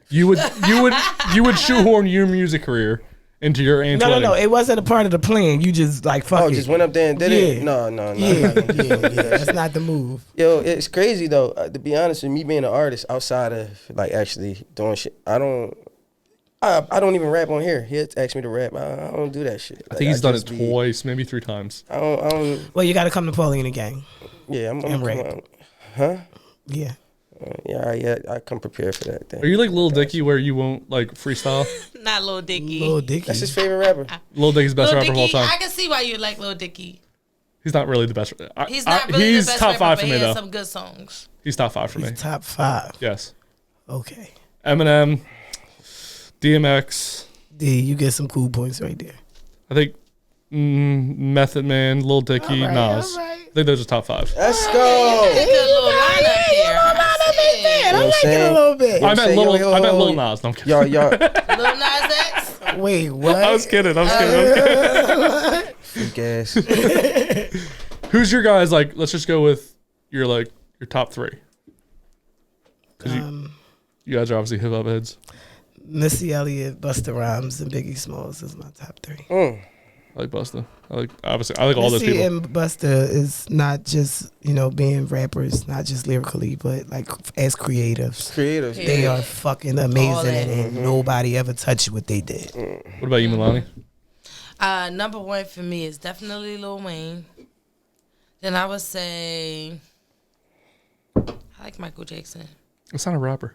Speaker 4: You would shoehorn your music career into your aunt's
Speaker 3: No,
Speaker 4: wedding.
Speaker 3: it wasn't a part of the plan. You just like fuck
Speaker 1: Oh,
Speaker 3: it.
Speaker 1: just went up there and did it?
Speaker 3: Yeah.
Speaker 1: No.
Speaker 3: Yeah. That's not the move.
Speaker 1: Yo, it's crazy though. To be honest with me, being an artist outside of like actually doing shit, I don't even rap on here. He asked me to rap. I don't do that shit.
Speaker 4: I think he's done it twice, maybe 3 times.
Speaker 1: I don't.
Speaker 3: Well, you got to come to Paulie and Da Gang.
Speaker 1: Yeah, I'm
Speaker 3: And rap.
Speaker 1: come out. Huh?
Speaker 3: Yeah.
Speaker 1: Yeah, I come prepared for that thing.
Speaker 4: Are you like Lil Dicky where you won't like freestyle?
Speaker 2: Not Lil Dicky.
Speaker 3: Lil Dicky.
Speaker 1: That's his favorite rapper.
Speaker 4: Lil Dicky's best
Speaker 2: Lil
Speaker 4: rapper of all
Speaker 2: Dicky,
Speaker 4: time.
Speaker 2: I can see why you like Lil Dicky.
Speaker 4: He's not really the best.
Speaker 2: He's not really
Speaker 4: he's
Speaker 2: the best
Speaker 4: top
Speaker 2: rapper,
Speaker 4: 5
Speaker 2: but
Speaker 4: for
Speaker 2: he
Speaker 4: me
Speaker 2: has
Speaker 4: though.
Speaker 2: some good songs.
Speaker 4: He's top 5 for me.
Speaker 3: He's top 5.
Speaker 4: Yes.
Speaker 3: Okay.
Speaker 4: Eminem, DMX.
Speaker 3: D, you get some cool points right there.
Speaker 4: I think Method Man, Lil Dicky,
Speaker 3: All right,
Speaker 4: Nas.
Speaker 3: all right.
Speaker 4: I think those are top 5.
Speaker 1: Let's
Speaker 2: Good
Speaker 1: go.
Speaker 2: little lineup there.
Speaker 3: I
Speaker 1: what I'm
Speaker 3: like it a
Speaker 1: saying?
Speaker 3: little bit.
Speaker 1: Yeah.
Speaker 4: I meant
Speaker 1: say,
Speaker 4: Lil
Speaker 1: yo,
Speaker 4: Nas. No, I'm kidding.
Speaker 1: Y'all,
Speaker 2: Lil Nas X.
Speaker 3: Wait, what?
Speaker 4: I was kidding.
Speaker 1: freak ass.
Speaker 4: Who's your guys? Like, let's just go with your top 3. You guys are obviously hip hop heads.
Speaker 3: Missy Elliott, Busta Rhymes, and Biggie Smalls is my top 3.
Speaker 4: I like Busta. I like all those
Speaker 3: Missy
Speaker 4: people.
Speaker 3: and Busta is not just, being rappers, not just lyrically, but like as creatives.
Speaker 1: Creators.
Speaker 2: Yeah.
Speaker 3: They are fucking
Speaker 2: All
Speaker 3: amazing
Speaker 2: that.
Speaker 3: and nobody ever touched what they did.
Speaker 4: What about you, Milani?
Speaker 2: Number 1 for me is definitely Lil Wayne. Then I would say I like Michael Jackson.
Speaker 4: It's not a rapper.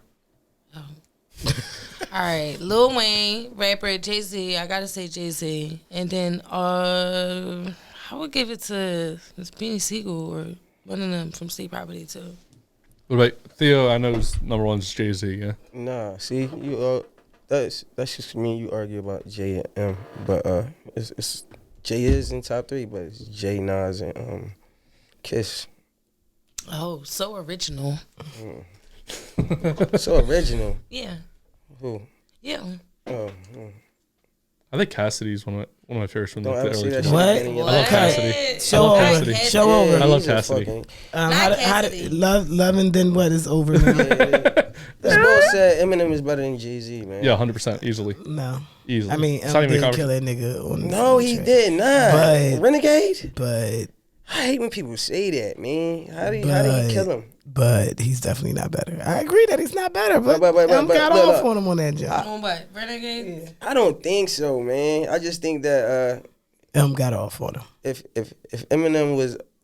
Speaker 2: All right, Lil Wayne, rapper, Jay-Z. I gotta say Jay-Z. And then how I would give it to Beanie Siegel or one of them from State Property too.
Speaker 4: What about Theo? I know his number one is Jay-Z, yeah?
Speaker 1: Nah, see, you that's just me. You argue about J and M, but it's J is in top 3, but it's J, Nas, and Kiss.
Speaker 2: Oh, so original.
Speaker 1: So original.
Speaker 2: Yeah.
Speaker 1: Who?
Speaker 2: Yeah.
Speaker 1: Oh.
Speaker 4: I think Cassidy's one of my favorites from the
Speaker 1: Don't ever see
Speaker 4: early
Speaker 1: that
Speaker 4: 2000s.
Speaker 1: shit
Speaker 3: What?
Speaker 1: again in your
Speaker 4: I love
Speaker 1: life.
Speaker 4: Cassidy.
Speaker 3: Show
Speaker 4: I love
Speaker 3: over.
Speaker 4: Cassidy.
Speaker 3: Show over.
Speaker 4: I love
Speaker 1: he's a
Speaker 4: Cassidy.
Speaker 1: fucking-
Speaker 2: Not Cassidy.
Speaker 3: Love and then what is over now?
Speaker 1: This boy said Eminem is better than Jay-Z, man.
Speaker 4: Yeah, 100%, easily.
Speaker 3: No.
Speaker 4: Easily.
Speaker 3: I mean,
Speaker 4: It's not
Speaker 3: M
Speaker 4: even a
Speaker 3: did kill
Speaker 4: conversation.
Speaker 3: that nigga. On the
Speaker 1: No, he
Speaker 3: soundtrack.
Speaker 1: did not.
Speaker 3: But-
Speaker 1: Renegade?
Speaker 3: But
Speaker 1: I hate when people say that, man. How do you kill him?
Speaker 3: But he's definitely not better. I agree that he's not better, but
Speaker 1: But
Speaker 3: M got
Speaker 1: look,
Speaker 3: off on him on that job.
Speaker 2: On what? Renegade?
Speaker 1: I don't think so, man. I just think that
Speaker 3: M got off on him.
Speaker 1: if Eminem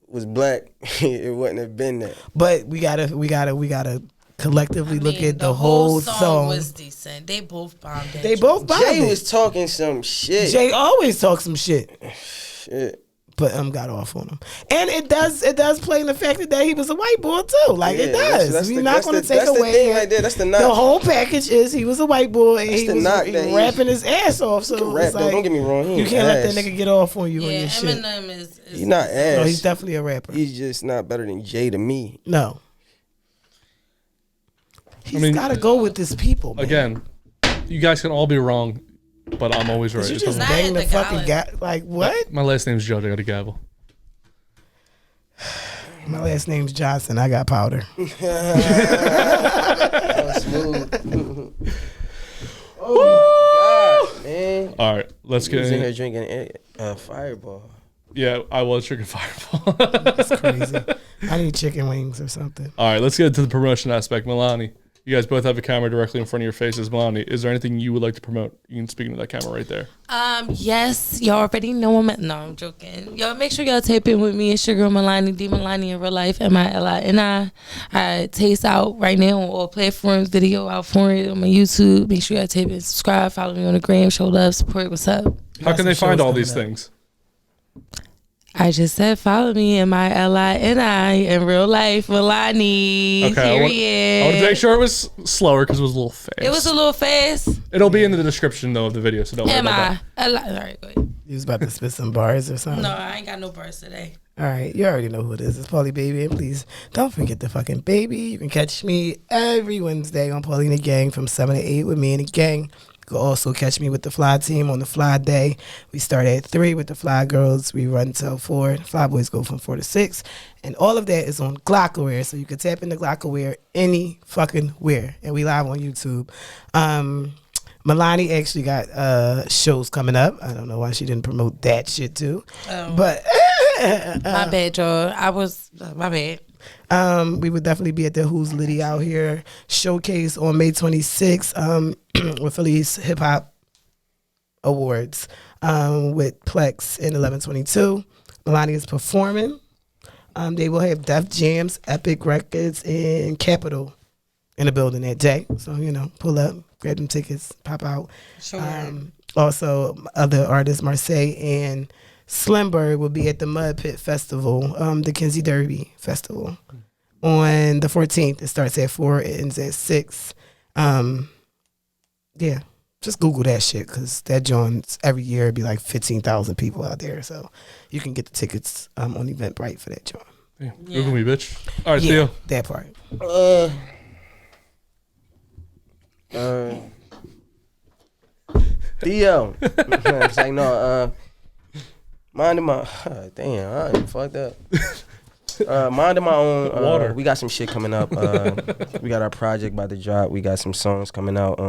Speaker 1: was black, it wouldn't have been that.
Speaker 3: But we gotta collectively look at the whole song.
Speaker 2: Was decent. They both bombed it.
Speaker 3: They both bombed
Speaker 1: Jay
Speaker 3: it.
Speaker 1: was talking some shit.
Speaker 3: Jay always talks some shit,
Speaker 1: Shit.
Speaker 3: but got off on him, and it does play in the fact that he was a white boy too. Like it
Speaker 1: Yeah,
Speaker 3: does.
Speaker 1: that's
Speaker 3: We're
Speaker 1: the-
Speaker 3: not
Speaker 1: that's
Speaker 3: going to
Speaker 1: the-
Speaker 3: take
Speaker 1: that's the
Speaker 3: away
Speaker 1: thing right there. That's the knock.
Speaker 3: The whole package is he was a white boy and
Speaker 1: That's
Speaker 3: he
Speaker 1: the
Speaker 3: was
Speaker 1: knock that
Speaker 3: rapping his ass off. So
Speaker 1: can rap,
Speaker 3: it's
Speaker 1: though.
Speaker 3: like,
Speaker 1: Don't get me wrong, he
Speaker 3: you
Speaker 1: ain't
Speaker 3: can't let
Speaker 1: ass.
Speaker 3: that nigga get off on you on
Speaker 2: Yeah,
Speaker 3: your shit.
Speaker 2: Eminem is
Speaker 1: He's not ass.
Speaker 3: No, he's definitely a rapper.
Speaker 1: He's just not better than Jay to me.
Speaker 3: No. He's got to go with his people, man.
Speaker 4: Again, you guys can all be wrong, but I'm always right.
Speaker 3: You
Speaker 4: It
Speaker 3: just
Speaker 4: doesn't-
Speaker 2: Not
Speaker 3: bang
Speaker 2: at
Speaker 3: the
Speaker 2: the
Speaker 3: fucking
Speaker 2: gala.
Speaker 3: guy. Like, what?
Speaker 4: My last name's Judge. I got a gavel.
Speaker 3: My last name's Johnson. I got powder.
Speaker 1: Smooth. Oh my god, man.
Speaker 4: All right, let's
Speaker 1: He
Speaker 4: get
Speaker 1: was in
Speaker 4: in.
Speaker 1: here drinking Fireball.
Speaker 4: Yeah, I was drinking Fireball.
Speaker 3: That's crazy. I need chicken wings or something.
Speaker 4: All right, let's get into the promotion aspect. Milani, you guys both have a camera directly in front of your faces. Milani, is there anything you would like to promote? You can speak into that camera right there.
Speaker 2: Yes, y'all already know I'm no, I'm joking. Y'all make sure y'all tape in with me. It's your girl Milani, D Milani in real life, Milini. I taste out right now on all platforms, video out for it on my YouTube. Make sure y'all tape in, subscribe, follow me on the gram, show love, support. What's up?
Speaker 4: How can they
Speaker 3: some
Speaker 4: find
Speaker 3: shows
Speaker 4: all these
Speaker 3: coming up.
Speaker 4: things?
Speaker 2: I just said follow me Milini in real life, Milani.
Speaker 4: Okay, I want to make sure it was slower because it was a little fast.
Speaker 2: It was a little fast.
Speaker 4: It'll be in the description though of the video, so don't worry about that.
Speaker 2: All right, go ahead.
Speaker 3: You was about to spit some bars or something?
Speaker 2: No, I ain't got no bars today.
Speaker 3: All right, you already know who it is. It's Paulie Baby, and please don't forget the fucking baby. You can catch me every Wednesday on Paulie and Da Gang from 7 to 8 with me and the gang. You can also catch me with the Fly team on the Fly Day. We start at 3 with the Fly girls. We run till 4. The Fly boys go from 4 to 6. And all of that is on Glockwear, so you can tap into Glockwear any fucking where. And we live on YouTube. Milani actually got shows coming up. I don't know why she didn't promote that shit too. But
Speaker 2: My bad, y'all. My bad.
Speaker 3: we would definitely be at the Who's Liddy Out Here showcase on May 26th with Philly's Hip Hop Awards with Plex in 1122. Milani is performing. They will have Def Jams, Epic Records, and Capitol in the building that day. So, pull up, grab them tickets, pop out.
Speaker 2: Sure.
Speaker 3: Also, other artists, Marseille and Slimberg will be at the Mud Pit Festival, the Kinsey Derby Festival, on the 14th. It starts at 4, it ends at 6. Yeah, just Google that shit because that joins every year. It'd be like 15,000 people out there. So you can get the tickets on Eventbrite for that joint.
Speaker 4: Yeah. Google me, bitch. All right,
Speaker 3: Yeah,
Speaker 4: Theo.
Speaker 3: that part.
Speaker 1: Theo. It's like, no, minding my, damn, I ain't fucked up. Minding my own.
Speaker 4: Water.
Speaker 1: We got some shit coming up. We got our project about to drop. We got some songs coming out.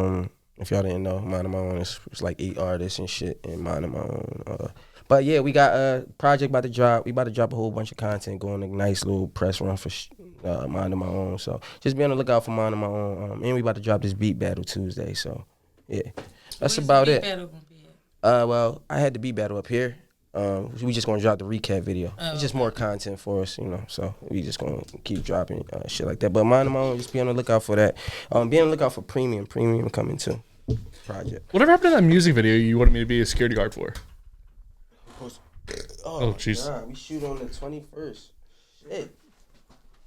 Speaker 1: If y'all didn't know, Minding My Own is like 8 artists and shit, and Minding My Own. But yeah, we got a project about to drop. We about to drop a whole bunch of content, going a nice little press run for Minding My Own. So just be on the lookout for Minding My Own. And we about to drop this beat battle Tuesday. So yeah, that's about it. Well, I had the beat battle up here. We just gonna drop the recap video. It's just more content for us, So we just gonna keep dropping shit like that. But Minding My Own, just be on the lookout for that. Be on the lookout for Premium coming too. Project.
Speaker 4: Whatever happened to that music video you wanted me to be a security guard for?
Speaker 1: Oh,
Speaker 4: jeez.
Speaker 1: God, we shoot on the 21st. Shit.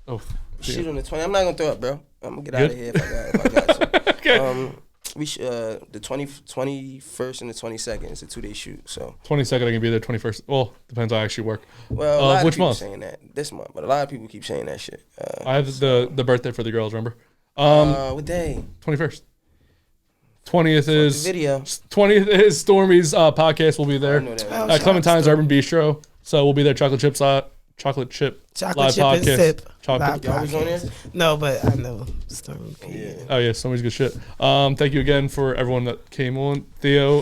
Speaker 4: Oh,
Speaker 1: We shoot on the 20th. I'm not gonna throw up, bro. I'm gonna get out of here if I got to.
Speaker 4: Okay.
Speaker 1: The 21st and the 22nd. It's a 2-day shoot. So
Speaker 4: 22nd, I can be there. 21st. Well, depends. I actually work.
Speaker 1: well, a lot
Speaker 4: which
Speaker 1: of people
Speaker 4: month?
Speaker 1: saying that this month, but a lot of people keep saying that shit.
Speaker 4: I have the birthday for the girls. Remember?
Speaker 1: What day?
Speaker 4: 21st. 20th is
Speaker 1: Video.
Speaker 4: 20th is Stormy's podcast. We'll be there
Speaker 1: know that.
Speaker 3: Oh,
Speaker 4: at
Speaker 3: shout out
Speaker 4: Clementine's
Speaker 3: Stormy.
Speaker 4: Urban Bistro. So we'll be there. Chocolate chip live
Speaker 3: Chocolate
Speaker 4: podcast.
Speaker 3: chip and sip.
Speaker 4: Chocolate.
Speaker 3: Live
Speaker 1: Y'all was on there?
Speaker 3: podcast. No, but I know Stormy.
Speaker 1: Yeah.
Speaker 4: Oh yeah, Stormy's good shit. Thank you again for everyone that came on. Theo.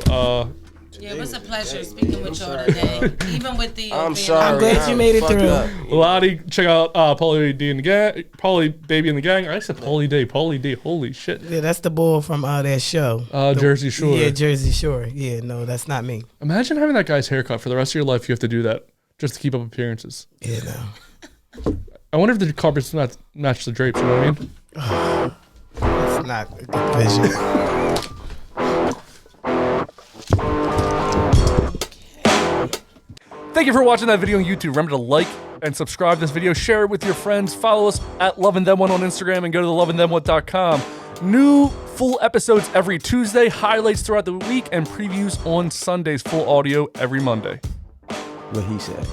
Speaker 2: Yeah, it was a pleasure speaking with y'all today. Even with the.
Speaker 1: I'm sorry.
Speaker 3: I'm glad you made it
Speaker 1: fucked
Speaker 3: through.
Speaker 1: up.
Speaker 4: Lottie, check out Paulie D and the Gang, Paulie Baby and the Gang. I said Paulie D. Holy shit.
Speaker 3: Yeah, that's the bull from that show.
Speaker 4: Jersey Shore.
Speaker 3: Yeah, Jersey Shore. Yeah, no, that's not me.
Speaker 4: Imagine having that guy's haircut for the rest of your life. You have to do that just to keep up appearances.
Speaker 3: Yeah, no.
Speaker 4: I wonder if the carpets match the drapes. You know what I mean?
Speaker 3: That's not a good vision.
Speaker 4: Thank you for watching that video on YouTube. Remember to like and subscribe to this video. Share it with your friends. Follow us at LoveandThem1 on Instagram and go to theloveandthem1.com. New full episodes every Tuesday, highlights throughout the week, and previews on Sundays. Full audio every Monday.
Speaker 1: What he said.